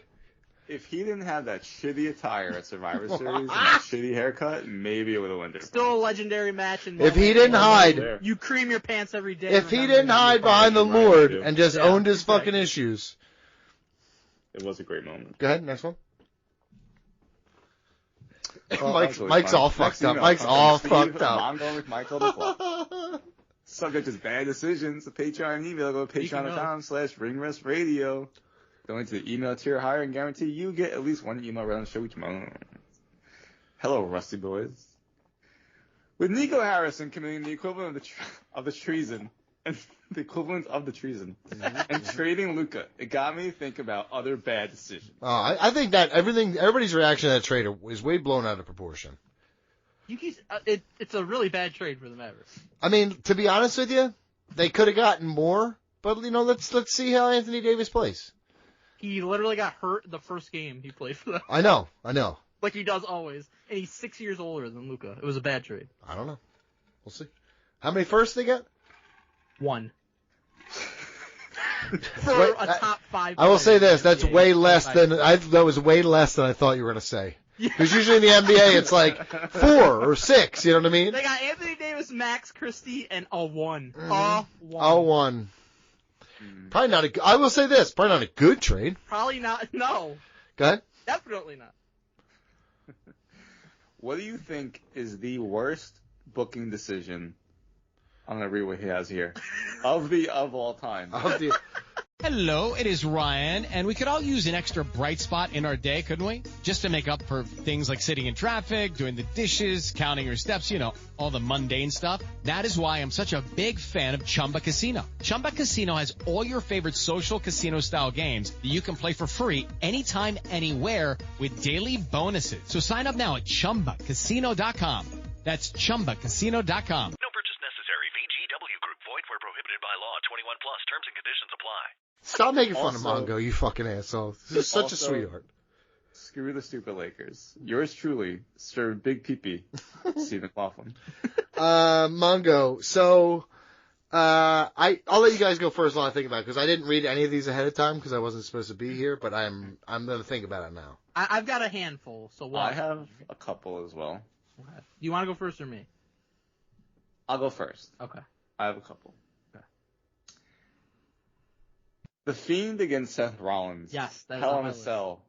If he didn't have that shitty attire at Survivor Series and that shitty haircut, maybe it would have won different. Still a legendary match. If he didn't hide, you cream your pants every day. If he didn't hide behind the Lord and just owned his fucking issues. It was a great moment. Go ahead, next one. Well, Mike's all fucked up. Mike's all fucked up. I'm going with Michael the Clock. Subject is bad decisions. The Patreon email, go to patreon.com/ringrustradio. Going to the email tier higher and guarantee you get at least one email read on the show each month. Hello, Rusty Boys. With Nico Harrison committing the equivalent of the treason, and the equivalent of the treason, and trading Luca, it got me to think about other bad decisions. I think that everybody's reaction to that trade is way blown out of proportion. It's a really bad trade for the Mavericks. I mean, to be honest with you, they could have gotten more, but let's see how Anthony Davis plays. He literally got hurt the first game he played for them. I know. Like he does always. And he's 6 years older than Luka. It was a bad trade. I don't know. We'll see. How many firsts they get? 1. For a top 5 I will say this. That's way less than that was way less than I thought you were going to say. Because usually in the NBA it's like 4 or 6. You know what I mean? They got Anthony Davis, Max Christie, and a 1. A 1. Probably not I will say this. Probably not a good trade. Probably not. No. Go ahead. Definitely not. What do you think is the worst booking decision. I'm gonna read what he has here. of all time. Hello, it is Ryan, and we could all use an extra bright spot in our day, couldn't we? Just to make up for things like sitting in traffic, doing the dishes, counting your steps, all the mundane stuff. That is why I'm such a big fan of Chumba Casino. Chumba Casino has all your favorite social casino-style games that you can play for free anytime, anywhere with daily bonuses. So sign up now at ChumbaCasino.com. That's ChumbaCasino.com. No purchase necessary. VGW Group. Void where prohibited by law. 21 plus. Terms and conditions apply. Stop making fun of Mongo, you fucking asshole. This is such a sweetheart. Screw the stupid Lakers. Yours truly, Sir Big Pee-Pee, Steve McLaughlin. Mongo, so I'll let you guys go first while I think about it, because I didn't read any of these ahead of time because I wasn't supposed to be here, but I'm going to think about it now. I've got a handful, so what? I have a couple as well. Okay. Do you want to go first or me? I'll go first. Okay. I have a couple. The Fiend against Seth Rollins. Yes, that is Hell on in my a list. Cell,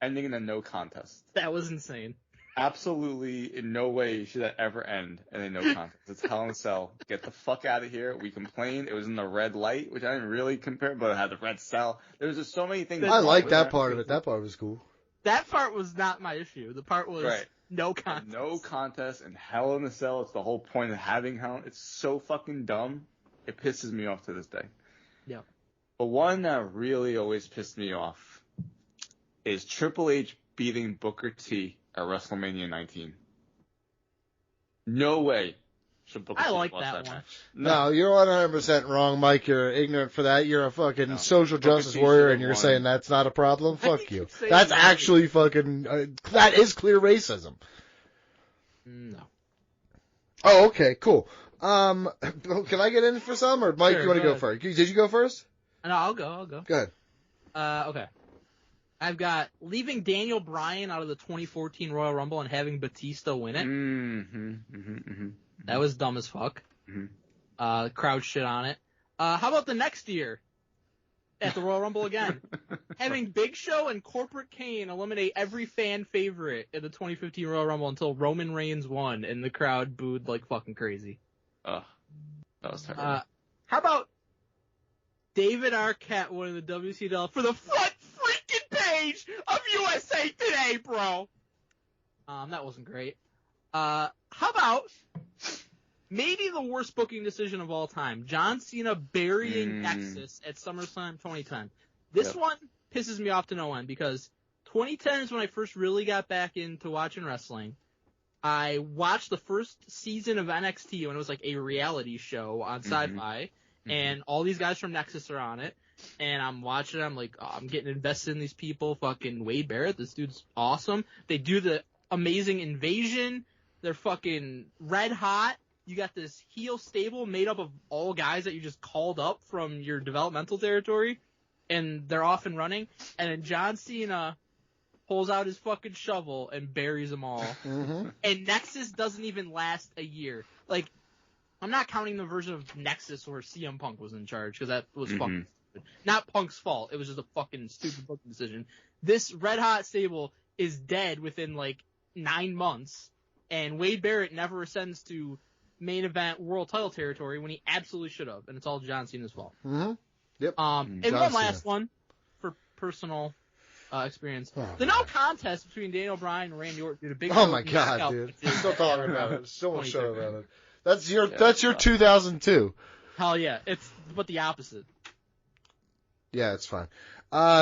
ending in a no contest. That was insane. Absolutely, in no way should that ever end in a no contest. It's Hell in a Cell. Get the fuck out of here. We complained. It was in the red light, which I didn't really compare, but it had the red cell. There was just so many things. I like that part of it. That part was cool. That part was not my issue. The part was no contest. No contest and Hell in a Cell. It's the whole point of having Hell. It's so fucking dumb. It pisses me off to this day. Yeah. But one that really always pissed me off is Triple H beating Booker T at WrestleMania 19. No way should Booker T like lost that that one. match. No, you're 100% wrong, Mike. You're ignorant for that. You're a fucking social justice warrior, and you're saying that's not a problem? Fuck you. That's actually fucking... that is clear racism. No. Oh, okay, cool. Can I get in for some, or Mike, Sure, you want to go go ahead. first? Did you go first? No, I'll go. Go ahead. Okay. I've got leaving Daniel Bryan out of the 2014 Royal Rumble and having Batista win it. That was dumb as fuck. Crowd shit on it. How about the next year at the Royal Rumble again? Having Big Show and Corporate Kane eliminate every fan favorite in the 2015 Royal Rumble until Roman Reigns won and the crowd booed like fucking crazy. Ugh. That was terrible. How about David Arquette winning the WCW for the front freaking page of USA Today, bro? That wasn't great. How about maybe the worst booking decision of all time, John Cena burying Nexus at SummerSlam 2010. This one pisses me off to no end because 2010 is when I first really got back into watching wrestling. I watched the first season of NXT when it was like a reality show on Sci-Fi, and all these guys from Nexus are on it, and I'm watching it, I'm like, oh, I'm getting invested in these people, fucking Wade Barrett, this dude's awesome. They do the amazing invasion, they're fucking red hot, you got this heel stable made up of all guys that you just called up from your developmental territory, and they're off and running, and then John Cena pulls out his fucking shovel and buries them all. And Nexus doesn't even last a year. Like, I'm not counting the version of Nexus where CM Punk was in charge, because that was fucking stupid. Not Punk's fault. It was just a fucking stupid booking decision. This Red Hot stable is dead within, like, 9 months, and Wade Barrett never ascends to main event world title territory when he absolutely should have, and it's all John Cena's fault. Yep. And John one Cena. last one for personal experience. The no contest between Daniel Bryan and Randy Orton due to Big Oh Show my being god, out dude. with Still his talking era about it. Still won't shut 2013. about it. That's your 2002. Hell yeah. It's but the opposite. Yeah, it's fine.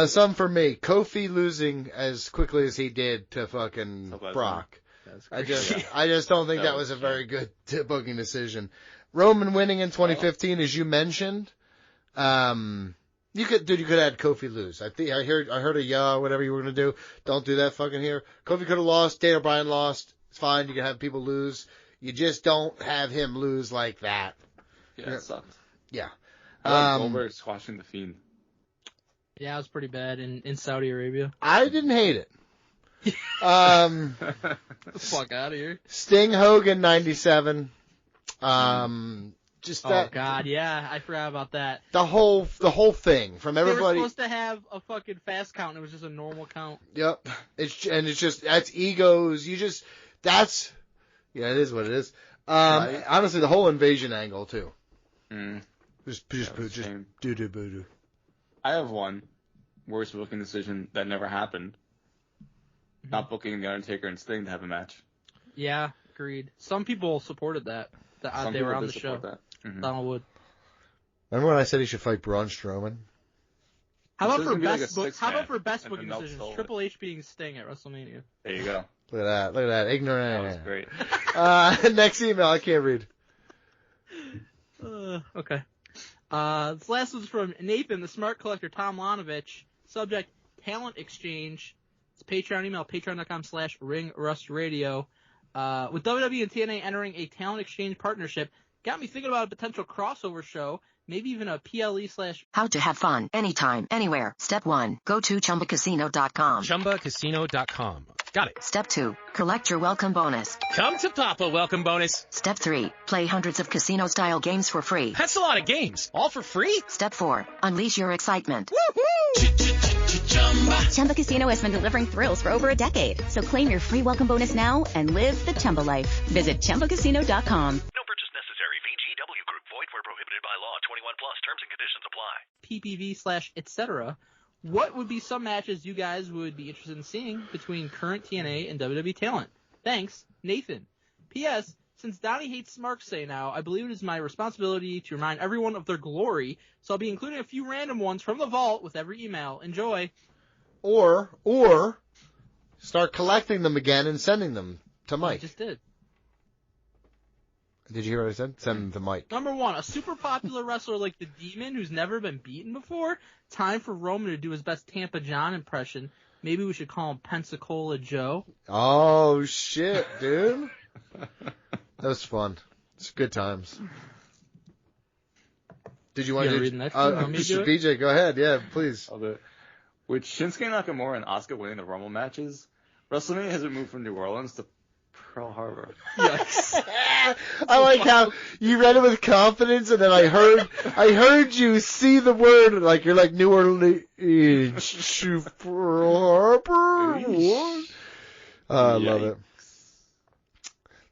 Some for me. Kofi losing as quickly as he did to fucking Brock. I just don't think that was a very good booking decision. Roman winning in 2015, as you mentioned. You could add Kofi lose. I heard a whatever you were gonna do. Don't do that fucking here. Kofi could have lost. Daniel Bryan lost. It's fine. You can have people lose. You just don't have him lose like that. Yeah, it sucked. Yeah. I like Goldberg squashing the Fiend. Yeah, it was pretty bad in Saudi Arabia. I didn't hate it. Get the fuck out of here. Sting Hogan 97. Just that. Oh god, yeah, I forgot about that. The whole thing from everybody. They were supposed to have a fucking fast count, and it was just a normal count. Yep. It's just that's egos. It is what it is. Honestly, the whole invasion angle too. Just doo-doo boo-doo. I have one worst booking decision that never happened. Not booking The Undertaker and Sting to have a match. Yeah, agreed. Some people supported that. They were on the show. Donald Wood. Remember when I said he should fight Braun Strowman? How about for best booking decisions? Triple H beating Sting at WrestleMania. There you go. Look at that. Ignorant. That was great. Next email, I can't read. Okay. This last one's from Nathan, the Smart Collector, Tom Lanovich. Subject, Talent Exchange. It's Patreon email, patreon.com/ringrusradio. With WWE and TNA entering a talent exchange partnership, got me thinking about a potential crossover show, maybe even a PLE / How to have fun, anytime, anywhere. Step 1, go to ChumbaCasino.com. ChumbaCasino.com. Got it. Step 2, collect your welcome bonus. Come to Papa welcome bonus. Step 3, play hundreds of casino-style games for free. That's a lot of games. All for free? Step 4, unleash your excitement. Chumba Casino has been delivering thrills for over a decade. So claim your free welcome bonus now and live the Chumba life. Visit ChumbaCasino.com. No purchase necessary. VGW Group. Void where prohibited by law. 21 plus. Terms and conditions apply. PPV / etc. What would be some matches you guys would be interested in seeing between current TNA and WWE talent? Thanks, Nathan. P.S. Since Donnie hates Smarks Say now, I believe it is my responsibility to remind everyone of their glory, so I'll be including a few random ones from the vault with every email. Enjoy. Or start collecting them again and sending them to Mike. I just did. Did you hear what I said? Send them to Mike. Number 1, a super popular wrestler like the Demon who's never been beaten before. Time for Roman to do his best Tampa John impression. Maybe we should call him Pensacola Joe. Oh, shit, dude. That was fun. It's good times. Did you want to read the next one? BJ, go ahead. Yeah, please. I'll do it. With Shinsuke Nakamura and Asuka winning the Rumble matches, WrestleMania has been moved from New Orleans to Pearl Harbor. Yes. I like how you read it with confidence, and then I heard you see the word like you're like New Orleans to Pearl Harbor. I love it.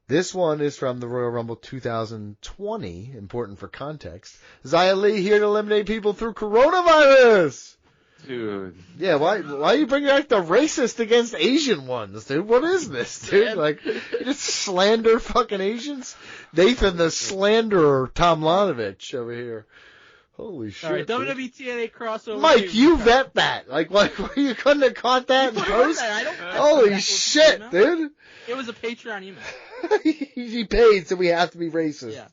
This one is from the Royal Rumble 2020. Important for context. Xia Li here to eliminate people through coronavirus. Dude. Yeah, why are you bringing back the racist against Asian ones, dude? What is this, dude? Man. Like, you just slander fucking Asians? Nathan the slanderer, Tom Lanovich over here. Holy shit. All right, WWE TNA crossover. Mike, you vet that. Like, you couldn't have caught that in post? Holy shit, dude. It was a Patreon email. He paid, so we have to be racist. Yeah.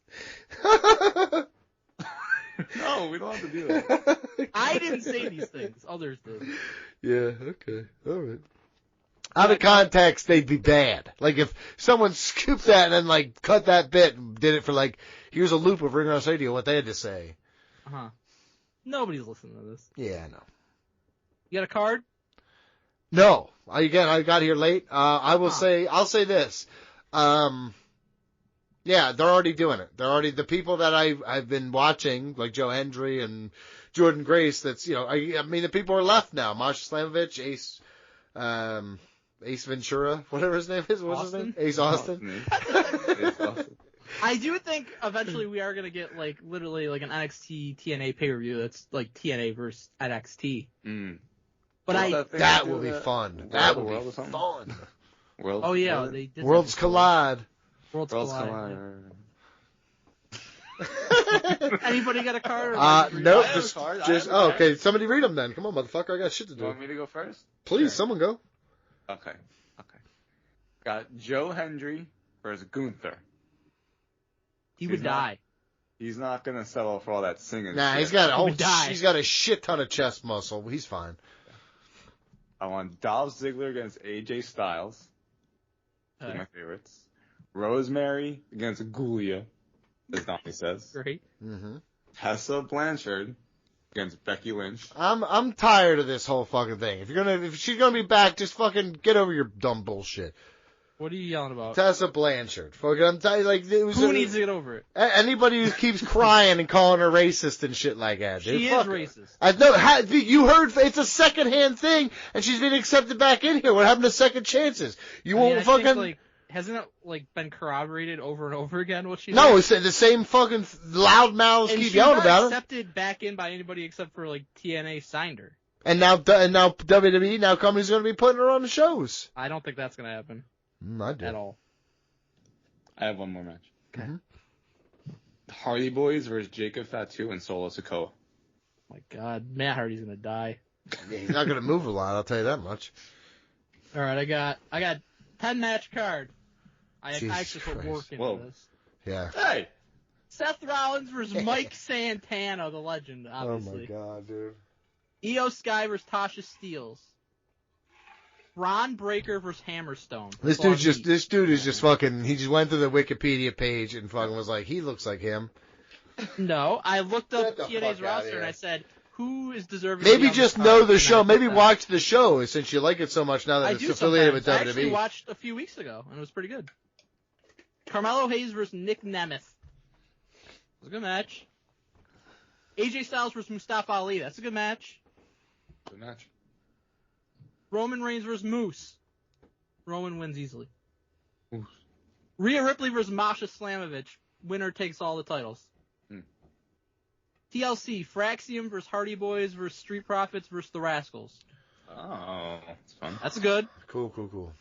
No, we don't have to do that. I didn't say these things. Others did. Yeah, okay. All right. Out of context, they'd be bad. Like, if someone scooped that and then, like, cut that bit and did it for, like, here's a loop of Ring Rust Radio, what they had to say. Uh-huh. Nobody's listening to this. Yeah, I know. You got a card? No. I got here late. I'll say this. Yeah, they're already doing it. They're already, the people that I've been watching, like Joe Hendry and Jordan Grace, that's, you know, I mean, the people are left now. Masha Slamovich, Ace Ventura, whatever his name is. What's his name? Ace Austin. I do think eventually we are going to get, like, literally, like, an NXT TNA pay-per-view that's, like, TNA versus NXT. But that will be fun. That will be fun. Oh, yeah. They did Worlds Collide. Worlds Collide. Anybody got a card? Nope. Okay. Somebody read them then. Come on, motherfucker. I got shit to do. You want me to go first? Please, sure. Someone go. Okay. Got Joe Hendry versus Gunther. He would die. He's not gonna settle for all that singing. Nah, shit. He's got a shit ton of chest muscle. He's fine. I want Dolph Ziggler against AJ Styles. Two of my favorites. Rosemary against Gulia, as Donnie says. Great. Mm-hmm. Tessa Blanchard against Becky Lynch. I'm tired of this whole fucking thing. If she's gonna be back, just fucking get over your dumb bullshit. What are you yelling about? Tessa Blanchard. Fucking, I'm tired. Like, who needs to get over it? Anybody who keeps crying and calling her racist and shit like that. Dude. She is racist. I know. You heard it's a secondhand thing, and she's been accepted back in here. What happened to second chances? You won't fucking. hasn't it like been corroborated over and over again what she No, did? it's the same fucking loud mouths keep yelling about And it. she's not accepted back in by anybody except for like TNA signed her. And now WWE, now company's going to be putting her on the shows. I don't think that's going to happen. I do. At all. I have one more match. Okay. The Hardy Boys versus Jacob Fatu and Solo Sikoa. My God, Matt Hardy's going to die. Yeah, he's not going to move a lot, I'll tell you that much. All right, I got 10 match card. I Jesus actually put work into Whoa. this. Yeah. Hey! Seth Rollins versus Mike Santana, the legend, obviously. Oh my God, dude. Io Sky versus Tasha Steelz. Ron Breaker versus Hammerstone. This dude is just fucking, he just went to the Wikipedia page and fucking was like, he looks like him. No, I looked up Get the TNA's fuck outta roster here. and I said, who is deserving Maybe to be on just this know card? the And show. I Maybe put that. watch the show since you like it so much now that I it's do affiliated with sometimes. WWE. I actually watched a few weeks ago, and it was pretty good. Carmelo Hayes versus Nick Nemeth. It was a good match. AJ Styles versus Mustafa Ali. That's a good match. Good match. Roman Reigns versus Moose. Roman wins easily. Moose. Rhea Ripley versus Masha Slamovich. Winner takes all the titles. TLC, Fraxium versus Hardy Boys versus Street Profits versus the Rascals. Oh, that's fun. That's good. Cool.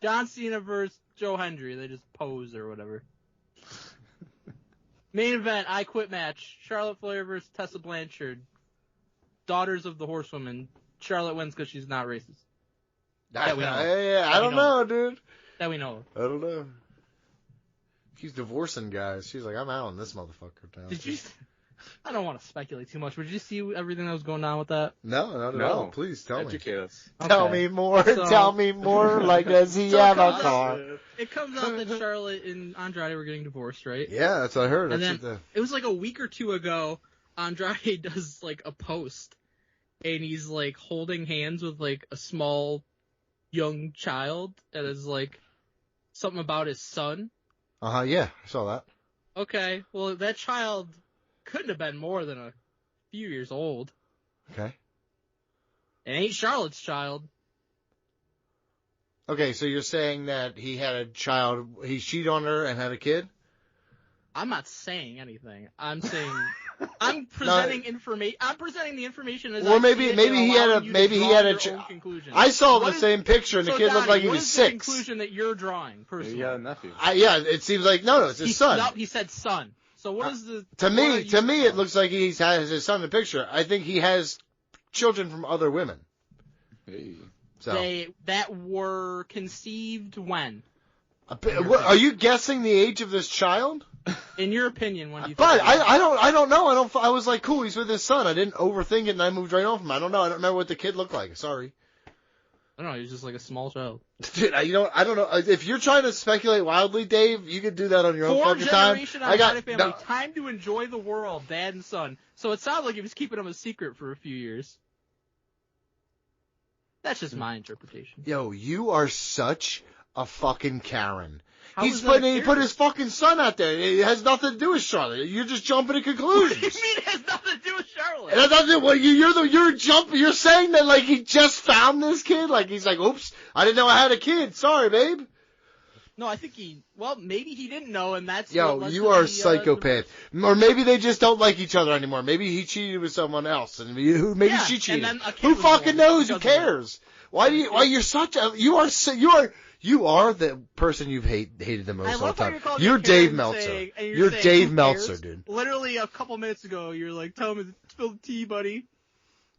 John Cena versus Joe Hendry. They just pose or whatever. Main event, I Quit match. Charlotte Flair versus Tessa Blanchard. Daughters of the Horsewoman. Charlotte wins because she's not racist. That we know. I don't know, dude. That we know. I don't know. He's divorcing guys. She's like, I'm out on this motherfucker now. Did you? I don't want to speculate too much, but did you see everything that was going on with that? No, not at all. Please tell me. Educate us. Tell me more. Tell me more. Like, does he have a car? It comes out that Charlotte and Andrade were getting divorced, right? Yeah, that's what I heard. And then it was like a week or two ago, Andrade does like a post, and he's like holding hands with like a small young child, and it's like something about his son. Yeah, I saw that. Okay, well that child couldn't have been more than a few years old. Okay. It ain't Charlotte's child. Okay, so you're saying that he had a child, he cheated on her and had a kid? I'm not saying anything. I'm saying I'm presenting information. I'm presenting the information as. Or I maybe see it maybe and he had allowing a you to maybe he draw had a. your own conclusion. I saw What the is- same picture, and the so kid looked Donnie, like he what was is 6. The conclusion that you're drawing personally. He had a nephew. Yeah, it seems like no, it's his son. No, he said son. So what is the? To me, it looks like he has his son in the picture. I think he has children from other women. Hey. So. That were conceived when? Are you guessing the age of this child? In your opinion, when do you? But think I don't know. I was like, cool, he's with his son. I didn't overthink it, and I moved right on from him. I don't know. I don't remember what the kid looked like. Sorry. I don't know. He was just like a small child. Dude, I don't know. If you're trying to speculate wildly, Dave, you could do that on your own fucking time. I got family. Time to enjoy the world, dad and son. So it sounds like he was keeping him a secret for a few years. That's just my interpretation. Yo, you are such a fucking Karen. How He put his fucking son out there. It has nothing to do with Charlotte. You're just jumping to conclusions. What do you mean it has nothing to do with Charlotte? It has nothing. Well, you're saying that like he just found this kid. Like he's like, oops, I didn't know I had a kid. Sorry, babe. No, I think maybe he didn't know, and that's. Yo, what led you to are a the, psychopath. Or maybe they just don't like each other anymore. Maybe he cheated with someone else, and maybe she cheated. And then a kid Who was fucking born knows? Who because of cares? Why you're such a you are the person you've hated the most all the time. You're Dave Meltzer. You're Dave Meltzer, dude. Literally a couple minutes ago, you're like, "Tell me to spill the tea, buddy."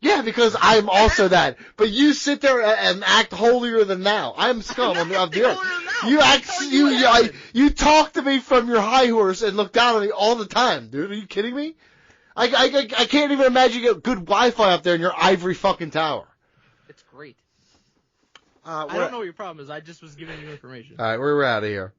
Yeah, because I'm also that. But you sit there and act holier than thou. I'm scum of the earth. You talk to me from your high horse and look down on me all the time, dude. Are you kidding me? I can't even imagine you get good Wi-Fi up there in your ivory fucking tower. It's great. I don't know what your problem is. I just was giving you information. All right, we're out of here.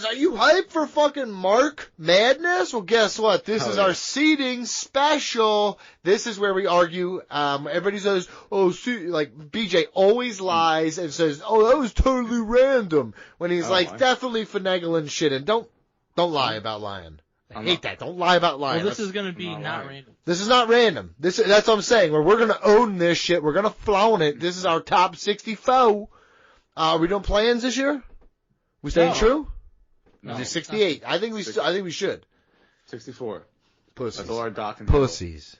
Are you hyped for fucking Mark Madness? Well, guess what? This is our seeding special. This is where we argue. Everybody says, like BJ always lies and says, "Oh, that was totally random," when he's definitely finagling shit. And don't lie about lying. I hate that. Don't lie about lying. Well, this is gonna be not random. This is not random. That's what I'm saying. We're gonna own this shit. We're gonna flown it. This is our top 64. Are we doing play-ins this year? We staying true? No. Do 68. I think we should. 64. Pussies. That's all our doc and Pussies.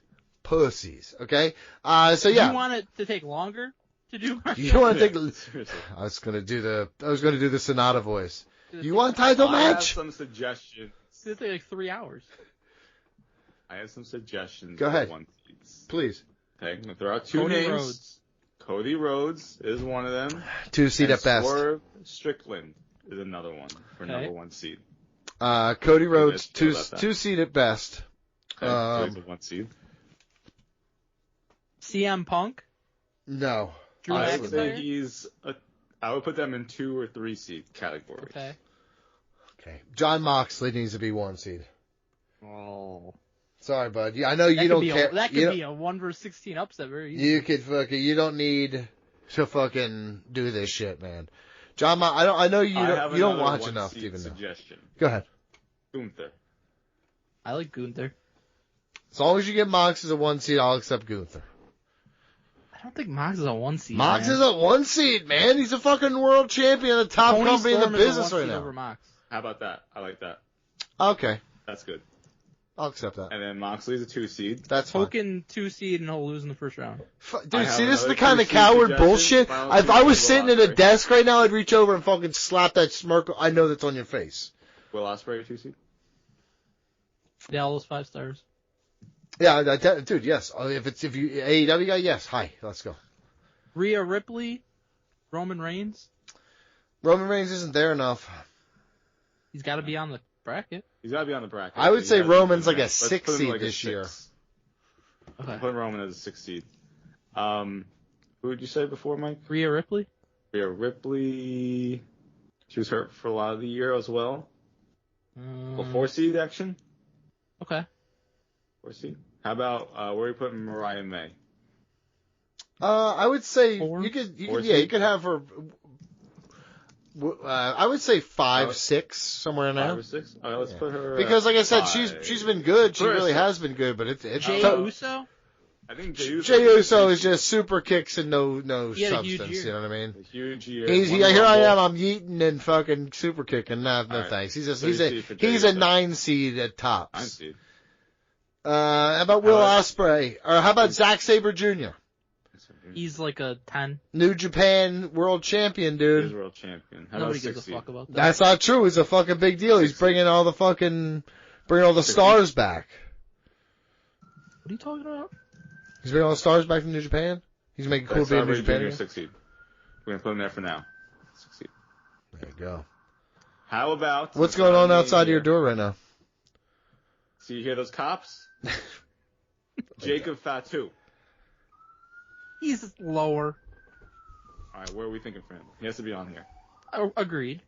Okay. So yeah. Do you want it to take longer to do? You want to take? I was gonna do the Sonata voice. You want a title match? I have some suggestions. It's gonna take like 3 hours. I have some suggestions. Go ahead. For one seeds. Please. Okay, I'm gonna throw out two names. Cody Rhodes is one of them. 2 seed at best. Swerve Strickland is another one for number 1 seed. Cody Rhodes, 2 seed at best. Okay, Cody's a 1 seed. CM Punk? No. Drew I would say McIntyre? I would put them in 2 or 3 seed categories. Okay. John Moxley needs to be 1 seed. Oh. Sorry, bud. I know you don't care. That could be a 1 versus 16 upset very easily. You could you don't need to fucking do this shit, man. John I know you don't watch enough to even know. Suggestion. Go ahead. Gunther. I like Gunther. As long as you get Mox as a 1 seed, I'll accept Gunther. I don't think Mox is a 1 seed. Mox is a 1 seed, man. He's a fucking world champion, the top Tony company Storm in the business right now. Over Mox. How about that? I like that. Okay. That's good. I'll accept that. And then Moxley's a 2 seed. That's fine. Hogan 2 seed and he'll lose in the first round. Dude, see, this is the kind of coward bullshit. If I was sitting at a desk right now, I'd reach over and fucking slap that smirk I know that's on your face. Will Ospreay 2 seed? Yeah, all those 5 stars. Yeah, dude, yes. If you AEW guy, yes. Hi, let's go. Rhea Ripley, Roman Reigns. Roman Reigns isn't there enough. He's got to be on the bracket. He's got to be on the bracket. I would say Roman's like a 6 seed this year. Okay. Put Roman as a 6 seed. Who would you say before, Mike? Rhea Ripley. Rhea Ripley. She was hurt for a lot of the year as well. Well, 4 seed action. Okay. 4 seed. How about where are you putting Mariah May? I would say you could have her. I would say 5, 6 somewhere in there. 5 or 6. All right, let's put her. Because like I said, 5. she's been good. She really has been good, but it's Jey Uso. I think Jey Uso is just super kicks and no substance. You know what I mean? A huge year. Here I am. I'm yeeting and fucking super kicking. No right. thanks. He's a 9 seed at tops. 9 seed. How about Will Ospreay? Or how about Zack Sabre Jr.? He's like a 10. New Japan World Champion, dude. He's world champion. Nobody gives a fuck about that. That's not true. It's a fucking big deal. He's bringing all the stars back. What are you talking about? He's bringing all the stars back to New Japan? He's making cool being New Japan. 6 seed. We're going to put him there for now. 6 seed. There you go. How about... What's going on outside of your door right now? So you hear those cops? Jacob Fatu. He's lower. All right, where are we thinking for him? He has to be on here. Agreed.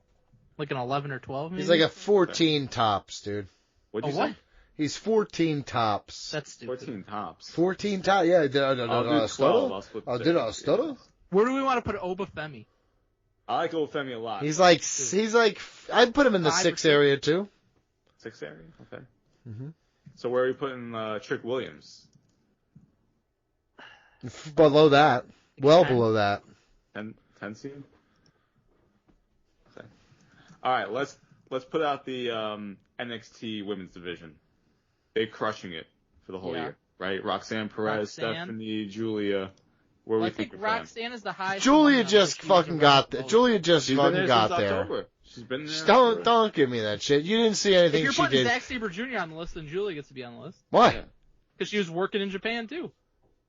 Like an 11 or 12, maybe? He's like a 14 tops, dude. What'd you what? say? He's 14 tops. That's stupid. 14 tops. 14 tops? Yeah. I'll do 12. I'll do a stutter? Where do we want to put Obafemi? I like Obafemi a lot. He's like, I'd put him in the 6 area too. 6 area? Okay. Mm-hmm. So where are we putting Trick Williams? Below that. Well 10. below that. 10 seed? Okay. All right, let's put out the NXT women's division. They're crushing it for the whole year, right? Roxanne Perez, Stephanie, Julia. Where we think Roxanne is the highest. Julia just fucking got there. Julia just fucking got there. October. She's been there. Don't give me that shit. You didn't see anything she did. If she you're putting did. Zack Sabre Jr. on the list, then Julia gets to be on the list. Why? Because she was working in Japan too.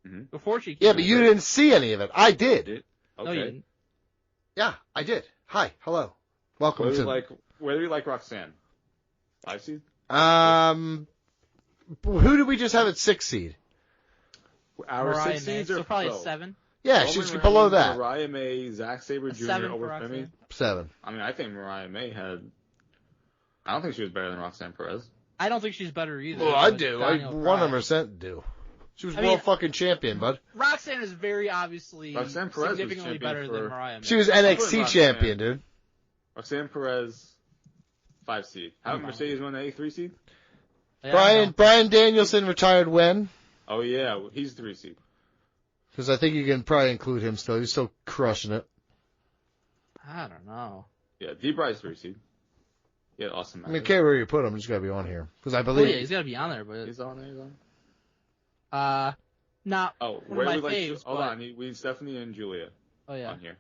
Mm-hmm. Before she. Yeah, but you didn't see any of it. I did. Okay. No, you didn't. Yeah, I did. Hi, hello, welcome to. Where do you like Roxanne? 5 seed? Who did we just have at 6 seed? Our Mariah 6 May, seeds are so probably a 7. Yeah, Roman she's Reigns, below that. Mariah May, Zack Sabre Jr. 7 over for Femi. 7. I mean, I think Mariah May had. I don't think she was better than Roxanne Perez. I don't think she's better either. Well, I do. I 100% do. She was world fucking champion, bud. Roxanne is very obviously Roxanne Perez significantly better than Mariah May. She was NXT champion, dude. Roxanne Perez, 5 seed. How about Mercedes Moné, 3 seed? Yeah, Brian Danielson retired when? Oh yeah, he's 3 seed. Because I think you can probably include him still. He's still crushing it. I don't know. Yeah, D-Bry's 3 seed. Yeah, awesome. I mean, care where you put him, he's got to be on here. Because I believe... Oh, yeah, he's got to be on there, but... He's on there, not Oh, one where of we my like... faves, Hold but... on, we need Stephanie and Julia yeah. on here.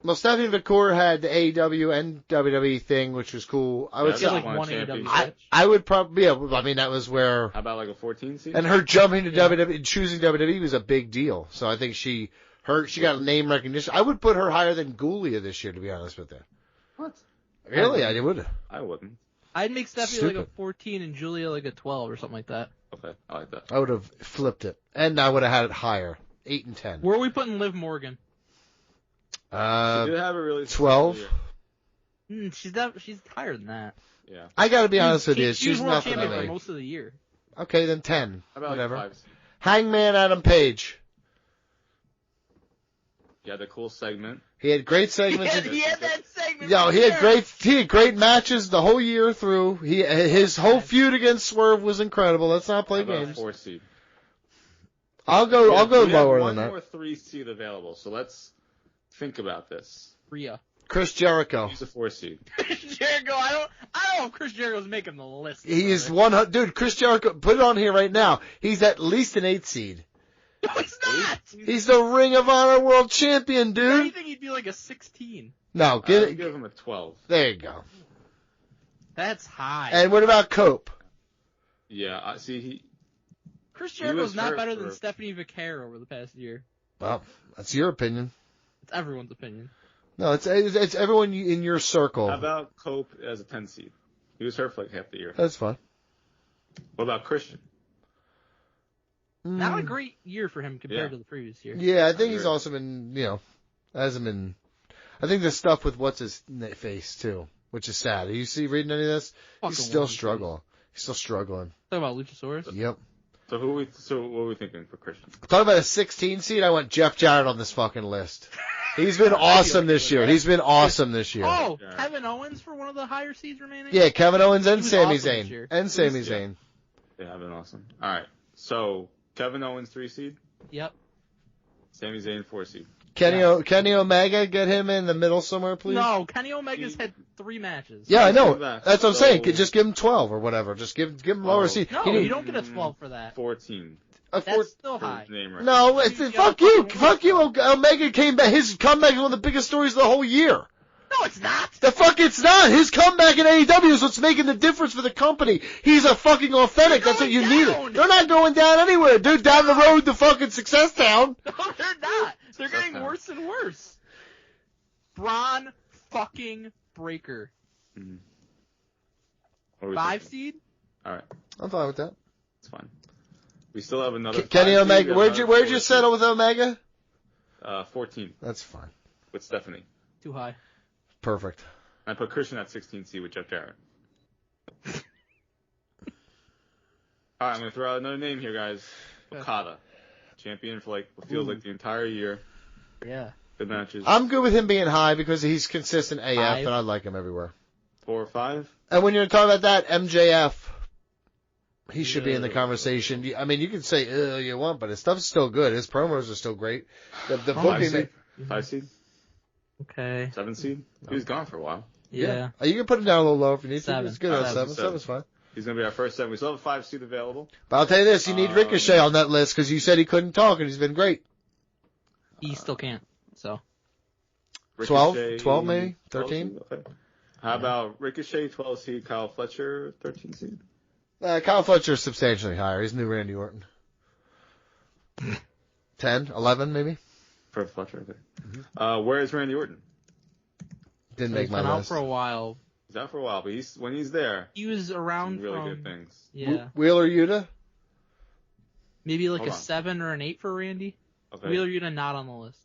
Well, Stephanie McCourt had the AEW and WWE thing, which was cool. I would say... like one AEW I would probably... Yeah, I mean, that was where... How about like a 14 seed? And her jumping to WWE, choosing WWE was a big deal. So I think she got name recognition. I would put her higher than Gulia this year, to be honest with you. What? Really? I would. I wouldn't. I'd make Stephanie like a Stupid. 14 and Julia like a 12 or something like that. Okay, I like that. I would have flipped it. And I would have had it higher. 8 and 10. Where are we putting Liv Morgan? She did have a really 12. She's higher than that. Yeah. I got to be honest with you. She was She's world nothing to champion me. for most of the year. Okay, then 10. How about Whatever. like 5 seed? Hangman Adam Page. Yeah, the cool segment. He had great segments. He had that segment. Yo, he had great matches the whole year through. His whole feud against Swerve was incredible. Let's not play How about games. 4 seed? I'll go We have lower one than that. more 3 seed available, so let's think about this. Rhea. Chris Jericho. He's a 4 seed. Jericho, I don't know if Chris Jericho's making the list. He is dude, Chris Jericho, put it on here right now. He's at least an 8 seed. No, it's not. He's the Ring of Honor World Champion, If dude. anything, he'd be like a 16. No, I'll give him a 12. There you go. That's high. And what about Cope? Yeah, I see. Chris was Jericho's not hurt better than for- Stephanie Vaquer over the past year. Well, that's your opinion. It's everyone's opinion. No, it's everyone in your circle. How about Cope as a 10 seed? He was hurt for like half the year. That's fine. What about Christian? Not a great year for him compared Yeah. to the previous year. Yeah, I think he's also been, hasn't been. I think the stuff with what's his face too, which is sad. Are you reading any of this? Fucking He's still wonderful. struggling. He's still struggling. Talk about Luchasaurus. Yep. So what are we thinking for Christian? Talk about a 16 seed. I want Jeff Jarrett on this fucking list. He's been awesome this year. He's been awesome this year. Oh, Kevin Owens for one of the higher seeds remaining? Yeah, Kevin Owens and He was Sami awesome this Zayn. year. And Sami Yeah. Zayn. Yeah, been awesome. All right. So Kevin Owens 3 seed. Yep. Sami Zayn 4 seed. Kenny Omega, get him in the middle somewhere, please. No, Kenny Omega's had 3 matches. Yeah, I know. That's That's what I'm saying. so- Just give him 12 or whatever. Just give him lower seed. No, you don't get a 12 for that. 14. That's still high. Name right. No, fuck you. Fuck you. Omega came back. His comeback is one of the biggest stories of the whole year. No, it's not. The fuck it's not. His comeback in AEW is what's making the difference for the company. He's a fucking authentic. That's what you needed. They're not going down anywhere, dude. Down the road to fucking Success Town. No, they're not. They're getting worse and worse. Braun fucking Breaker. Mm-hmm. What are we 5 thinking? seed? All right. I'm fine with that. It's fine. We still have another. Kenny 5 seed, Omega. we have Where'd another you 4 settle with Omega? seed. 14 That's fine. with Stephanie. Too high. Perfect. I put Christian at 16 seed with Jeff Jarrett. All right, I'm gonna throw out another name here, guys. Okada, champion for what feels like the entire year. Yeah. Good matches. I'm good with him being high because he's consistent AF, 5. and I like him everywhere. 4 or 5. And when you're talking about that, MJF, he should be in the conversation. I mean, you can say you want, but his stuff's still good. His promos are still great. The booking. 5 seed. Okay. 7 seed. He was gone for a while. Yeah. You can put him down a little lower if you need 7. to. It's good at 7. 7. 7's fine. He's gonna be our first 7. We still have a 5 seed available. But I'll tell you this, you need Ricochet on that list because you said he couldn't talk, and he's been great. He still can't. So. 12 maybe? 13? 12 seed? Okay. How about Ricochet, 12 seed, Kyle Fletcher, 13 seed? Kyle Fletcher is substantially higher. He's new Randy Orton. 10, 11 maybe? For Fletcher, okay. Where is Randy Orton? Didn't make He's my been out list. for a while. He's out for a while, but when he's there, He was around doing really from good things. Yeah. Wheeler Yuta? Maybe like Hold a on. 7 or an 8 for Randy. Okay. Wheeler Yuta not on the list.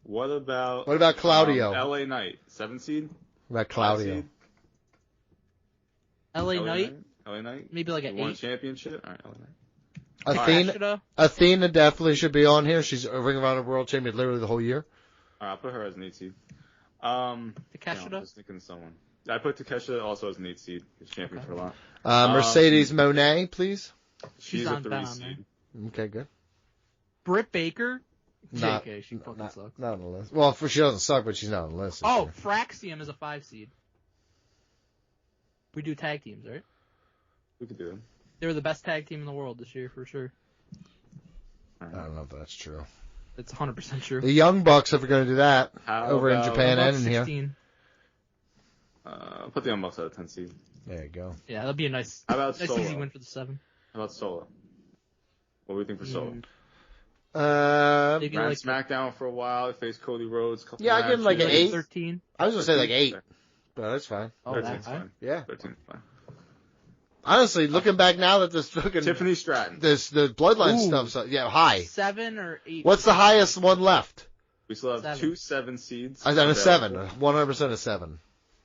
What about Claudio? LA Knight, 7 seed? What about 5 Claudio? seed? LA Knight. LA Knight? Maybe like He an won 8. championship? Alright, LA Knight. Athena definitely should be on here. She's a Ring of Honor World Champion literally the whole year. Alright, I'll put her as an 8 seed. Takeshita? I was thinking of someone. I put Takeshita also as an 8 seed. He's champion for a lot. Mercedes Moné, please. She's a 3 seed. Okay, good. Britt Baker. JK, she fucking sucks. Not on the list. Well, she doesn't suck, but she's not on the list. Oh, Fraxium is a 5 seed. We do tag teams, right? We could do them. They were the best tag team in the world this year, for sure. I don't know if that's true. It's 100% true. The Young Bucks, if we're going to do that, over in Japan and in 16. here. Put the Young Bucks at a 10 seed. There you go. Yeah, that'd be a nice, How about Solo? easy win for the 7. How about Solo? What do we think for Solo? Maybe ran like SmackDown for a while. Faced Cody Rhodes. Yeah, I give him like an 8. 13. I was going to say like 8. But that's fine. Oh, 13's fine. Yeah. 13's fine. Honestly, looking back now that this fucking Tiffany Stratton. the Bloodline Ooh. stuff, high. 7 or 8. What's the highest one left? We still have 7. 2 7 seeds. I got a 7. 100% a 7.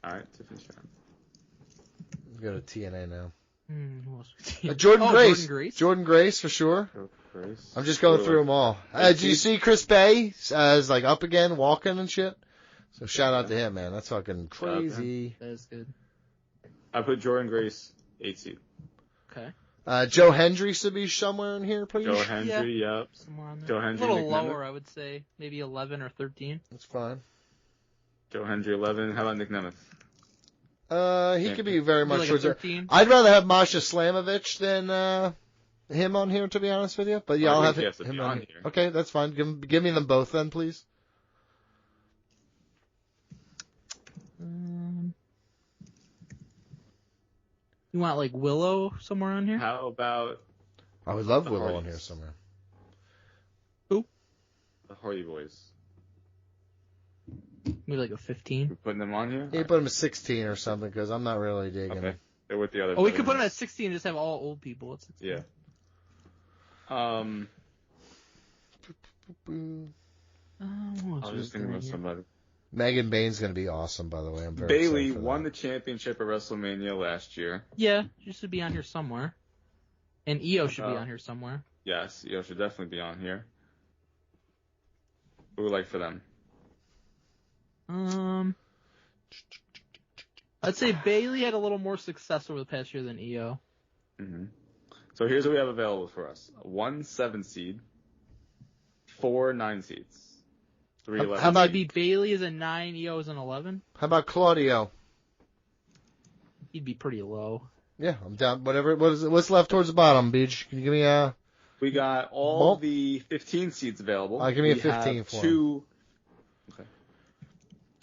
All right, Tiffany Stratton. Let's go to TNA now. Who else? Jordan Grace. Jordan Grace. Jordan Grace for sure. Grace. I'm just going through them all. Did you see Chris Bay is like up again, walking and shit? So shout out to him, man. That's fucking crazy. That is good. I put Jordan Grace 8 seed. Okay. Joe Hendry should be somewhere in here, please. Joe Hendry, yep. Somewhere on there. Joe Hendry. A little Nick lower, Nemeth. I would say. Maybe 11 or 13. That's fine. Joe Hendry 11. How about Nick Nemeth? He could be very much like a towards 13? I'd rather have Masha Slamovich than him on here, to be honest with you. But yeah, I'll have he has to him be on on here. here. Okay, that's fine. Give me them both then, please. You want like Willow somewhere on here? How about I would love The Willow on Hardys. here somewhere. Who? the Hardy Boys? Maybe like a 15. We putting them on here? You put him at 16 or something because I'm not really digging Okay. him. They're with the other. Oh, we could put them veterans. at 16 and just have all old people at 16. Yeah. What else I was was just thinking doing of here? somebody. Megan Bain's going to be awesome, by the way. I'm very Bailey excited for won that. the championship at WrestleMania last year. Yeah, she should be on here somewhere. And Io should be Uh, on here somewhere. Yes, Io should definitely be on here. What would we like for them? I'd say Bailey had a little more success over the past year than Io. Mm-hmm. So here's what we have available for us: 1 7 seed, 4 9 seeds, 3 11. How about- Maybe Bailey is a 9, Io is an 11. How about Claudio? He'd be pretty low. Yeah, I'm down. Whatever. What's left towards the bottom, Beach? Can you give me a? We got all the 15 seeds available. Give me a We 15 have for 'em. 2. Okay.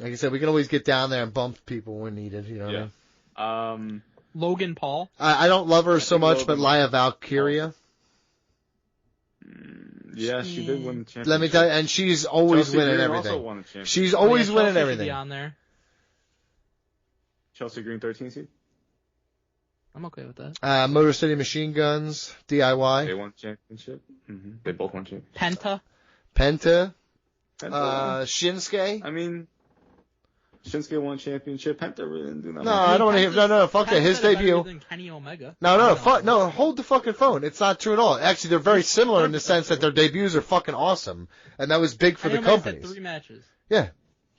Like I said, we can always get down there and bump people when needed. You know what I mean? Logan Paul. I don't love her so think much, but Logan- Laya Valkyria. Yeah, she did win the championship. Let me tell you, and she's always Chelsea winning Green everything. also won the championship. She's always Chelsea winning should everything. Be on there. Chelsea Green 13 seed. I'm okay with that. Motor City Machine Guns, DIY. They won the championship. Mm-hmm. They both won championship. Penta. Penta. Penta. Shinsuke. I mean, Shinsuke won championship. Penta really didn't do that No, much. I don't want to hear. No, fuck that. His Penta's better debut. than Kenny Omega. No, hold the fucking phone. It's not true at all. Actually, they're very similar in the sense that their debuts are fucking awesome, and that was big for Kenny the Omega's had companies. 3 matches. Yeah,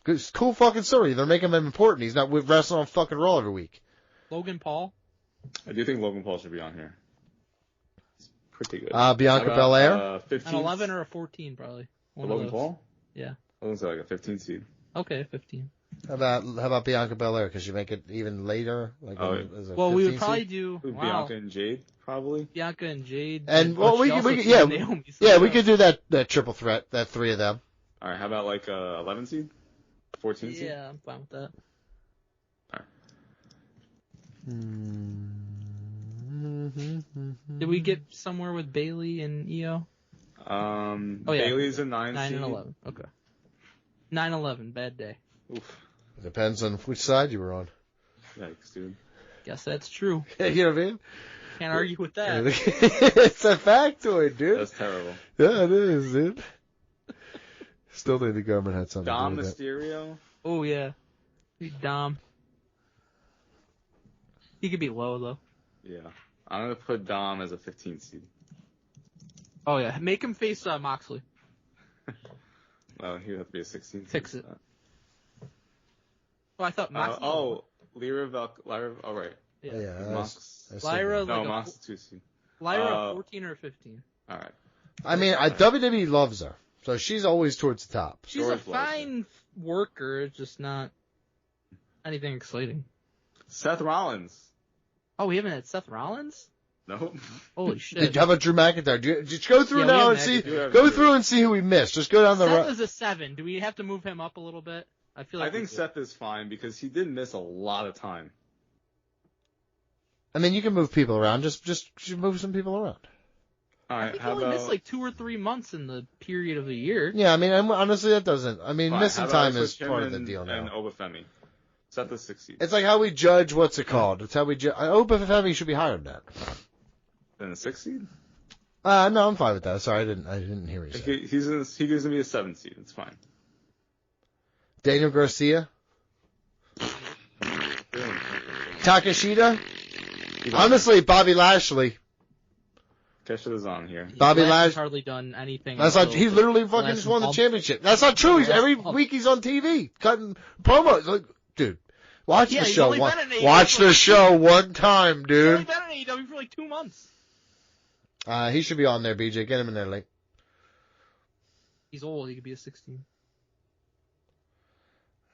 it's cool fucking story. They're making him important. He's not wrestling on fucking Raw every week. Logan Paul. I do think Logan Paul should be on here. It's pretty good. Bianca How about, Belair? 15 An 11 or a 14, probably. For One of Logan those. Paul? Yeah. I was like a 15 seed. Okay, 15. How about Bianca Belair? Because you make it even later. Like as a Well, we would 15 probably seed? do Bianca and Jade, probably. Bianca and Jade. And but well, she we also could beat yeah, Naomi, so yeah, we could do that triple threat, that 3 of them. All right, how about like 11 seed? 14 seed? Yeah, I'm fine with that. Did we get somewhere with Bailey and Io? Oh, yeah. Bailey's a 9 9 seed. and 11. Okay. 9-11, bad day. Oof. Depends on which side you were on. Yikes, dude. Guess that's true. You know what I mean? Can't argue with that. It's a factoid, dude. That's terrible. Yeah, it is, dude. Still think the government had something Dom to do with that. Mysterio? Oh, yeah. Dom. He could be low, though. Yeah. I'm going to put Dom as a 15 seed. Oh, yeah. Make him face Moxley. Well, he would have to be a 16 seed. Fix it. Oh, I thought Moxley. Lyra, oh, right. Yeah. Mox. Lyra, no, like Mox is 2 seed. Lyra, 14 or 15. All right. I mean, WWE loves her. So she's always towards the top. She's a fine worker, just not anything exciting. Seth Rollins. Oh, we haven't had Seth Rollins? No. Holy shit. How about Drew McIntyre? Just go through now and see. Go through and see who we missed. Just go down the Seth is a 7. Do we have to move him up a little bit? I think Seth is fine because he did miss a lot of time. I mean, you can move people around. Just move some people around. All right. I think he only missed like 2 or 3 months in the period of the year. Yeah, I mean, honestly, that doesn't. I mean, missing time is part of the and, deal now. And Obafemi. Seth is 6 seed. It's like how we judge. What's it called? It's how we judge. Obafemi should be higher than that. Then a 6 seed? No, I'm fine with that. Sorry, I didn't hear what you said. He gives me a 7 seed. It's fine. Daniel Garcia. Takashita. Honestly, Bobby Lashley. Kesha's on here. Bobby Lashley's hardly done anything. That's not. He literally fucking just won the championship. That's not true. Every week he's on TV cutting promos. Like, dude, watch the show. Watch the show one time, dude. He's only been in AEW for like 2 months. He should be on there, BJ. Get him in there late. He's old. He could be a 16.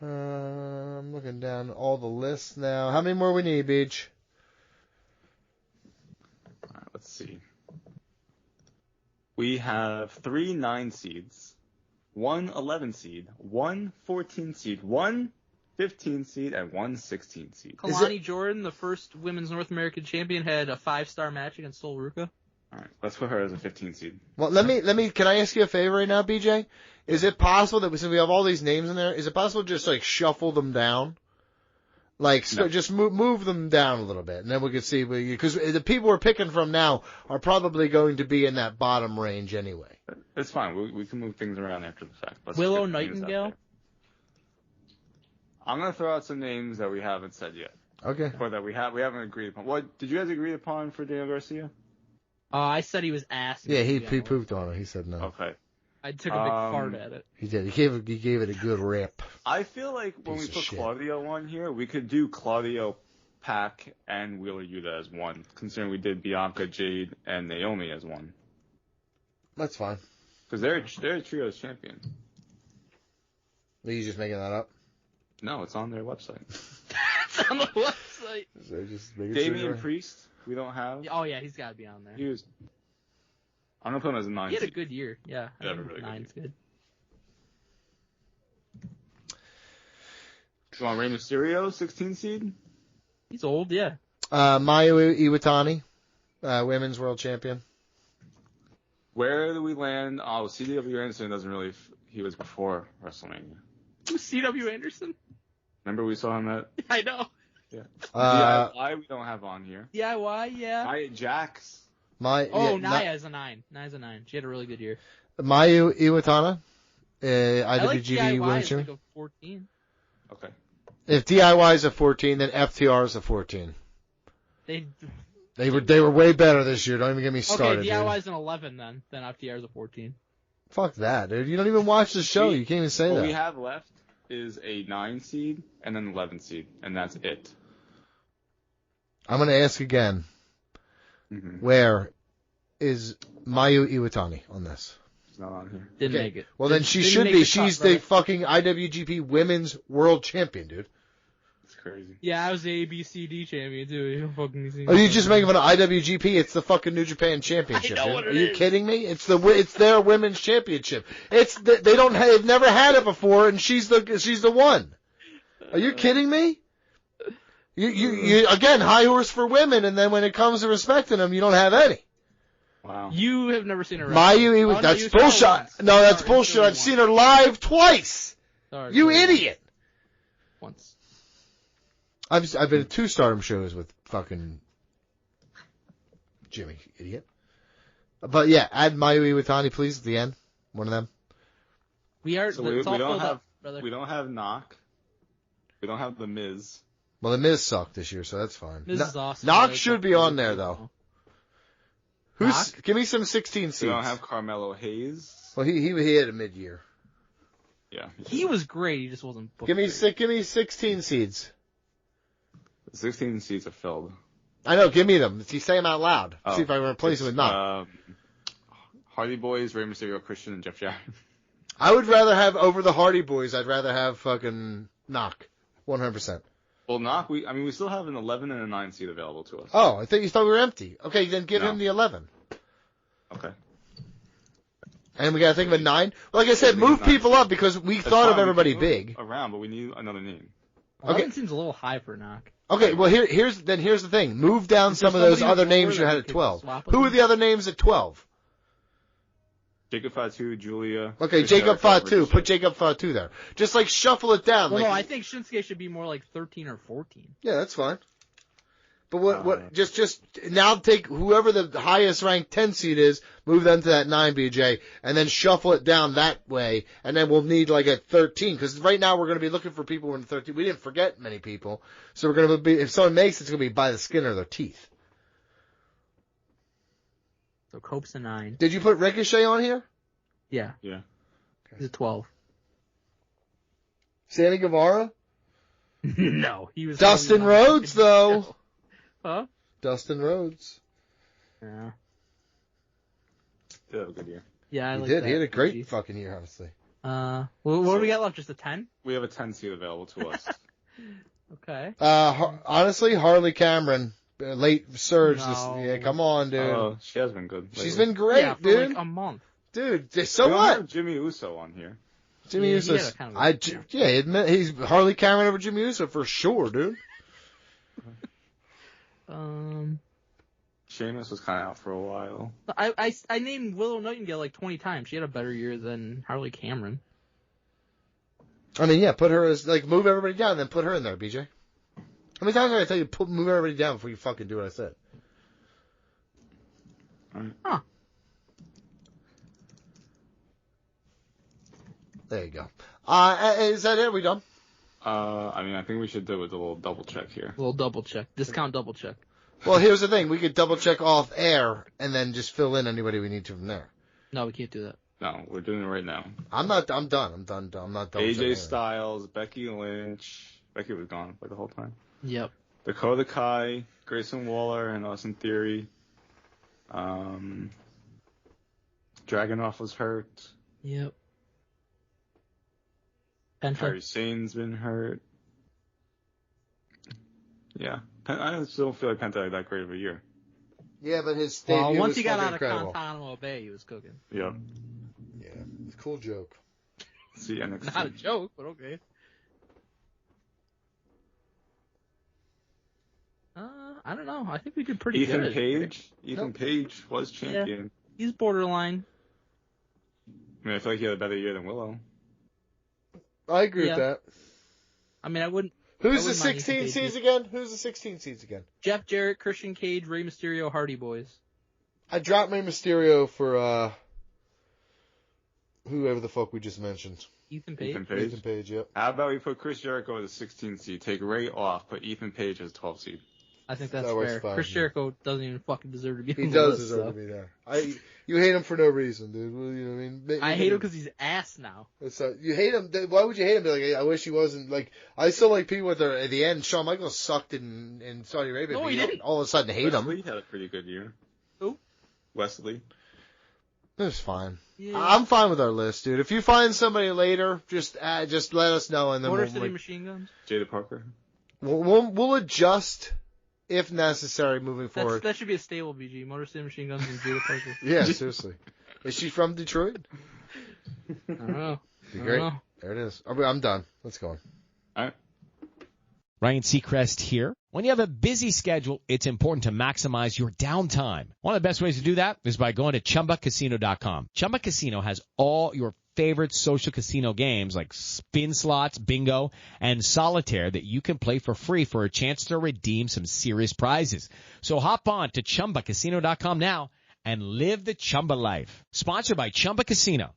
I'm looking down all the lists now. How many more we need, Beach? All right, let's see. We have 3 9 seeds, 1 11 seed, 1 14 seed, 1 15 seed, and 1 16 seed. Kalani Jordan, the first women's North American champion, had a 5-star match against Sol Ruka. All right, let's put her as a 15 seed. Well, let me. Can I ask you a favor right now, BJ? Is it possible that since we have all these names in there, is it possible to just like shuffle them down? Like, no. Just move them down a little bit, and then we can see, because the people we're picking from now are probably going to be in that bottom range anyway. It's fine. We can move things around after the fact. Willow Nightingale? I'm going to throw out some names that we haven't said yet. Okay. Or that we haven't agreed upon. What did you guys agree upon for Daniel Garcia? I said he was ass. Yeah, he pooped on it. He said no. Okay. I took a big fart at it. He did. He gave it a good rip. I feel like when we put Claudio on here, we could do Claudio, Pac, and Wheeler Yuta as one, considering we did Bianca, Jade, and Naomi as one. That's fine. Because they're a trios champion. Are you just making that up? No, it's on their website. It's on the website. So just Damian Priest, we don't have. Oh yeah, he's got to be on there. I'm going to put him as a 9 He had a good year. Yeah. Yeah, really 9's good. Do you want Rey Mysterio, 16 seed? He's old, yeah. Mayu Iwatani, women's world champion. Where do we land? Oh, C.W. Anderson doesn't really. He was before WrestleMania. Who's C.W. Anderson? Remember we saw him at. I know. Yeah. DIY we don't have on here. DIY, yeah. Nia Jax. Nia is a 9. Nia's a 9. She had a really good year. Mayu Iwatani, DIY IWGP women's is like a 14. Okay. If DIY is a 14, then FTR is a 14. They were way better this year. Don't even get me started. Okay, DIY is an 11 then FTR is a 14. Fuck that, dude. You don't even watch the show. You can't even say that. What we have left is a 9 seed and then 11 seed, and that's it. I'm going to ask again. Mm-hmm. Where is Mayu Iwatani on this? She's not on here. Didn't make it. Well, then she should be. She's the fucking IWGP Women's World Champion, dude. It's crazy. Yeah, I was the ABCD champion, too. Are you just making fun of IWGP? It's the fucking New Japan Championship. I know what it is. Are you kidding me? It's their women's championship. They've never had it before, and she's the one. Are you kidding me? You again, high horse for women, and then when it comes to respecting them, you don't have any. Wow. You have never seen her. Mayu, that's bullshit. No, that's bullshit. I've seen her live twice. You idiot. Once. I've been to 2 Stardom shows with fucking Jimmy, idiot. But yeah, add Mayu Iwatani, please, at the end. One of them. We don't have Knock. We don't have The Miz. Well, The Miz sucked this year, so that's fine. Miz is awesome. Knock should be on there, though. Give me some 16 seeds. We don't have Carmelo Hayes. Well, he had a mid-year. Yeah. He was great. He just wasn't booked. Give me 16 seeds. The 16 seeds are filled. I know. Give me them. Say them out loud. See if I can replace them with Knock. Hardy Boys, Rey Mysterio, Christian, and Jeff Jarrett. I would rather have over the Hardy Boys. I'd rather have fucking Knock, 100%. Well, Knock, we still have an 11 and a 9 seat available to us. Oh, I thought you thought we were empty. Okay, then give him the 11. Okay. And we got to think of a 9. Like I said, move people up because we thought of everybody big. Around, but we need another name. 11 seems a little high for Knock. Okay, well here's the thing. Move down some of those other names you had at 12. Who are the other names at 12? Jacob Fatu, Julia. Okay, Jacob Fatu. Put Jacob Fatu there. Just like shuffle it down. Well, like, no, I think Shinsuke should be more like 13 or 14. Yeah, that's fine. But what just now take whoever the highest ranked 10 seed is, move them to that 9, BJ, and then shuffle it down that way, and then we'll need like a 13, because right now we're going to be looking for people in 13. We didn't forget many people, so we're going to be, if someone makes it, it's going to be by the skin of their teeth. So Cope's a 9. Did you put Ricochet on here? Yeah. Yeah. He's a 12. Sammy Guevara? No, he was Dustin Rhodes, though. Huh? Dustin Rhodes. Yeah. Did have a good year. Yeah, I he like did. that. He had a great fucking year, honestly. What do we got left? Just a 10? We have a 10 seat available to us. Okay. Honestly, Harley Cameron, late surge. No. Yeah, come on, dude. Oh, she has been good lately. She's been great, yeah, for dude. like a month. Dude, so we don't what? have Jimmy Uso on here. Jimmy Yeah, Uso. He's Harley Cameron over Jimmy Uso for sure, dude. Sheamus was kind of out for a while. I named Willow Nightingale like 20 times. She had a better year than Harley Cameron. I mean, yeah, put her as, like, move everybody down and then put her in there, BJ. How many times did I tell you move everybody down before you fucking do what I said? Huh. There you go. Is that it? Are we done? I mean, I think we should do it with a little double check here. A little double check. Discount double check. Well, here's the thing. We could double check off air and then just fill in anybody we need to from there. No, we can't do that. No, we're doing it right now. I'm done. I'm not double checking. AJ Styles, Becky Lynch. Becky was gone for the whole time. Yep. Dakota Kai, Grayson Waller, and Austin Theory. Dragunov was hurt. Yep. Harry Sane's been hurt. Yeah. I still don't feel like Penta had that great of a year. Yeah, but his debut once was he got out incredible. of Guantanamo Bay, he was cooking. Yep. Yeah, it's a cool joke. See NXT. Not a joke, but okay. I don't know. I think we did pretty Ethan good. Page. Ethan Page was champion. Yeah, he's borderline. I mean, I feel like he had a better year than Willow. I agree with that. I mean, I wouldn't. Who's I the wouldn't mind 16 Ethan seeds Page. again? Who's the 16 seeds again? Jeff Jarrett, Christian Cage, Rey Mysterio, Hardy Boys. I dropped my Mysterio for whoever the fuck we just mentioned. Ethan Page. Ethan Page, yep. How about we put Chris Jericho as a 16 seed, take Ray off, put Ethan Page as 12 seed. I think that's That works fair. fine, Chris yeah. Jericho doesn't even fucking deserve to be He on the does list, deserve so. to be there. You hate him for no reason, dude. Well, you know what I mean? I hate him because he's ass now. You hate him. Why would you hate him? Be like, I wish he wasn't. Like, I still like people at the end. Shawn Michaels sucked in Saudi Arabia. No, but he you don't didn't. all of a sudden hate Wesley him. had a pretty good year. Who? Wesley. It was fine. Yeah. I'm fine with our list, dude. If you find somebody later, just let us know, and then Motor we'll, City Machine Guns. Jada Parker. we'll adjust if necessary moving forward. That should be a stable, BG. Motor City Machine Guns and Jada Parker. Yeah, seriously. Is she from Detroit? I don't know. Be great. There it is. I'm done. Let's go. All right. Ryan Seacrest here. When you have a busy schedule, it's important to maximize your downtime. One of the best ways to do that is by going to ChumbaCasino.com. Chumba Casino has all your favorite social casino games like spin slots, bingo, and solitaire that you can play for free for a chance to redeem some serious prizes. So hop on to ChumbaCasino.com now and live the Chumba life. Sponsored by Chumba Casino.